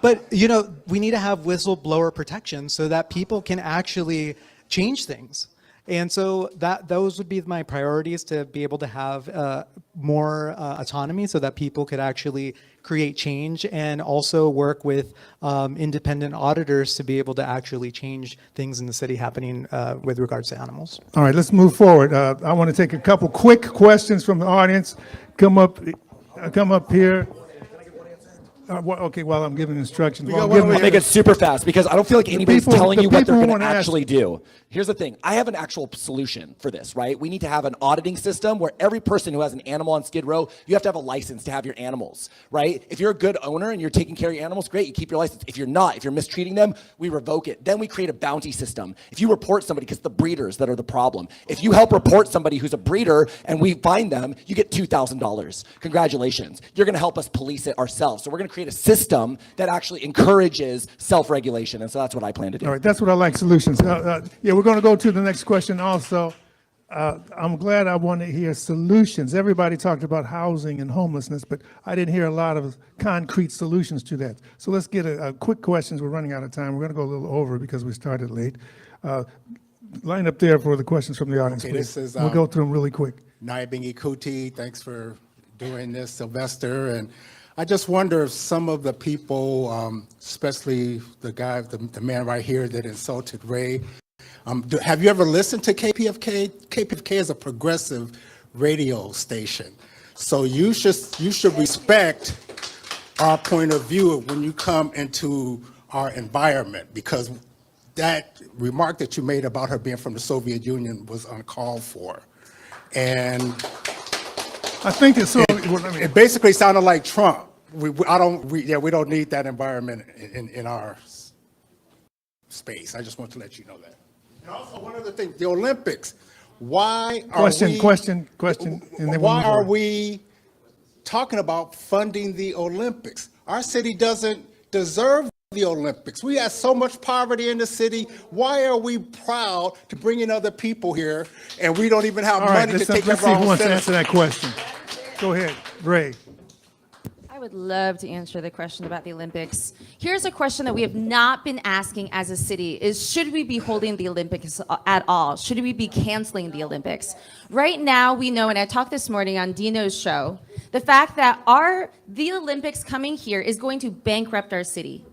But, you know, we need to have whistleblower protection so that people can actually change things. And so those would be my priorities, to be able to have more autonomy so that people could actually create change, and also work with independent auditors to be able to actually change things in the city happening with regards to animals. All right, let's move forward. I want to take a couple quick questions from the audience. Come up here. Okay, while I'm giving instructions. I'll make it super fast because I don't feel like anybody's telling you what they're going to actually do. Here's the thing. I have an actual solution for this, right? We need to have an auditing system where every person who has an animal on Skid Row, you have to have a license to have your animals, right? If you're a good owner and you're taking care of your animals, great, you keep your license. If you're not, if you're mistreating them, we revoke it. Then we create a bounty system. If you report somebody, because the breeders that are the problem, if you help report somebody who's a breeder and we find them, you get $2,000. Congratulations. You're going to help us police it ourselves. So we're going to create a system that actually encourages self-regulation. And so that's what I plan to do. All right, that's what I like, solutions. Yeah, we're going to go to the next question also. I'm glad I want to hear solutions. Everybody talked about housing and homelessness, but I didn't hear a lot of concrete solutions to that. So let's get a quick questions. We're running out of time. We're going to go a little over because we started late. Line up there for the questions from the audience, Okay, please. this is, We'll go through them really quick. Naibingi Kuti, thanks for doing this, Sylvester. And I just wonder if some of the people, especially the guy, the man right here that insulted Ray, have you ever listened to KPFK? KPFK is a progressive radio station. So you should respect our point of view when you come into our environment, because that remark that you made about her being from the Soviet Union was uncalled for. And I think it basically sounded like Trump. We don't need that environment in our space. I just want to let you know that. And also, one other thing, the Olympics. Why are we talking about funding the Olympics? Our city doesn't deserve the Olympics. We have so much poverty in the city. Why are we proud to bring in other people here and we don't even have All right, money to take let's care see of who our own wants to answer citizens? that question. Go ahead, Ray. I would love to answer the question about the Olympics. Here's a question that we have not been asking as a city is, should we be holding the Olympics at all? Should we be canceling the Olympics? Right now, we know, and I talked this morning on Dino's show, the fact that the Olympics coming here is going to bankrupt our city.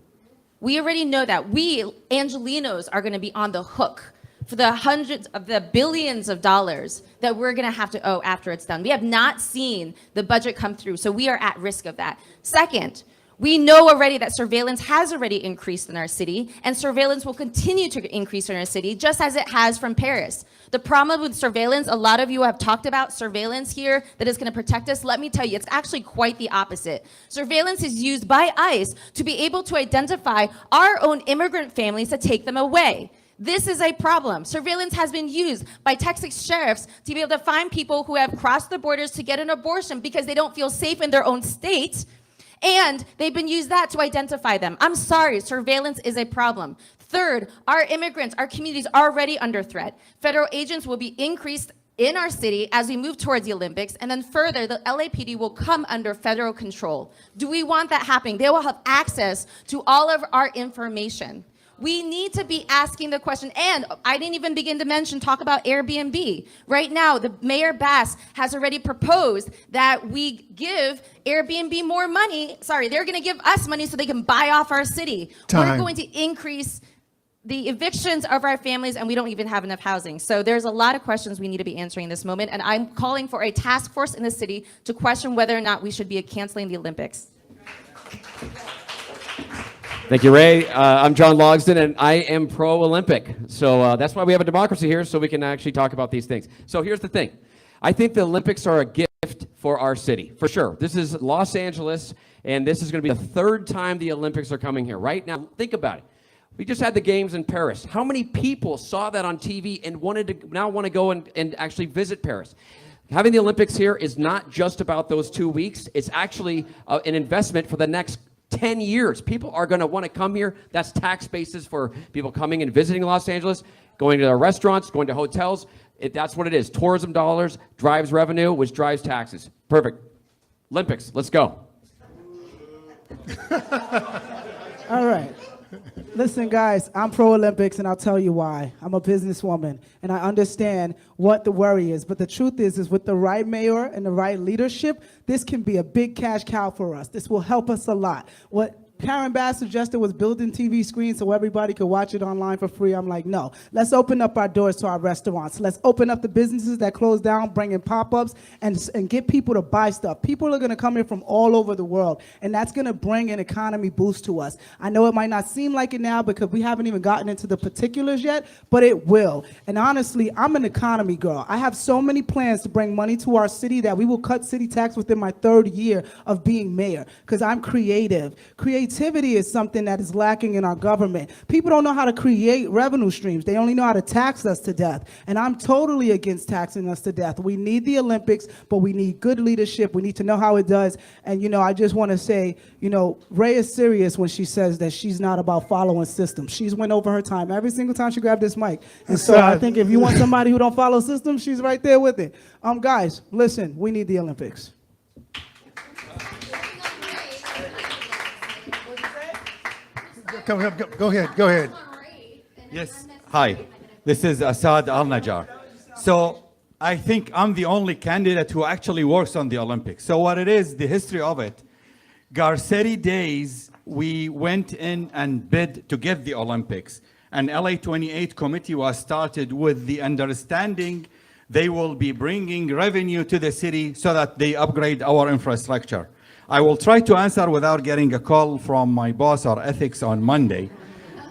We already know that. We, Angelinos, are gonna be on the hook for the hundreds of the billions of dollars that we're gonna have to owe after it's done. We have not seen the budget come through, so we are at risk of that. Second, we know already that surveillance has already increased in our city, and surveillance will continue to increase in our city, just as it has from Paris. The problem with surveillance, a lot of you have talked about surveillance here that is gonna protect us. Let me tell you, it's actually quite the opposite. Surveillance is used by ICE to be able to identify our own immigrant families to take them away. This is a problem. Surveillance has been used by Texas sheriffs to be able to find people who have crossed the borders to get an abortion because they don't feel safe in their own state. And they've been used that to identify them. I'm sorry, surveillance is a problem. Third, our immigrants, our communities are already under threat. Federal agents will be increased in our city as we move towards the Olympics, and then further, the LAPD will come under federal control. Do we want that happening? They will have access to all of our information. We need to be asking the question, and I didn't even begin to talk about Airbnb. Right now, the Mayor Bass has already proposed that we give Airbnb more money. Sorry, they're gonna give us money so they can buy off our city. Time. We're going to increase the evictions of our families, and we don't even have enough housing. So there's a lot of questions we need to be answering in this moment, and I'm calling for a task force in the city to question whether or not we should be canceling the Olympics. Thank you, Ray. I'm John Logsdon, and I am pro-Olympic. So that's why we have a democracy here, so we can actually talk about these things. So here's the thing. I think the Olympics are a gift for our city, for sure. This is Los Angeles, and this is going to be the third time the Olympics are coming here. Right now, think about it. We just had the games in Paris. How many people saw that on TV and want to go and actually visit Paris? Having the Olympics here is not just about those 2 weeks. It's actually an investment for the next 10 years. People are going to want to come here. That's tax bases for people coming and visiting Los Angeles, going to their restaurants, going to hotels. That's what it is. Tourism dollars drives revenue, which drives taxes. Perfect. Olympics, let's go. All right. Listen, guys, I'm pro-Olympics, and I'll tell you why. I'm a businesswoman, and I understand what the worry is. But the truth is with the right mayor and the right leadership, this can be a big cash cow for us. This will help us a lot. What Karen Bass suggested was building TV screens so everybody could watch it online for free. I'm like, no. Let's open up our doors to our restaurants. Let's open up the businesses that close down, bring in pop-ups, and get people to buy stuff. People are going to come in from all over the world, and that's going to bring an economy boost to us. I know it might not seem like it now because we haven't even gotten into the particulars yet, but it will. And honestly, I'm an economy girl. I have so many plans to bring money to our city that we will cut city tax within my 3rd year of being mayor because I'm creative. Creativity is something that is lacking in our government. People don't know how to create revenue streams. They only know how to tax us to death. And I'm totally against taxing us to death. We need the Olympics, but we need good leadership. We need to know how it does. And, I just want to say, Ray is serious when she says that she's not about following systems. She's went over her time every single time she grabbed this mic. And so I think if you want somebody who don't follow systems, she's right there with it. Guys, listen, we need the Olympics. Go ahead. Yes. Hi, this is Assad Al-Najjar. So I think I'm the only candidate who actually works on the Olympics. So what it is, the history of it, Garcetti days, we went in and bid to get the Olympics. An LA 28 committee was started with the understanding they will be bringing revenue to the city so that they upgrade our infrastructure. I will try to answer without getting a call from my boss or ethics on Monday.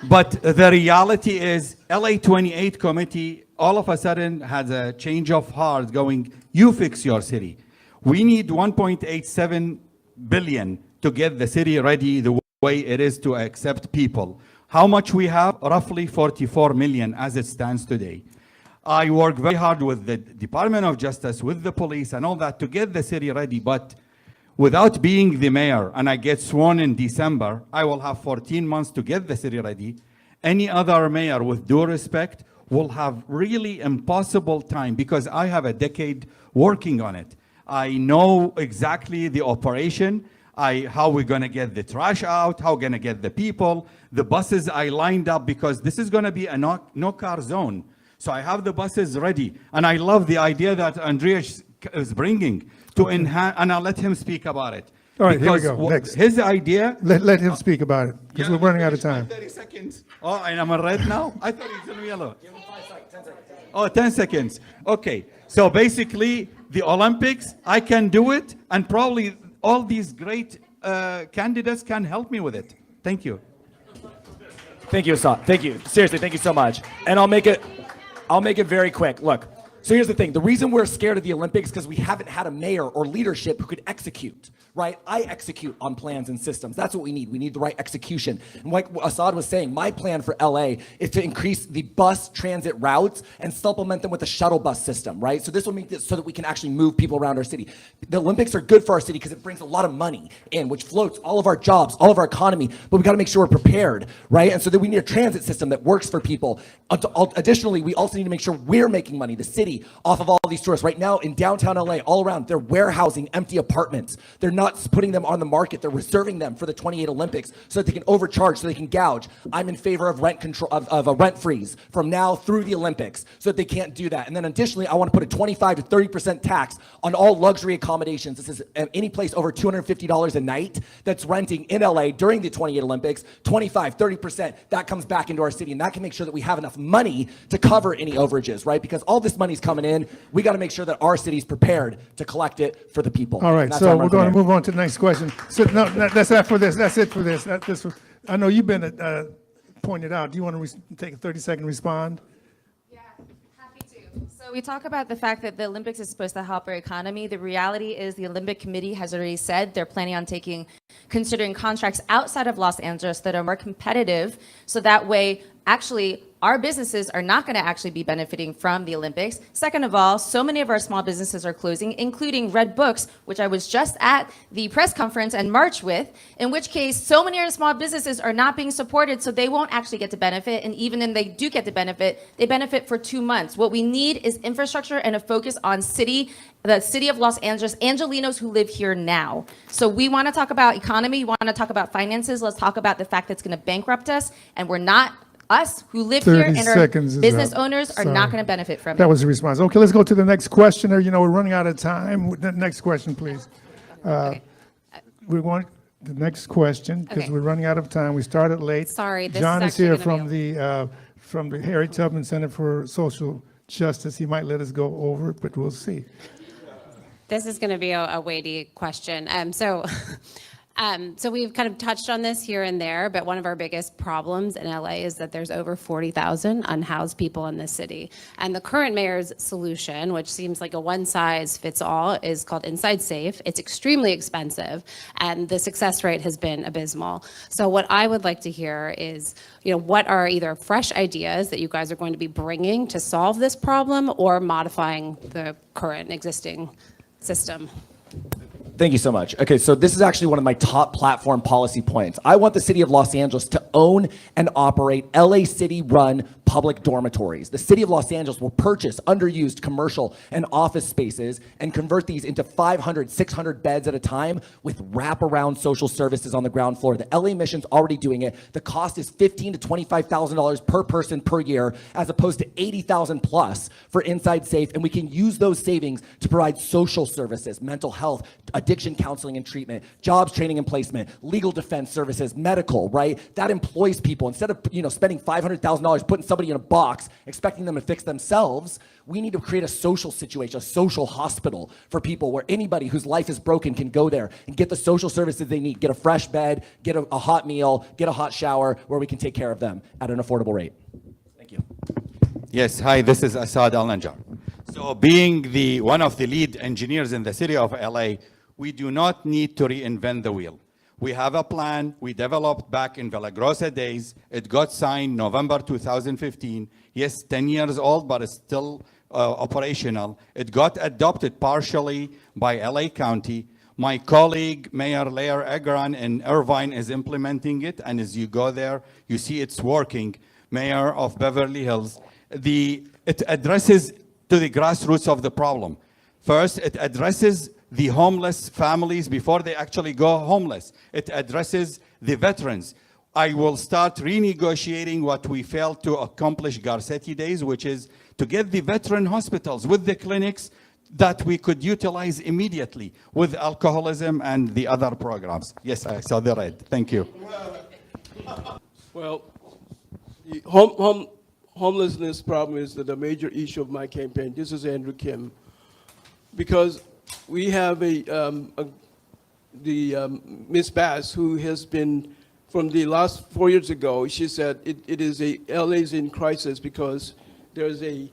But the reality is LA 28 committee all of a sudden has a change of heart going, you fix your city. We need 1.87 billion to get the city ready the way it is to accept people. How much we have? Roughly 44 million as it stands today. I work very hard with the Department of Justice, with the police and all that to get the city ready, but Without being the mayor and I get sworn in December, I will have 14 months to get the city ready. Any other mayor, with due respect, will have really impossible time because I have a decade working on it. I know exactly the operation, how we're gonna get the trash out, how we're gonna get the people, the buses I lined up because this is gonna be a no car zone. So I have the buses ready. And I love the idea that Andreas is bringing to enhance, and I'll let him speak about it. All right, here we Because go. Next. his idea. Let him speak about it, because we're running out of time. 30 seconds. Oh, and I'm on red now? I thought it was in yellow. Oh, 10 seconds. Okay, so basically, the Olympics, I can do it, and probably all these great candidates can help me with it. Thank you. Thank you, Assad. Thank you. Seriously, thank you so much. And I'll make it very quick. Look, so here's the thing. The reason we're scared of the Olympics is because we haven't had a mayor or leadership who could execute, right? I execute on plans and systems. That's what we need. We need the right execution. And like Assad was saying, my plan for LA is to increase the bus transit routes and supplement them with a shuttle bus system, right? So this will make this so that we can actually move people around our city. The Olympics are good for our city because it brings a lot of money in, which floats all of our jobs, all of our economy, but we got to make sure we're prepared, right? And so that we need a transit system that works for people. Additionally, we also need to make sure we're making money, the city, off of all these tourists. Right now in downtown LA, all around, they're warehousing empty apartments. They're not putting them on the market. They're reserving them for the 28 Olympics so that they can overcharge, so they can gouge. I'm in favor of rent control, of a rent freeze from now through the Olympics so that they can't do that. And then additionally, I want to put a 25 to 30% tax on all luxury accommodations. This is any place over $250 a night that's renting in LA during the 28 Olympics, 25, 30%, that comes back into our city. And that can make sure that we have enough money to cover any overages, right? Because all this money's coming in. We got to make sure that our city's prepared to collect it for the people. All right, so we're going to move on to the next question. So no, that's not for this. That's it for this. I know you've been pointed out. Do you want to take a 30-second respond? Yeah, happy to. So we talk about the fact that the Olympics is supposed to help our economy. The reality is the Olympic Committee has already said they're planning on considering contracts outside of Los Angeles that are more competitive. So that way, actually, our businesses are not going to actually be benefiting from the Olympics. Second of all, so many of our small businesses are closing, including Red Books, which I was just at the press conference and march with, in which case so many of our small businesses are not being supported, so they won't actually get to benefit. And even if they do get to benefit, they benefit for 2 months. What we need is infrastructure and a focus on the city of Los Angeles, Angelinos who live here now. So we want to talk about economy, we want to talk about finances, let's talk about the fact that's going to bankrupt us, and we're not. Us who live here and our business owners are not going to benefit from it. That was the response. Okay, let's go to the next questioner. You know, we're running out of time. The next question, please. We want the next question because we're running out of time. We started late. Sorry, this John is is here actually from the Harry Tubman Center for Social Justice. He might let us go over it, but we'll see. This is going to be a weighty question. So we've kind of touched on this here and there, but one of our biggest problems in LA is that there's over 40,000 unhoused people in this city. And the current mayor's solution, which seems like a one-size-fits-all, is called Inside Safe. It's extremely expensive, and the success rate has been abysmal. So what I would like to hear is, what are either fresh ideas that you guys are going to be bringing to solve this problem or modifying the current existing system? Thank you so much. Okay, so this is actually one of my top platform policy points. I want the city of Los Angeles to own and operate LA City-run public dormitories. The city of Los Angeles will purchase underused commercial and office spaces and convert these into 500, 600 beds at a time with wraparound social services on the ground floor. The LA Mission's already doing it. The cost is $15,000 to $25,000 per person per year, as opposed to $80,000 plus for Inside Safe. And we can use those savings to provide social services, mental health, addiction counseling and treatment, jobs training and placement, legal defense services, medical, right? That employs people. Instead of spending $500,000 putting somebody in a box, expecting them to fix themselves, we need to create a social situation, a social hospital for people where anybody whose life is broken can go there and get the social services they need, get a fresh bed, get a hot meal, get a hot shower, where we can take care of them at an affordable rate. Thank you. Yes, hi, this is Assad Al-Najjar. So being one of the lead engineers in the city of LA, we do not need to reinvent the wheel. We have a plan we developed back in Villagrosa days. It got signed November 2015. Yes, 10 years old, but it's still operational. It got adopted partially by LA County. My colleague, Mayor Lair Agran in Irvine is implementing it, and as you go there, you see it's working. Mayor of Beverly Hills. It addresses to the grassroots of the problem. First, it addresses the homeless families before they actually go homeless. It addresses the veterans. I will start renegotiating what we failed to accomplish Garcetti days, which is to get the veteran hospitals with the clinics that we could utilize immediately with alcoholism and the other programs. Yes, I saw the red. Thank you. Well, the homelessness problem is the major issue of my campaign. This is Andrew Kim. Because we have Ms. Bass, who has been, from the last 4 years ago, she said it is LA's in crisis because the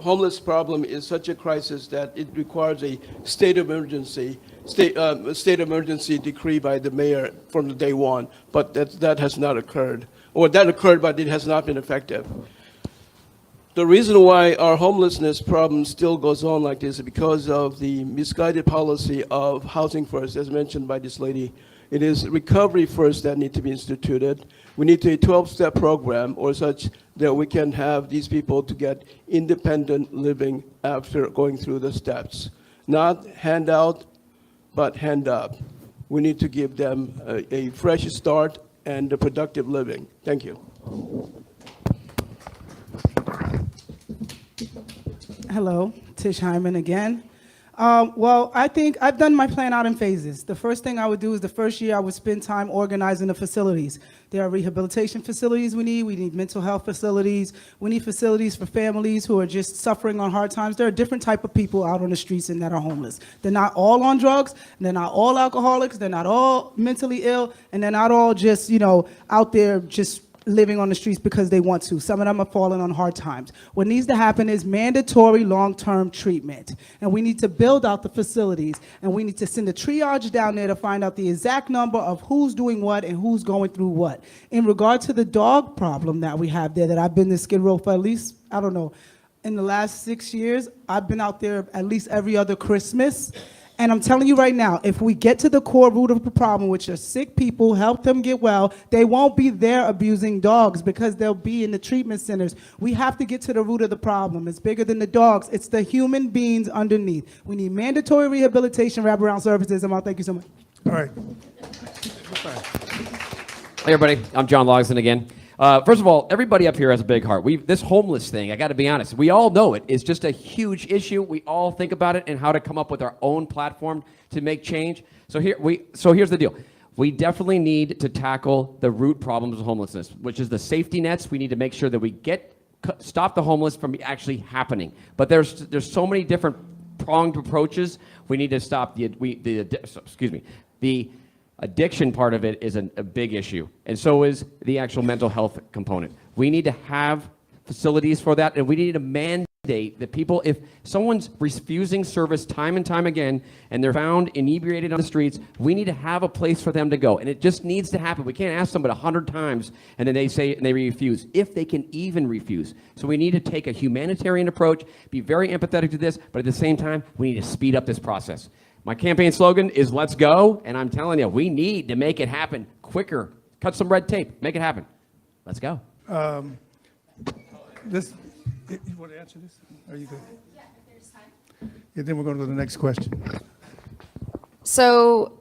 homeless problem is such a crisis that it requires a state emergency decree by the mayor from the day one. But that has not occurred, or that occurred, but it has not been effective. The reason why our homelessness problem still goes on like this is because of the misguided policy of housing first, as mentioned by this lady. It is recovery first that need to be instituted. We need a 12-step program or such that we can have these people to get independent living after going through the steps. Not handout, but hand up. We need to give them a fresh start and a productive living. Thank you. Hello, Tish Hyman again. Well, I think I've done my plan out in phases. The first thing I would do is the first year I would spend time organizing the facilities. There are rehabilitation facilities we need mental health facilities, we need facilities for families who are just suffering on hard times. There are different type of people out on the streets and that are homeless. They're not all on drugs, they're not all alcoholics, they're not all mentally ill, and they're not all just, out there just living on the streets because they want to. Some of them are falling on hard times. What needs to happen is mandatory long-term treatment. And we need to build out the facilities. And we need to send a triage down there to find out the exact number of who's doing what and who's going through what. In regard to the dog problem that we have there, that I've been to Skid Row for at least, I don't know, in the last 6 years, I've been out there at least every other Christmas. And I'm telling you right now, if we get to the core root of the problem, which are sick people, help them get well, they won't be there abusing dogs because they'll be in the treatment centers. We have to get to the root of the problem. It's bigger than the dogs. It's the human beings underneath. We need mandatory rehabilitation, wraparound services. Thank you so much. All right. Hey everybody, I'm John Logsdon again. First of all, everybody up here has a big heart. This homeless thing, I got to be honest, we all know it is just a huge issue. We all think about it and how to come up with our own platform to make change. So here's the deal. We definitely need to tackle the root problems of homelessness, which is the safety nets. We need to make sure that we stop the homeless from actually happening. But there's so many different pronged approaches. We need to stop the addiction part of it is a big issue, and so is the actual mental health component. We need to have facilities for that, and we need to mandate that people, if someone's refusing service time and time again, and they're found inebriated on the streets, we need to have a place for them to go, and it just needs to happen. We can't ask somebody 100 times, and then they say, and they refuse, if they can even refuse. So we need to take a humanitarian approach, be very empathetic to this, but at the same time, we need to speed up this process. My campaign slogan is "Let's go," and I'm telling you, we need to make it happen quicker. Cut some red tape, make it happen. Let's go. You want to answer this? Are you good? Yeah, if there's time. Yeah, then we're going to go to the next question. So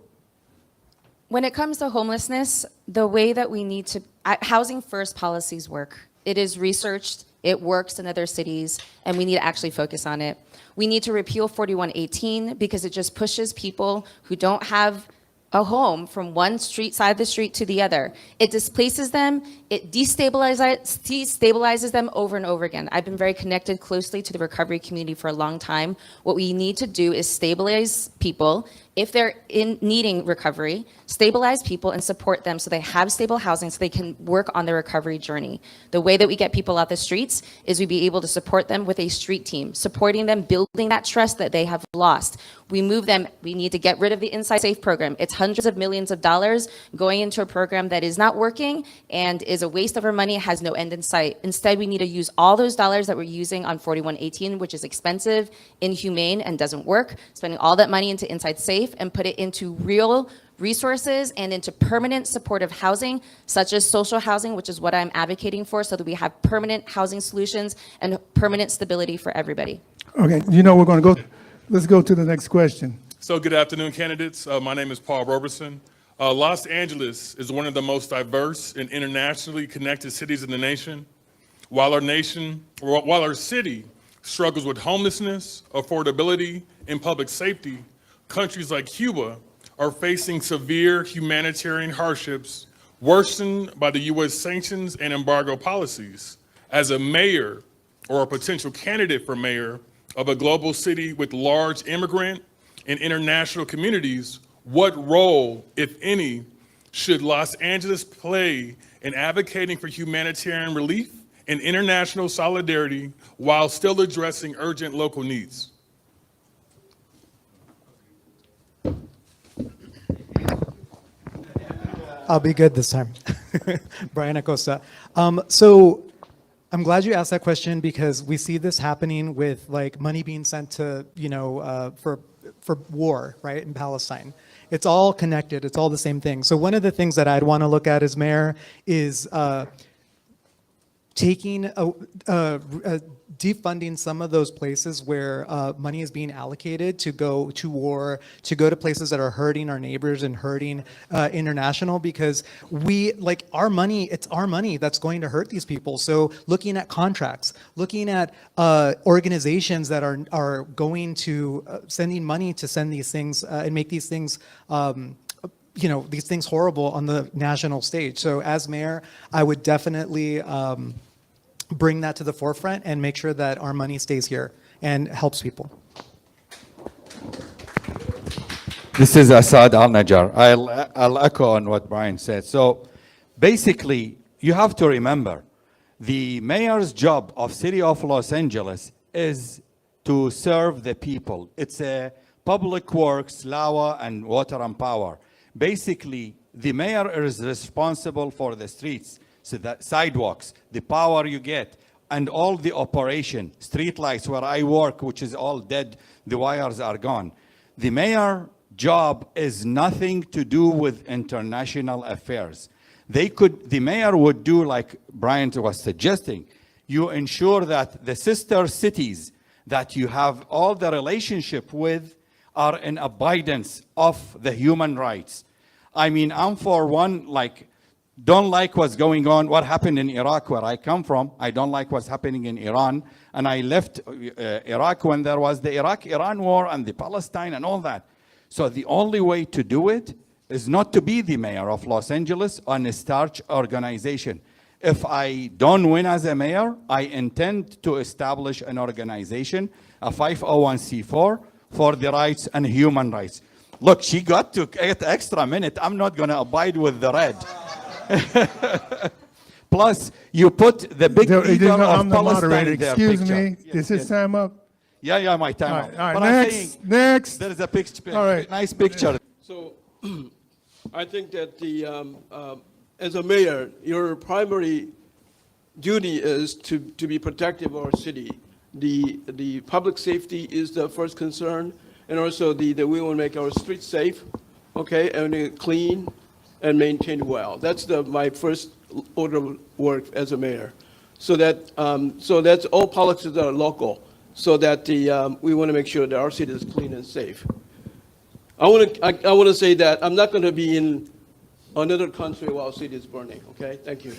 when it comes to homelessness, the way that we need to, housing first policies work. It is researched, it works in other cities, and we need to actually focus on it. We need to repeal 4118 because it just pushes people who don't have a home from one side of the street to the other. It displaces them, it destabilizes them over and over again. I've been very connected closely to the recovery community for a long time. What we need to do is stabilize people, if they're needing recovery, stabilize people and support them so they have stable housing so they can work on their recovery journey. The way that we get people out the streets is we be able to support them with a street team, supporting them, building that trust that they have lost. We move them, we need to get rid of the Inside Safe program. It's hundreds of millions of dollars going into a program that is not working and is a waste of our money, has no end in sight. Instead, we need to use all those dollars that we're using on 4118, which is expensive, inhumane, and doesn't work, spending all that money into Inside Safe and put it into real resources and into permanent supportive housing, such as social housing, which is what I'm advocating for, so that we have permanent housing solutions and permanent stability for everybody. Okay, you know, we're going to go, let's go to the next question. So good afternoon, candidates. My name is Paul Roberson. Los Angeles is one of the most diverse and internationally connected cities in the nation. While our city struggles with homelessness, affordability, and public safety, countries like Cuba are facing severe humanitarian hardships worsened by the U.S. sanctions and embargo policies. As a mayor or a potential candidate for mayor of a global city with large immigrant and international communities, what role, if any, should Los Angeles play in advocating for humanitarian relief and international solidarity while still addressing urgent local needs? I'll be good this time. Brian Acosta. So I'm glad you asked that question because we see this happening with like money being sent to, for war, right, in Palestine. It's all connected. It's all the same thing. So one of the things that I'd want to look at as mayor is taking defunding some of those places where money is being allocated to go to war, to go to places that are hurting our neighbors and hurting international, because our money, it's our money that's going to hurt these people. So looking at contracts, looking at organizations that are going to sending money to send these things and make these things these things horrible on the national stage. So as mayor, I would definitely bring that to the forefront and make sure that our money stays here and helps people. This is Assad Al-Najjar. I'll echo on what Brian said. So basically, you have to remember, the mayor's job of City of Los Angeles is to serve the people. It's a public works, LAWA, and water and power. Basically, the mayor is responsible for the streets, so the sidewalks, the power you get, and all the operation, street lights where I work, which is all dead, the wires are gone. The mayor job is nothing to do with international affairs. The mayor would do like Brian was suggesting. You ensure that the sister cities that you have all the relationship with are in abidance of the human rights. I mean, I'm for one, don't like what's going on, what happened in Iraq, where I come from. I don't like what's happening in Iran. And I left Iraq when there was the Iraq-Iran war and the Palestine and all that. So the only way to do it is not to be the mayor of Los Angeles on a starch organization. If I don't win as a mayor, I intend to establish an organization, a 501c4, for the rights and human rights. Look, she got to get extra minute. I'm not going to abide with the red. Plus, you put the big leader of I'm the Palestine moderator. there. Excuse picture. me. Is his time up? Yeah, my time up. All right, But I'm next, saying next. there is a picture. All right. Nice picture. So I think that as a mayor, your primary duty is to be protective of our city. The public safety is the first concern, and also we want to make our streets safe, okay, and clean and maintained well. That's my first order of work as a mayor. So that's all politics that are local, so that we want to make sure that our city is clean and safe. I want to say that I'm not going to be in another country while city is burning, okay? Thank you.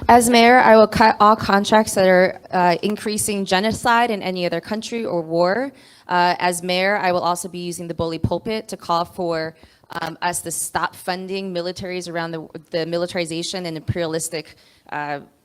As mayor, I will cut all contracts that are increasing genocide in any other country or war. As mayor, I will also be using the bully pulpit to call for us to stop funding militaries around the militarization and imperialistic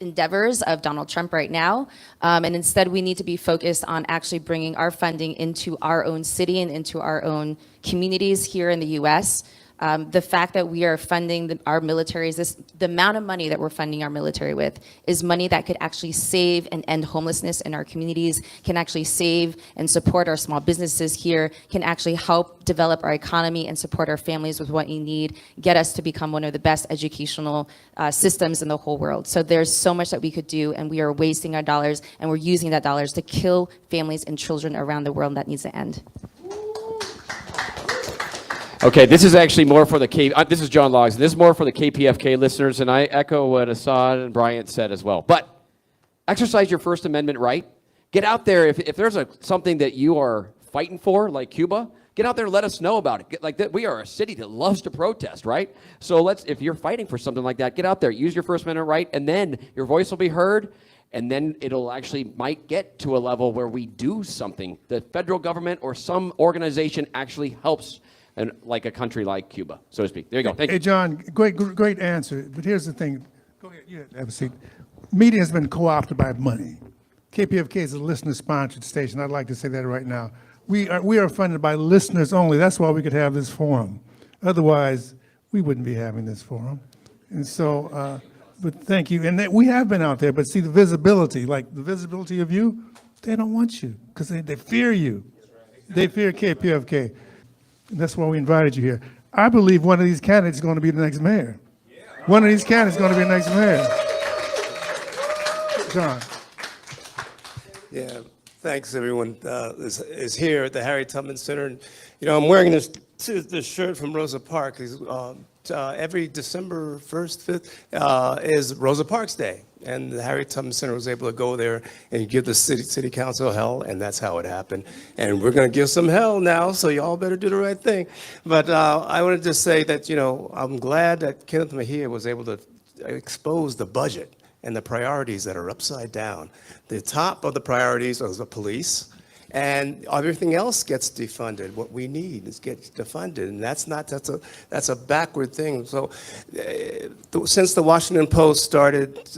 endeavors of Donald Trump right now. And instead, we need to be focused on actually bringing our funding into our own city and into our own communities here in the U.S. The fact that we are funding our militaries, the amount of money that we're funding our military with is money that could actually save and end homelessness in our communities, can actually save and support our small businesses here, can actually help develop our economy and support our families with what we need, get us to become one of the best educational systems in the whole world. So there's so much that we could do, and we are wasting our dollars, and we're using that dollars to kill families and children around the world, and that needs to end. Okay, this is actually more for the this is John Logs. This is more for the KPFK listeners, and I echo what Assad and Bryant said as well. But exercise your First Amendment right. Get out there. If there's something that you are fighting for, like Cuba, get out there and let us know about it. We are a city that loves to protest, right? So if you're fighting for something like that, get out there, use your First Amendment right, and then your voice will be heard. And then it'll actually might get to a level where we do something. The federal government or some organization actually helps. And like a country like Cuba, so to speak. There you go. Thank you. Hey, John, great answer. But here's the thing. Go ahead. You have a seat. Media has been co-opted by money. KPFK is a listener-sponsored station. I'd like to say that right now. We are funded by listeners only. That's why we could have this forum. Otherwise, we wouldn't be having this forum. And so, but thank you. And we have been out there. But see, the visibility, like the visibility of you, they don't want you because they fear you. They fear KPFK. That's why we invited you here. I believe one of these candidates is going to be the next mayor. One of these candidates is going to be the next mayor. John. Yeah, thanks everyone is here at the Harry Tubman Center. And, I'm wearing this shirt from Rosa Parks. Every December 1st, 5th is Rosa Parks Day. And the Harry Tubman Center was able to go there and give the city council hell, and that's how it happened. And we're going to give some hell now, so y'all better do the right thing. But I want to just say that, I'm glad that Kenneth Mejia was able to expose the budget and the priorities that are upside down. The top of the priorities is the police, and everything else gets defunded. What we need is gets defunded, and that's a backward thing. So, since the Washington Post started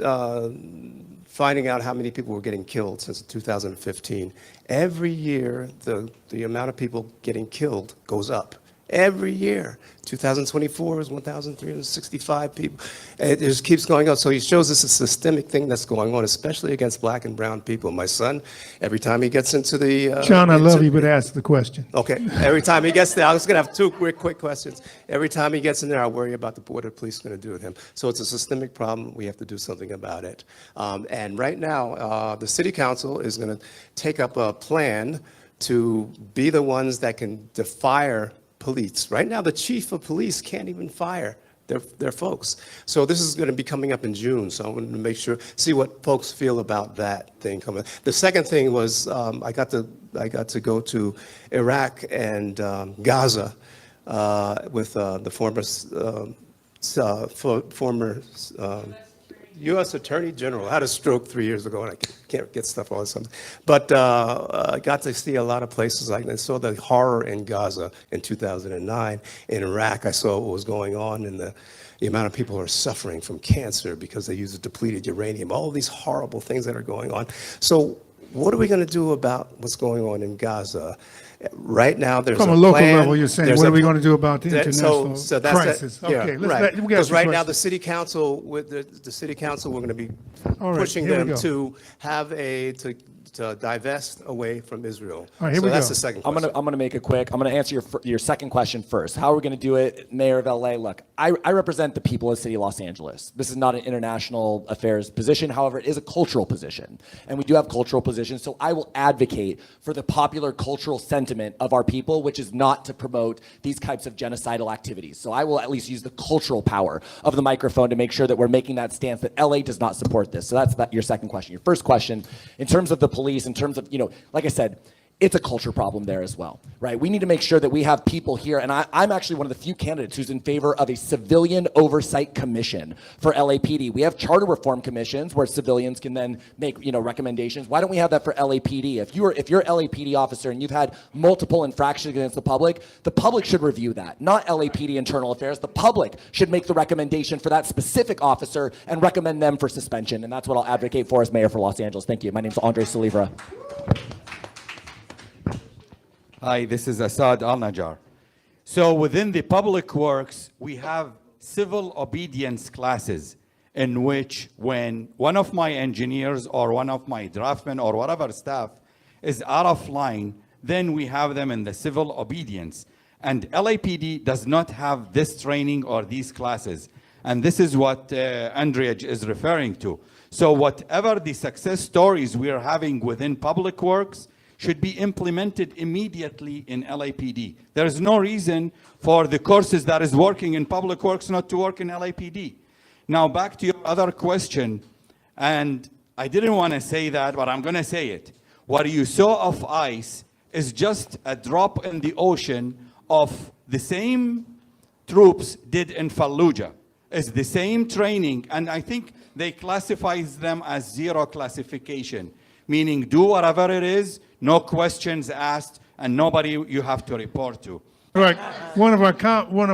finding out how many people were getting killed since 2015, every year the amount of people getting killed goes up. Every year. 2024 is 1,365 people. It just keeps going on. So he shows us a systemic thing that's going on, especially against black and brown people. My son, every time he gets into the... John, I love you, but ask the question. Okay. Every time he gets there, I was going to have two quick questions. Every time he gets in there, I worry about what the police are going to do with him. So it's a systemic problem. We have to do something about it. And right now, the city council is going to take up a plan to be the ones that can fire police. Right now, the chief of police can't even fire their folks. So this is going to be coming up in June. So I wanted to make sure, see what folks feel about that thing coming. The second thing was I got to go to Iraq and Gaza with the former U.S. Attorney General. I had a stroke 3 years ago, and I can't get stuff all the time. But I got to see a lot of places. I saw the horror in Gaza in 2009. In Iraq, I saw what was going on and the amount of people who are suffering from cancer because they use depleted uranium. All these horrible things that are going on. So what are we going to do about what's going on in Gaza? Right now, there's From a local level, you're saying, what are we going to do about the international crisis? Okay, right. Because right now, the city council, with the city council, we're going to be pushing them to have to divest away from Israel. All right, here we that's go. the second I'm question. gonna make it quick. I'm gonna answer your second question first. How are we gonna do it, Mayor of LA? Look, I represent the people of the city of Los Angeles. This is not an international affairs position. However, it is a cultural position, and we do have cultural positions. So I will advocate for the popular cultural sentiment of our people, which is not to promote these types of genocidal activities. So I will at least use the cultural power of the microphone to make sure that we're making that stance that LA does not support this. So that's your second question. Your first question, in terms of the police, in terms of, like I said, it's a culture problem there as well, right? We need to make sure that we have people here, and I'm actually one of the few candidates who's in favor of a civilian oversight commission for LAPD. We have charter reform commissions where civilians can then make, recommendations. Why don't we have that for LAPD? If you're an LAPD officer and you've had multiple infractions against the public should review that, not LAPD internal affairs. The public should make the recommendation for that specific officer and recommend them for suspension, and that's what I'll advocate for as mayor for Los Angeles. Thank you. My name's Andre Salivra. Hi, this is Assad Al-Najjar. So within the public works, we have civil obedience classes in which when one of my engineers or one of my draftsmen or whatever staff is out of line, then we have them in the civil obedience. And LAPD does not have this training or these classes. And this is what Andrea is referring to. So whatever the success stories we are having within public works should be implemented immediately in LAPD. There is no reason for the courses that is working in public works not to work in LAPD. Now back to your other question, and I didn't want to say that, but I'm going to say it. What you saw of ICE is just a drop in the ocean of the same troops did in Fallujah. It's the same training, and I think they classify them as zero classification, meaning do whatever it is, no questions asked, and nobody you have to report to. Right. One of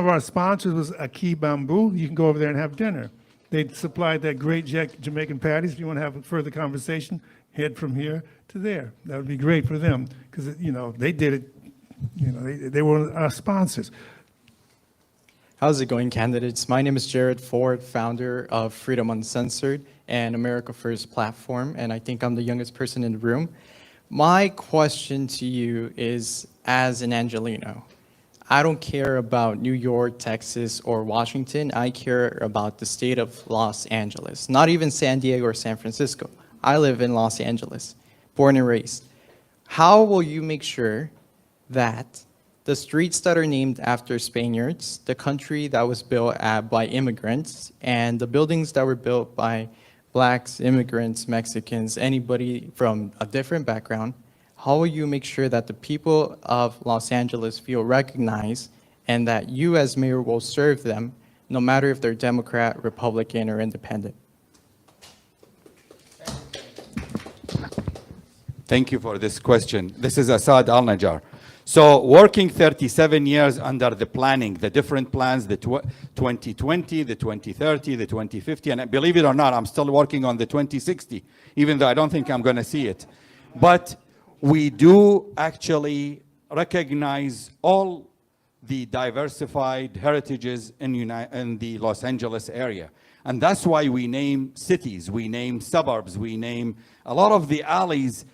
our sponsors was Aki Bamboo. You can go over there and have dinner. They supplied that great Jamaican patties. If you want to have a further conversation, head from here to there. That would be great for them because they did it. They were our sponsors. How's it going, candidates? My name is Jared Ford, founder of Freedom Uncensored and America First platform, and I think I'm the youngest person in the room. My question to you is, as an Angelino, I don't care about New York, Texas, or Washington. I care about the state of Los Angeles, not even San Diego or San Francisco. I live in Los Angeles, born and raised. How will you make sure that the streets that are named after Spaniards, the country that was built by immigrants, and the buildings that were built by Blacks, immigrants, Mexicans, anybody from a different background, how will you make sure that the people of Los Angeles feel recognized and that you as mayor will serve them no matter if they're Democrat, Republican, or independent? Thank you for this question. This is Assad Al-Najjar. So working 37 years under the planning, the different plans, the 2020, the 2030, the 2050, and believe it or not, I'm still working on the 2060, even though I don't think I'm going to see it. But we do actually recognize all the diversified heritages in the Los Angeles area. And that's why we name cities, we name suburbs, we name a lot of the alleys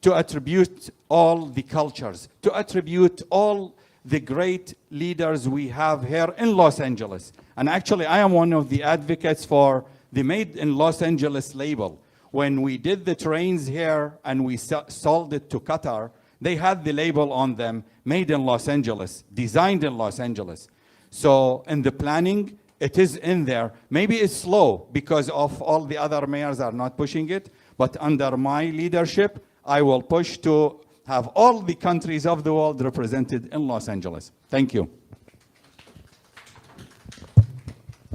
to attribute all the cultures, to attribute all the great leaders we have here in Los Angeles. And actually, I am one of the advocates for the Made in Los Angeles label. When we did the trains here and we sold it to Qatar, they had the label on them, Made in Los Angeles, designed in Los Angeles. So in the planning, it is in there. Maybe it's slow because of all the other mayors are not pushing it, but under my leadership, I will push to have all the countries of the world represented in Los Angeles. Thank you.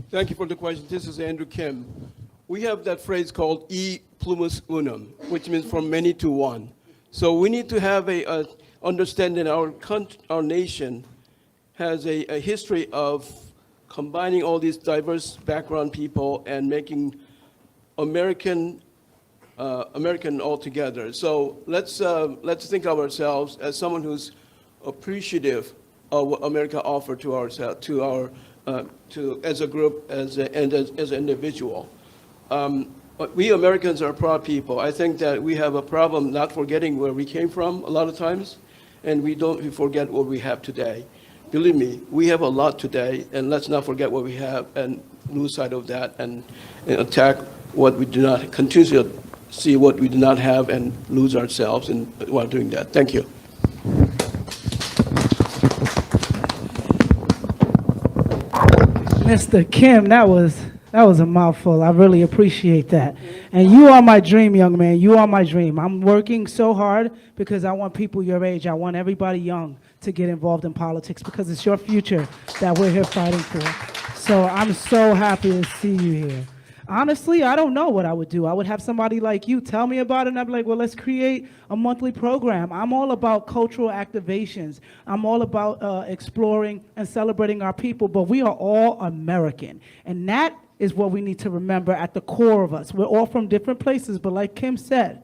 Thank you for the question. This is Andrew Kim. We have that phrase called e plumus unum, which means from many to one. So we need to have a understanding our nation has a history of combining all these diverse background people and making American altogether. So let's think of ourselves as someone who's appreciative of what America offered to ourselves, as a group, as an individual. But we Americans are proud people. I think that we have a problem not forgetting where we came from a lot of times, and we forget what we have today. Believe me, we have a lot today, and let's not forget what we have and lose sight of that and attack what we do not, continue to see what we do not have and lose ourselves while doing that. Thank you. Mr. Kim, that was That was a mouthful. I really appreciate that. And you are my dream, young man. You are my dream. I'm working so hard because I want people your age. I want everybody young to get involved in politics because it's your future that we're here fighting for. So I'm so happy to see you here. Honestly, I don't know what I would do. I would have somebody like you tell me about it, and I'd be like, well, let's create a monthly program. I'm all about cultural activations. I'm all about exploring and celebrating our people, but we are all American. And that is what we need to remember at the core of us. We're all from different places, but like Kim said,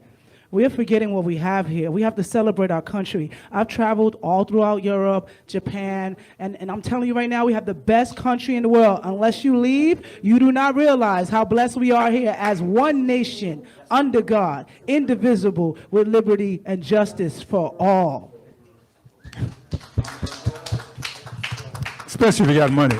we're forgetting what we have here. We have to celebrate our country. I've traveled all throughout Europe, Japan, and I'm telling you right now, we have the best country in the world. Unless you leave, you do not realize how blessed we are here as one nation, under God, indivisible, with liberty and justice for all. Especially if you got money.